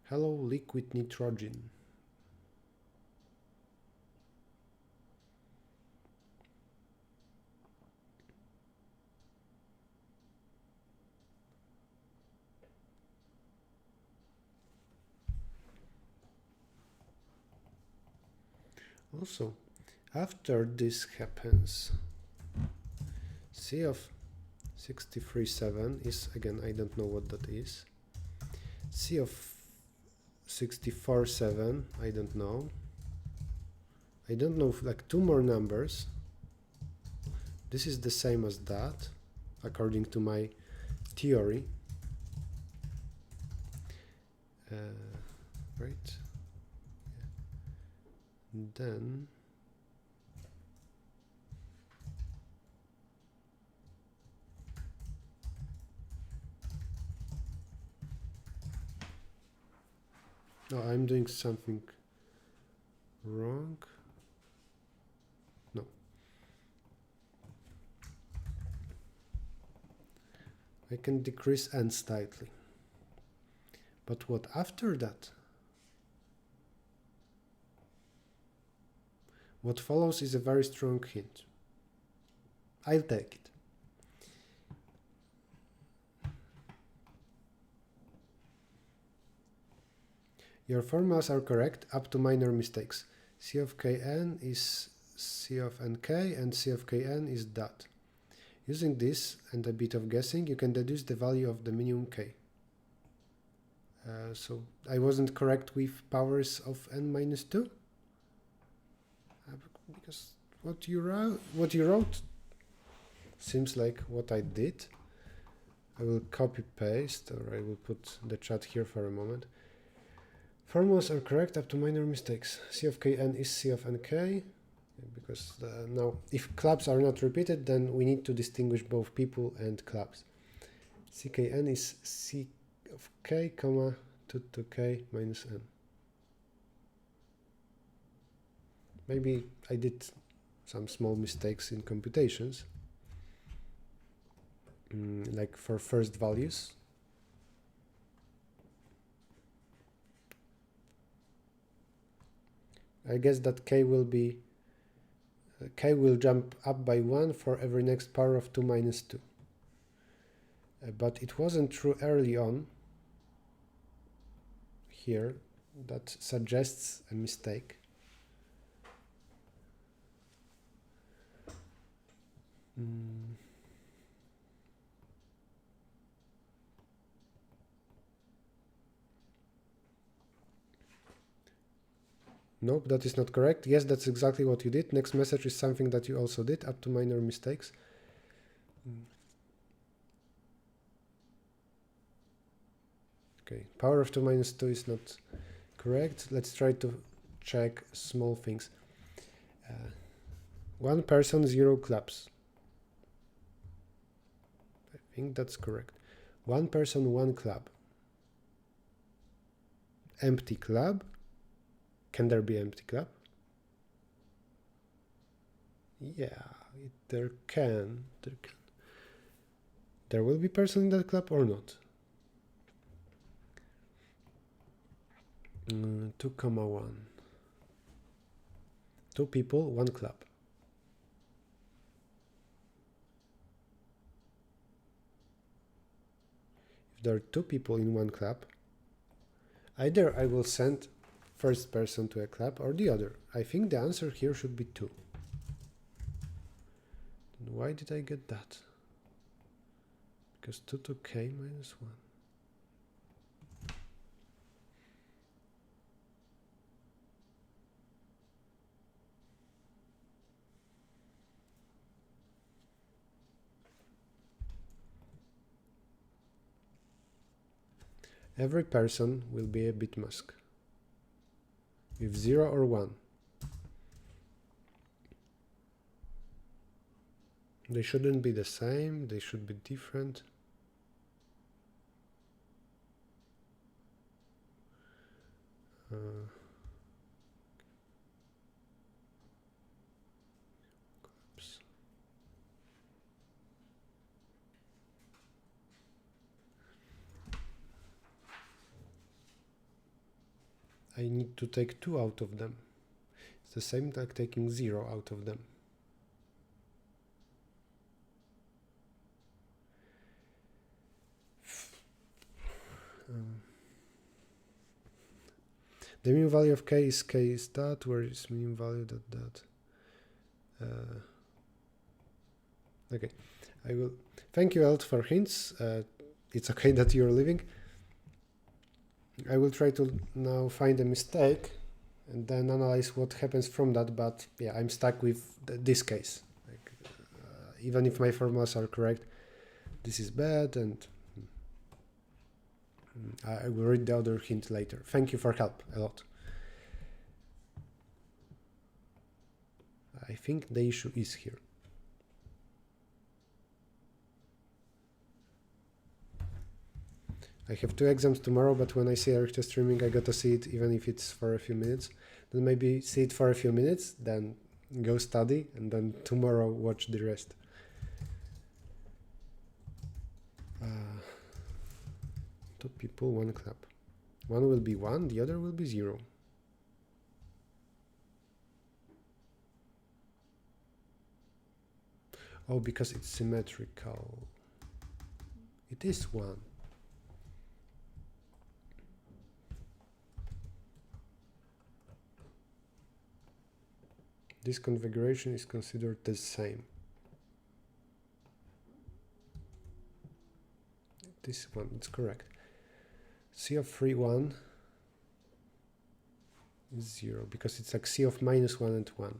Hello, liquid nitrogen. Also, after this happens, C of 63.7 is, again, I don't know what that is. C of 64.7, I don't know. I don't know, like 2 more numbers. This is the same as that, according to my theory. Right? And then oh, I'm doing something wrong. I can decrease ends slightly. But what after that? What follows is a very strong hint. I'll take it. Your formulas are correct up to minor mistakes. C of kn is C of nk and C of kn is that. Using this and a bit of guessing, you can deduce the value of the minimum k. So I wasn't correct with powers of n minus 2? Because what you wrote seems like what I did. I will copy paste, or I will put the chat here for a moment. Formulas are correct up to minor mistakes. C of kn is C of nk, because now if clubs are not repeated, then we need to distinguish both people and clubs. ckn is C of k, comma 2k minus n. Maybe I did some small mistakes in computations, like for first values. I guess that k will jump up by 1 for every next power of 2 minus 2. But it wasn't true early on. Here, that suggests a mistake. Nope, that is not correct. Yes, that's exactly what you did. Next message is something that you also did, up to minor mistakes. Okay, power of 2 minus 2 is not correct. Let's try to check small things. 1 person, 0 clubs. I think that's correct. 1 person, 1 club. Empty club. Can there be empty club? Yeah, there can. There will be person in that club or not? 2,1. 2 people, 1 club. If there are 2 people in 1 club, either I will send first person to a club or the other. I think the answer here should be 2. Why did I get that? Because 2 to k minus 1. Every person will be a bit mask with 0 or 1. They shouldn't be the same, they should be different. I need to take 2 out of them. It's the same like taking 0 out of them. The minimum value of k is that, where is minimum value that. Okay, I will thank you Elt for hints. It's okay that you're leaving. I will try to now find a mistake and then analyze what happens from that, but yeah, I'm stuck with this case. Like, even if my formulas are correct, this is bad, and I will read the other hint later. Thank you for help a lot. I think the issue is here. I have 2 exams tomorrow, but when I see Errichto streaming, I gotta see it even if it's for a few minutes. Then maybe see it for a few minutes, then go study, and then tomorrow watch the rest. 2 people, 1 clap. One will be 1, the other will be 0. Oh, because it's symmetrical. It is 1. This configuration is considered the same. This one, it's correct. C of 3, 1 is 0, because it's like C of minus 1 and 1.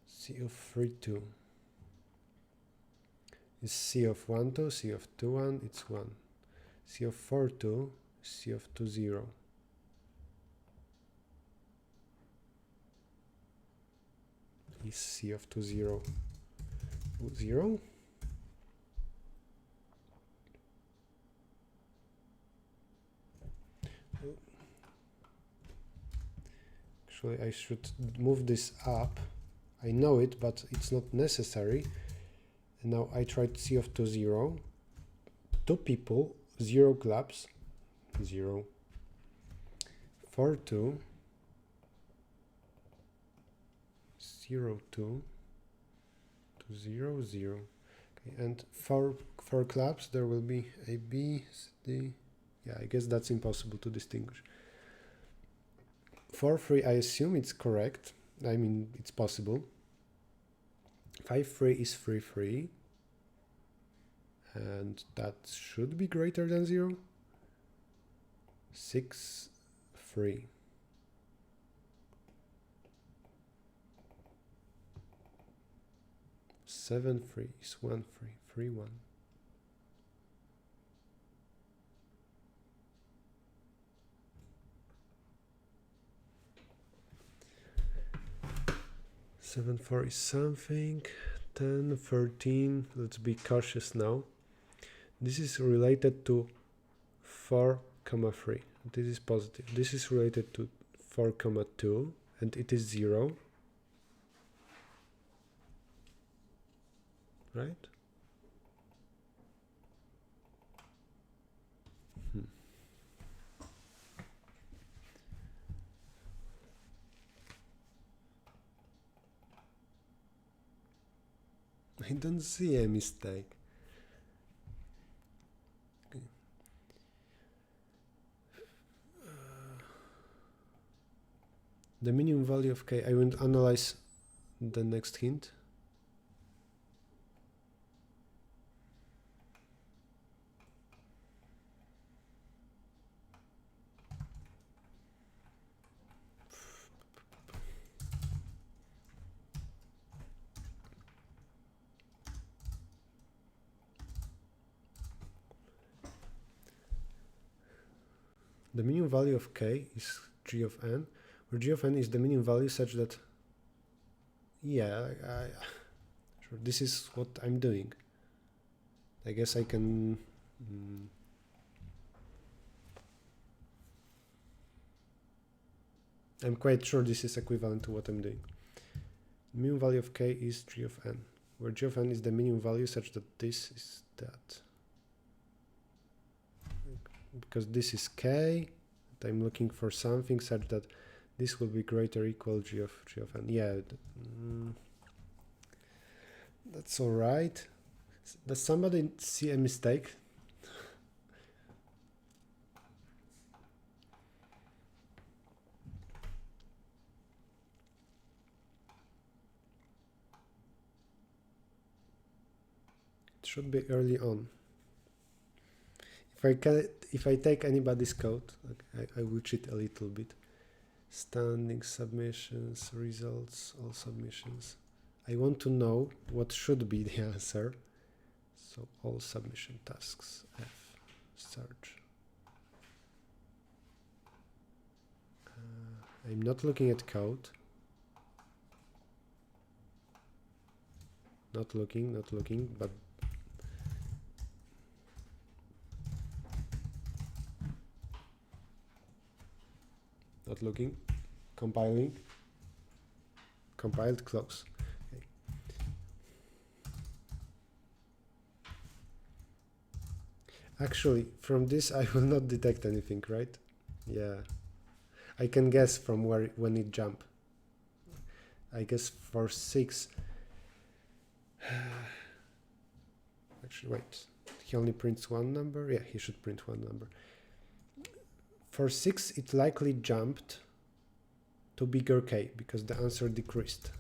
C of 3, 2 is C of 1, 2, C of 2, 1, it's 1. C of 4, 2, C of 2, 0. Is C of 2, 0, 0? Actually, I should move this up. I know it, but it's not necessary. And now I tried C of 2, 0. 2 people, 0 claps, 0. 4, 2. 0, 2, 2, 0, 0. Okay, and for claps, there will be A, B, C, D. Yeah, I guess that's impossible to distinguish. 4, 3, I assume it's correct. I mean, it's possible. 5, 3 is 3, 3. And that should be greater than 0. 6, 3. 7, 3 is 1, 3, 3, 1. Seven, 4 is something. 10, 13. Let's be cautious now. This is related to 4, 3. This is positive. This is related to 4, 2, and it is 0. Right? I don't see a mistake. Okay. The minimum value of k, I will analyze the next hint. The minimum value of k is g of n, where g of n is the minimum value such that, yeah, sure, this is what I'm doing. I guess I can... I'm quite sure this is equivalent to what I'm doing. The minimum value of k is g of n, where g of n is the minimum value such that this is that. Because this is k, and I'm looking for something such that this will be greater or equal g of n. Yeah, that's all right. Does somebody see a mistake? It should be early on. If I take anybody's code, I will cheat a little bit. Standing submissions, results, all submissions. I want to know what should be the answer. So all submission tasks, F, search. I'm not looking at code. Not looking, but not looking, compiling, compiled, close. Okay. Actually, from this I will not detect anything, right? Yeah. I can guess from where when it jump. I guess for 6. Actually, wait. He only prints one number? Yeah, he should print one number. For 6, it likely jumped to bigger K because the answer decreased.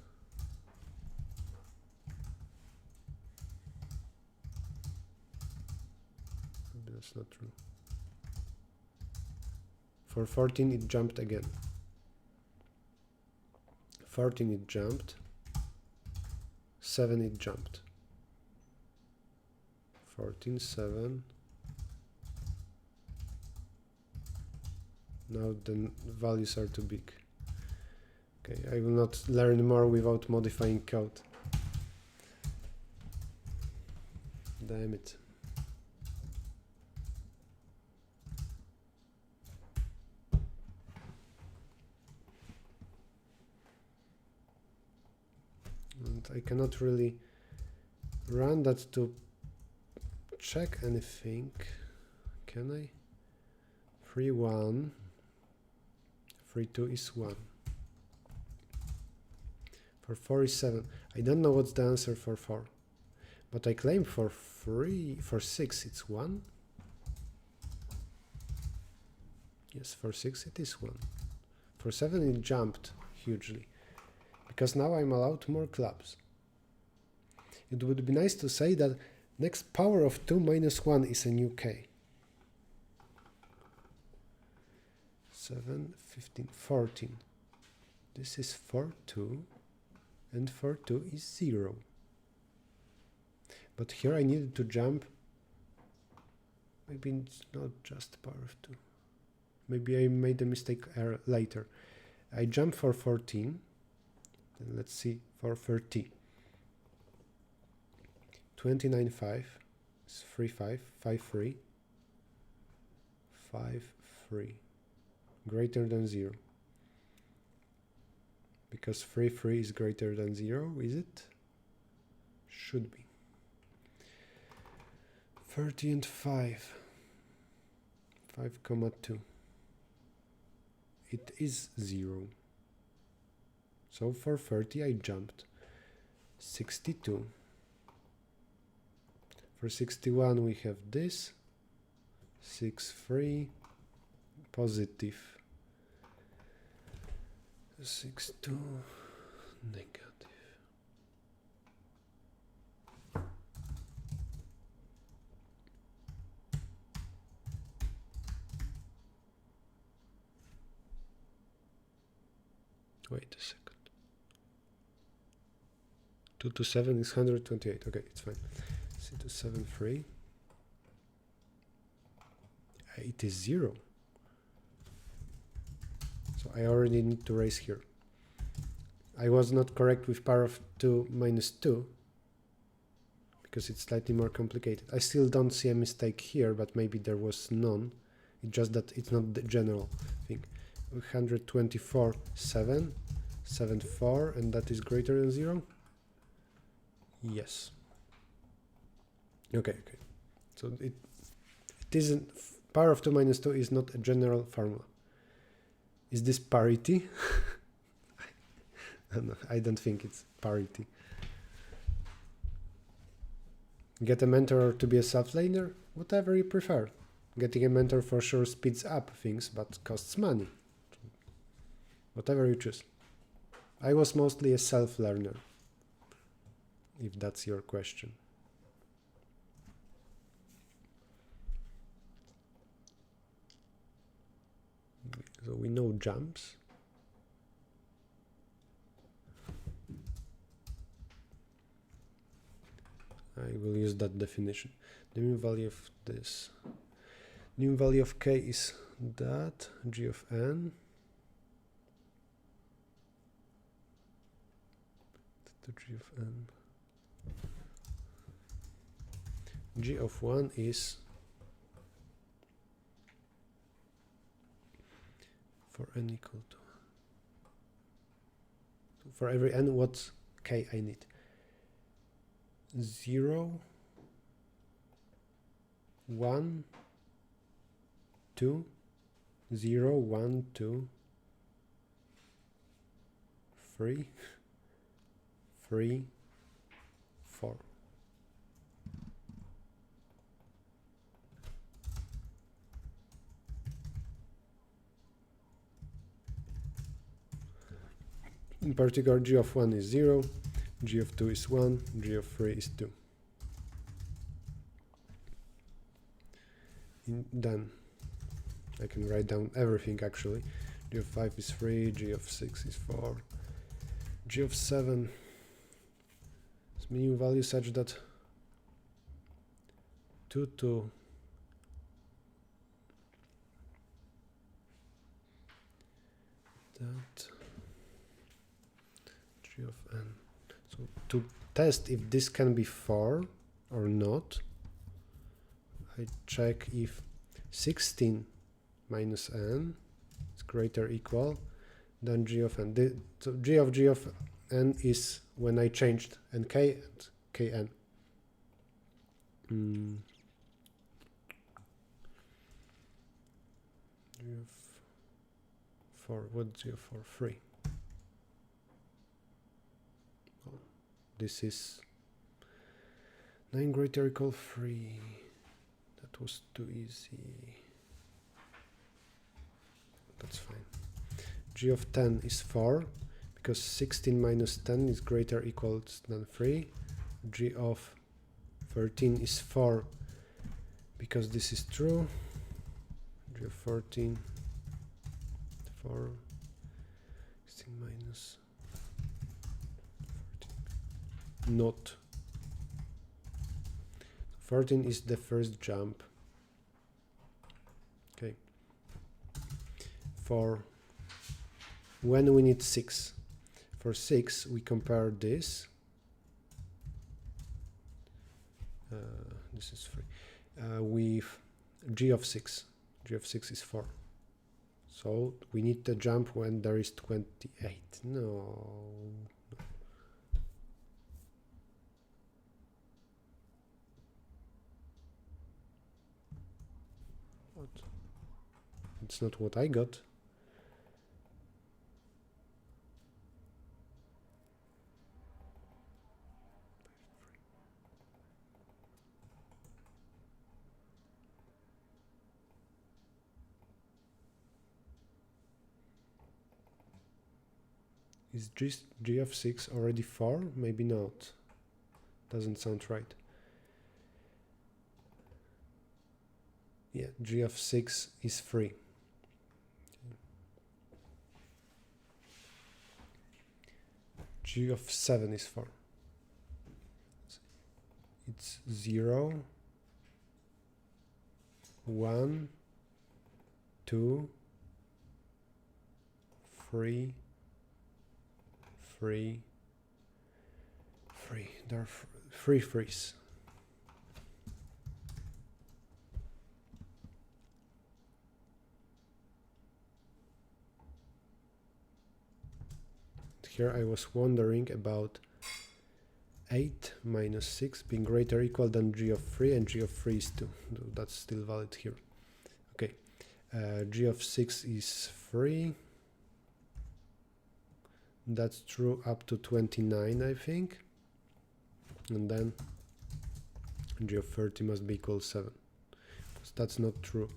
That's not true. For 14, it jumped again. 14, it jumped. 7, it jumped. 14, 7. Now the values are too big. Okay, I will not learn more without modifying code. Damn it. And I cannot really run that to check anything. Can I? 3, 1. 3, 2 is 1. For 4 is 7. I don't know what's the answer for 4. But I claim for 6 it's 1. Yes, for 6 it is 1. For 7 it jumped hugely. Because now I'm allowed more clubs. It would be nice to say that next power of 2 minus 1 is a new K. 7, 15, 14. This is 4, 2. And 4, 2 is 0. But here I needed to jump. Maybe it's not just power of 2. Maybe I made a mistake later. I jump for 14. And let's see for 30. 29, 5 is 3, 5, 5, 3. 5, 3. Greater than 0. Because 3, 3 is greater than 0, is it? Should be. 30 and 5. 5, 2. It is 0. So for 30 I jumped. 62. For 61 we have this. 6, 3. Positive. 6, 2. Negative. Wait a second. 2 to 7 is 128. Okay, it's fine. 6 to 7, 3. It is 0. So I already need to raise here. I was not correct with power of 2 minus 2 because it's slightly more complicated. I still don't see a mistake here, but maybe there was none. It's just that it's not the general thing. 124, 7, 7, 4, and that is greater than 0? Yes. Okay. So it isn't, power of 2 minus 2 is not a general formula. Is this parity? No, I don't think it's parity. Get a mentor to be a self-laner? Whatever you prefer. Getting a mentor for sure speeds up things, but costs money. Whatever you choose. I was mostly a self-learner, if that's your question. So we know jumps. I will use that definition. The mean value of this. Mean value of k is that g of n. To g of n. G of 1 is for n equal to. So for every n, what k I need? 0, 1, 2, 0, 1, 2, 3, 3, 4. In particular, g of 1 is 0, g of 2 is 1, g of 3 is 2. Then I can write down everything actually. G of 5 is 3, g of 6 is 4, g of 7 is minimum value such that 2 to that g of n. So to test if this can be 4 or not, I check if 16 minus n is greater or equal than g of n. So g of n is when I changed nk and kn. G of 4, what g of 4? 3. Well, this is 9 greater or equal 3. That was too easy. That's fine. G of 10 is 4 because 16 minus 10 is greater or equal than 3. G of 13 is 4 because this is true. G of 14, 4, 16 minus 14, not. 14 is the first jump. Okay. For when we need 6. For 6, we compare this. This is 3. With g of 6. G of 6 is 4. So we need the jump when there is 28. No. What? It's not what I got. Is g of 6 already 4? Maybe not. Doesn't sound right. Yeah, g of 6 is 3. G of 7 is 4. It's 0, 1, 2, 3, 3, 3. There are 3 threes. Here I was wondering about 8 minus 6 being greater or equal than g of 3, and g of 3 is 2. That's still valid here. Okay, g of 6 is 3. That's true up to 29, I think. And then g of 30 must be equal 7. So that's not true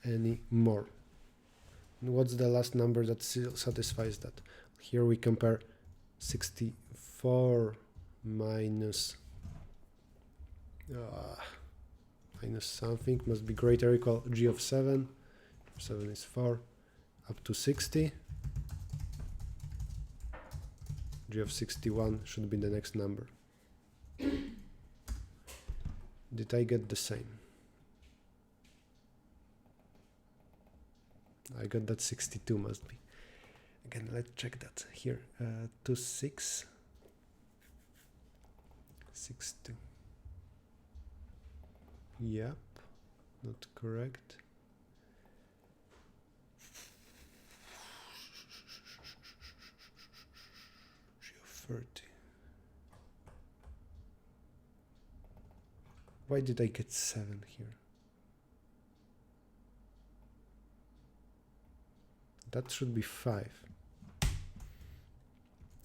anymore. And what's the last number that satisfies that? Here we compare 64 minus something must be greater or equal g of 7. 7 is 4 up to 60. G of 61 should be the next number. Did I get the same? I got that 62 must be. Again, let's check that here. 2, 6, 6, 2. Yep, not correct. G of 30. Why did I get 7 here? that should be 5.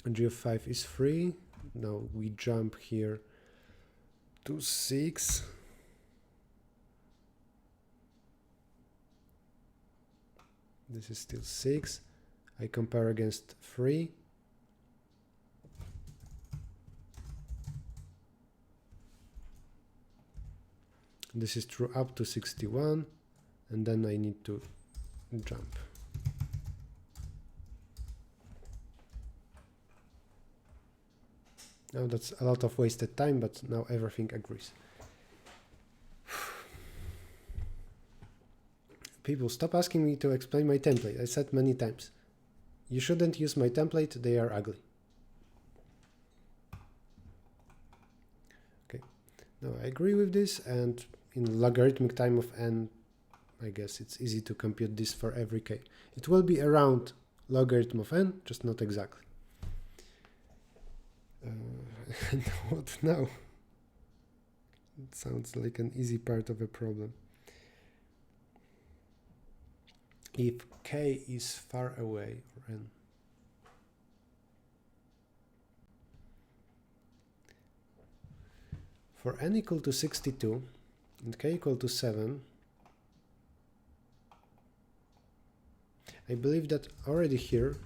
And g of 5 is 3. Now we jump here to 6. This is still 6. I compare against 3. This is true up to 61, and then I need to jump. Now that's a lot of wasted time, but now everything agrees. People, stop asking me to explain my template. I said many times. You shouldn't use my template, they are ugly. Okay, now I agree with this, and in logarithmic time of n, I guess it's easy to compute this for every k. It will be around logarithm of n, just not exactly. What now? It sounds like an easy part of a problem. If k is far away, or n, for n equal to 62 and k equal to 7, I believe that already here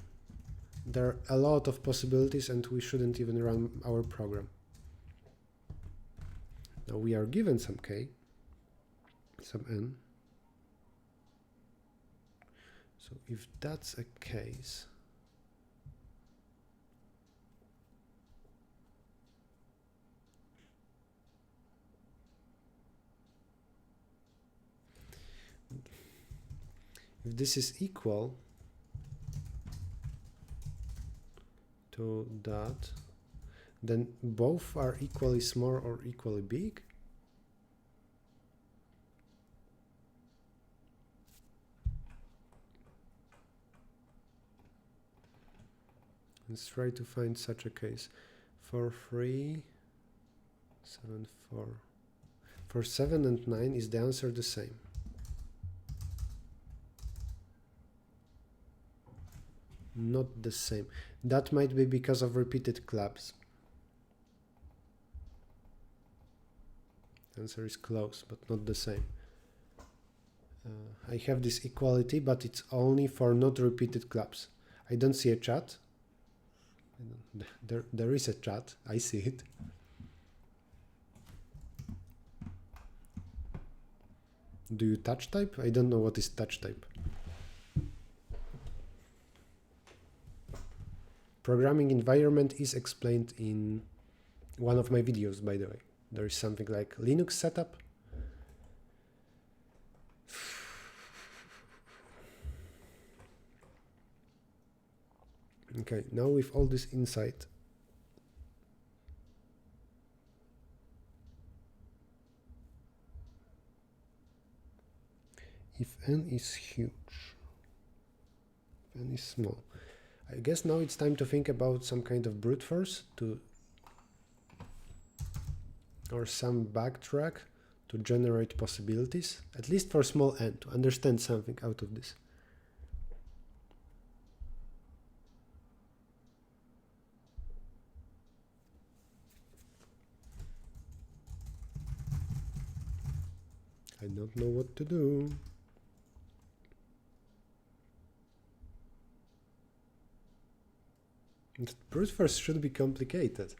there are a lot of possibilities and we shouldn't even run our program. Now we are given some k, some n. So if that's a case, if this is equal to that, then both are equally small or equally big. Let's try to find such a case. For 3, 7, 4. For 7 and 9, is the answer the same? Not the same. That might be because of repeated claps. Answer is close, but not the same. I have this equality, but it's only for not repeated claps. I don't see a chat. There is a chat. I see it. Do you touch type? I don't know what is touch type. Programming environment is explained in one of my videos, by the way. There is something like Linux setup. Okay, now with all this insight, if n is huge, if n is small, I guess now it's time to think about some kind of brute force or some backtrack to generate possibilities, at least for small n, to understand something out of this. I don't know what to do. Brute force should be complicated.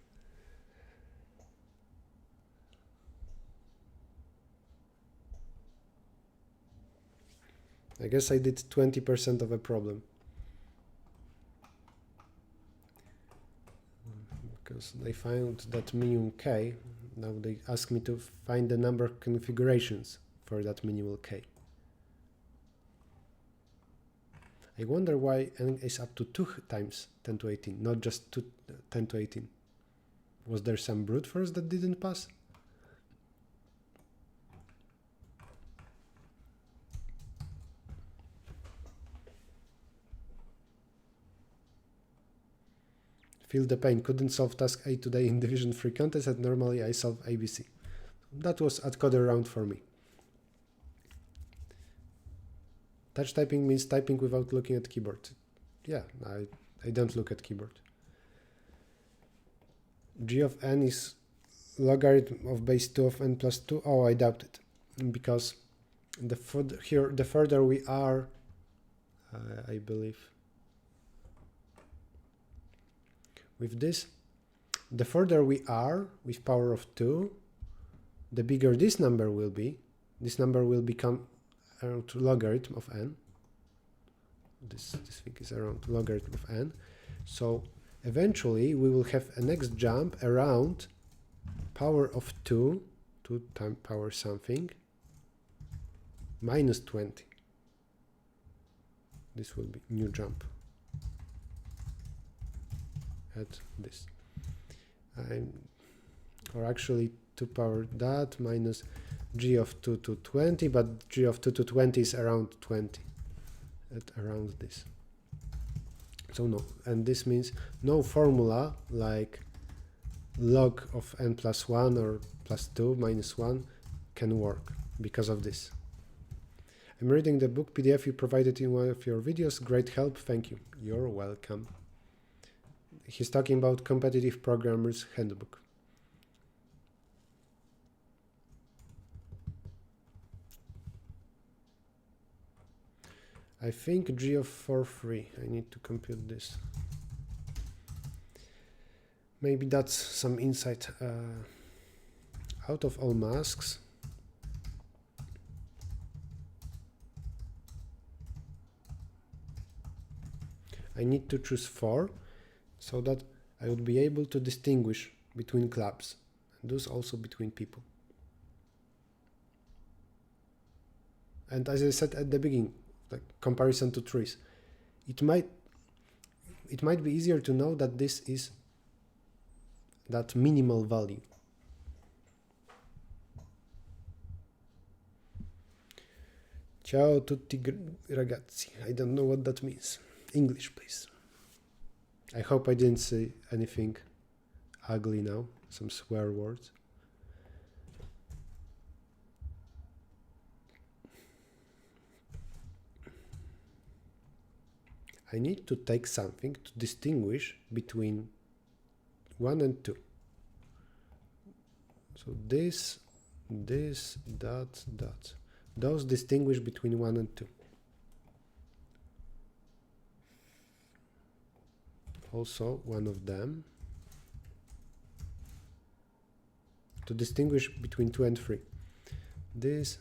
I guess I did 20% of a problem. Because they found that minimum k. Now they ask me to find the number of configurations for that minimal k. I wonder why n is up to 2 times 10 to 18, not just 10 to 18. Was there some brute force that didn't pass? Feel the pain. Couldn't solve task A today in Division 3 contest, and normally I solve ABC. That was Atcoder round for me. Touch typing means typing without looking at keyboard. Yeah, I don't look at keyboard. G of n is logarithm of base 2 of n plus 2. Oh, I doubt it, because the further we are, I believe, with this, the further we are with power of 2, the bigger this number will be. This number will become around logarithm of n. This thing is around logarithm of n. So eventually we will have a next jump around power of 2 times power something, minus 20. This will be new jump at this. Or actually 2 power that minus g of 2 to 20, but g of 2 to 20 is around 20, around this. So no, and this means no formula like log of n plus 1 or plus 2 minus 1 can work because of this. I'm reading the book PDF you provided in one of your videos. Great help, thank you. You're welcome. He's talking about Competitive Programmer's Handbook. I think G of 4, 3. I need to compute this. Maybe that's some insight. Out of all masks, I need to choose 4 so that I would be able to distinguish between clubs and thus also between people. And as I said at the beginning, like comparison to trees, it might be easier to know that this is that minimal value. Ciao tutti ragazzi. I don't know what that means. English, please. I hope I didn't say anything ugly now, some swear words. I need to take something to distinguish between 1 and 2. So this, that. Those distinguish between 1 and 2. Also one of them to distinguish between 2 and 3. This,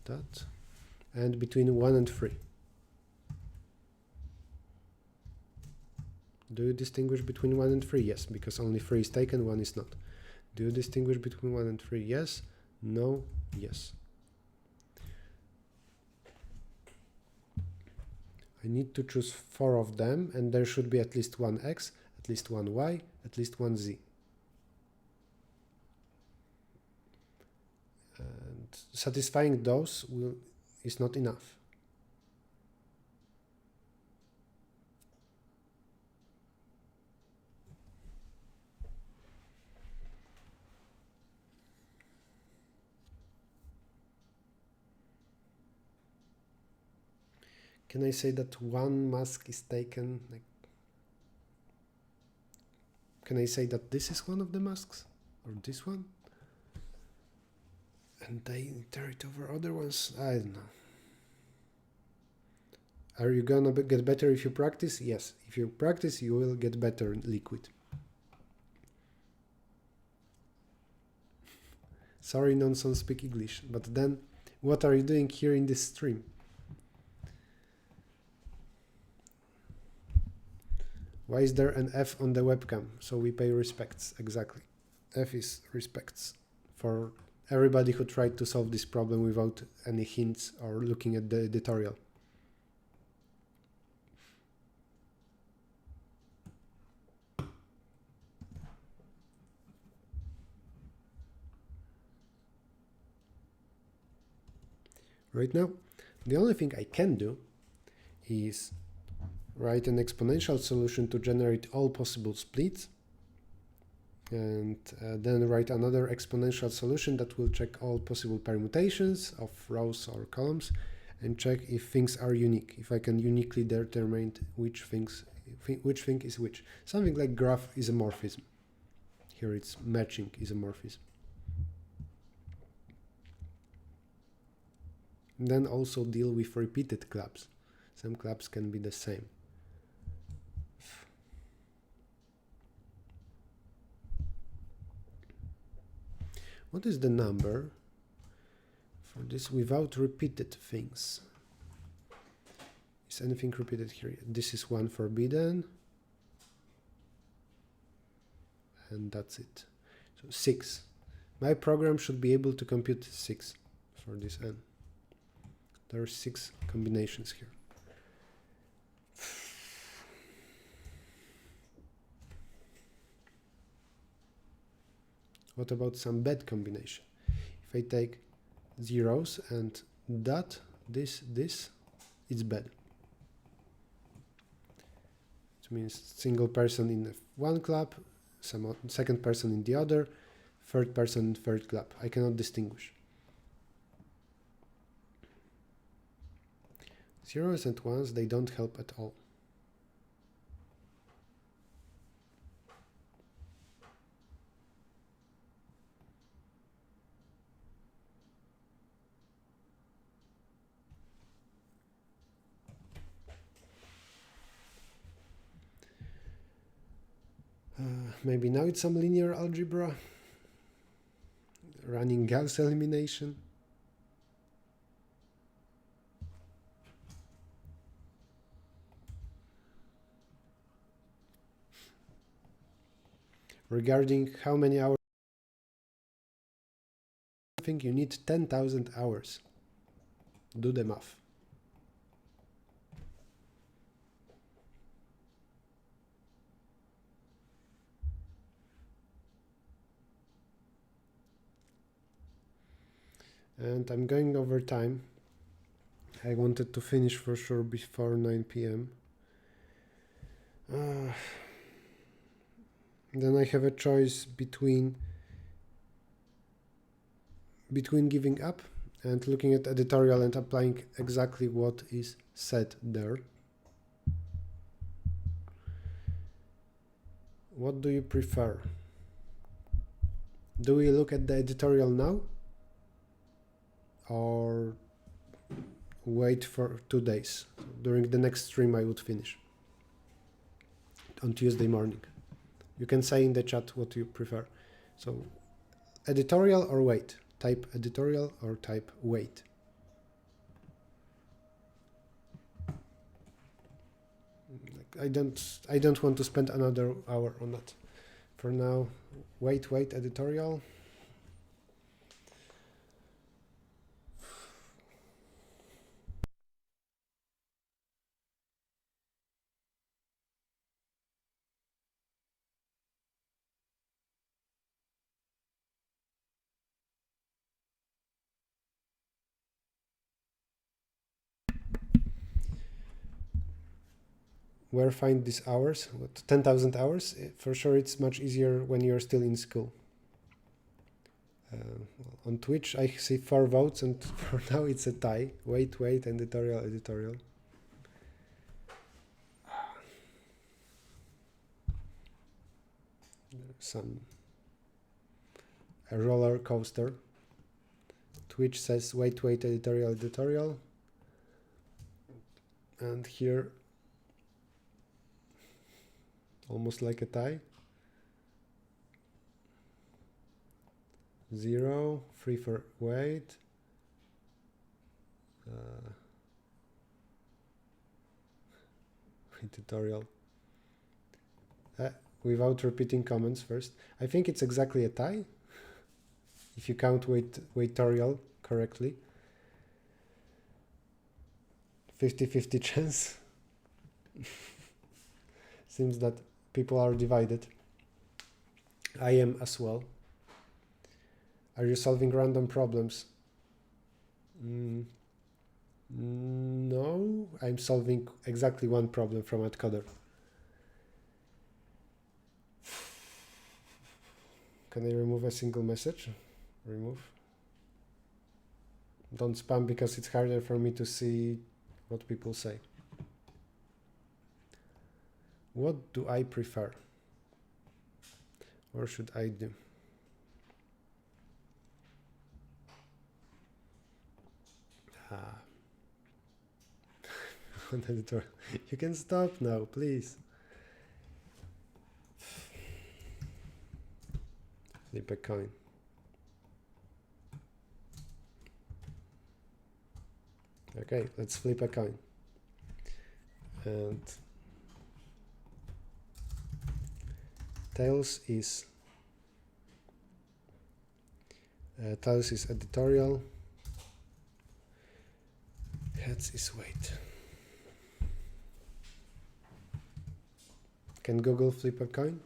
that, and between 1 and 3. Do you distinguish between 1 and 3? Yes, because only 3 is taken, 1 is not. Do you distinguish between 1 and 3? Yes, no, yes. I need to choose 4 of them, and there should be at least one x, at least one y, at least one z. And satisfying those is not enough. Can I say that one mask is taken? Like, can I say that this is one of the masks? Or this one? And they tear it over other ones? I don't know. Are you gonna get better if you practice? Yes. If you practice, you will get better in Liquid. Sorry, nonsense, speak English. But then, what are you doing here in this stream? Why is there an F on the webcam? So we pay respects, exactly. F is respects for everybody who tried to solve this problem without any hints or looking at the editorial. Right now, the only thing I can do is write an exponential solution to generate all possible splits and then write another exponential solution that will check all possible permutations of rows or columns and check if things are unique, if I can uniquely determine which thing is which. Something like graph isomorphism. Here it's matching isomorphism. And then also deal with repeated clubs. Some clubs can be the same. What is the number for this without repeated things? Is anything repeated here? This is one forbidden. And that's it. So 6. My program should be able to compute 6 for this n. There are 6 combinations here. What about some bad combination? If I take zeros and that, this, it's bad. It means single person in one club, some second person in the other, third person in third club. I cannot distinguish. Zeros and ones, they don't help at all. Maybe now it's some linear algebra, running Gauss elimination. Regarding how many hours, I think you need 10,000 hours. Do the math. And I'm going over time. I wanted to finish for sure before 9 p.m. Then I have a choice between giving up and looking at editorial and applying exactly what is said there. What do you prefer? Do we look at the editorial now? Or wait for 2 days? During the next stream I would finish on Tuesday morning. You can say in the chat what you prefer. So editorial or wait? Type editorial or type wait. I don't want to spend another hour on that. For now, wait editorial. Where find these hours? What, 10,000 hours? For sure it's much easier when you're still in school. On Twitch I see 4 votes and for now it's a tie. Wait, editorial. A roller coaster. Twitch says wait, editorial. And here almost like a tie. 0, 3 for wait. Tutorial. Without repeating comments first. I think it's exactly a tie. If you count waitorial correctly. 50-50 chance. Seems that people are divided. I am as well. Are you solving random problems? No, I'm solving exactly one problem from Atcoder. Can I remove a single message? Remove. Don't spam because it's harder for me to see what people say. What do I prefer? Or should I do? Editor. You can stop now, please. Flip a coin. Okay, let's flip a coin. And tails is editorial. Heads is weight. Can Google flip a coin?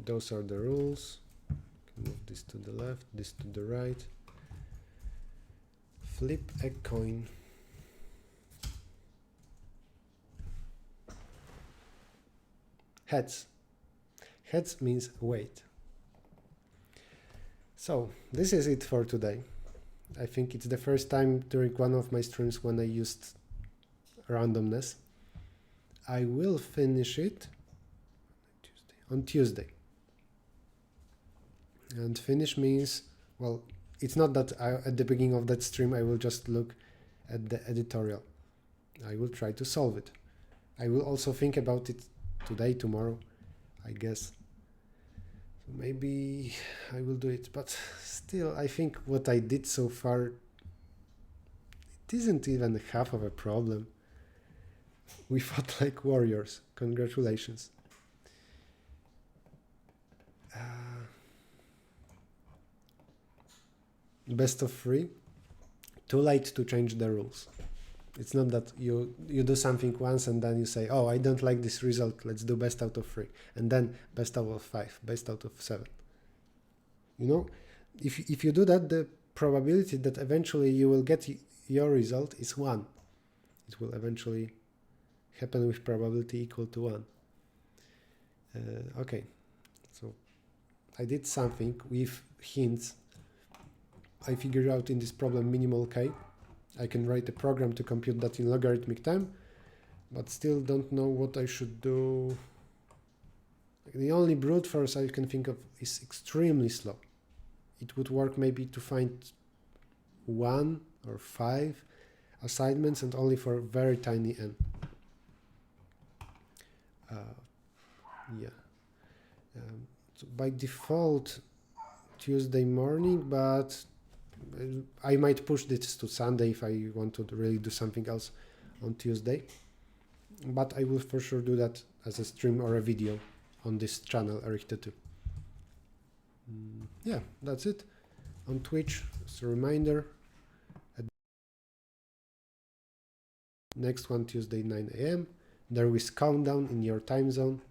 Those are the rules. Move this to the left, this to the right. Flip a coin. Heads. Heads means weight. So this is it for today. I think it's the first time during one of my streams when I used randomness. I will finish it on Tuesday. And finish means, well, it's not that at the beginning of that stream I will just look at the editorial. I will try to solve it. I will also think about it today, tomorrow, I guess. So maybe I will do it, but still I think what I did so far, it isn't even half of a problem. We fought like warriors. Congratulations. Best of 3. Too late to change the rules. It's not that you do something once and then you say, oh, I don't like this result, let's do best out of 3. And then best out of 5, best out of 7. You know, if you do that, the probability that eventually you will get your result is 1. It will eventually happen with probability equal to 1. Okay, so I did something with hints. I figured out in this problem minimal k. I can write a program to compute that in logarithmic time, but still don't know what I should do. The only brute force I can think of is extremely slow. It would work maybe to find 1 or 5 assignments and only for very tiny n. So by default Tuesday morning, but I might push this to Sunday if I want to really do something else on Tuesday. But I will for sure do that as a stream or a video on this channel, Errichto 2. Yeah, that's it. On Twitch, as a reminder, next one Tuesday 9 AM. There is countdown in your time zone,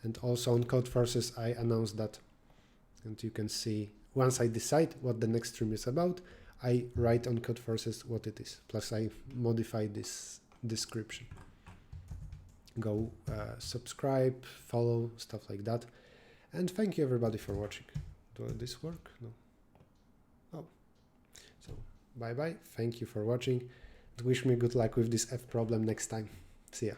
and also on Code Forces I announced that, and you can see once I decide what the next stream is about, I write on Code Forces what it is, plus I modify this description. Go subscribe, follow, stuff like that, and thank you everybody for watching. Do this work? No. Oh, so bye bye, thank you for watching. Wish me good luck with this F problem next time. See ya.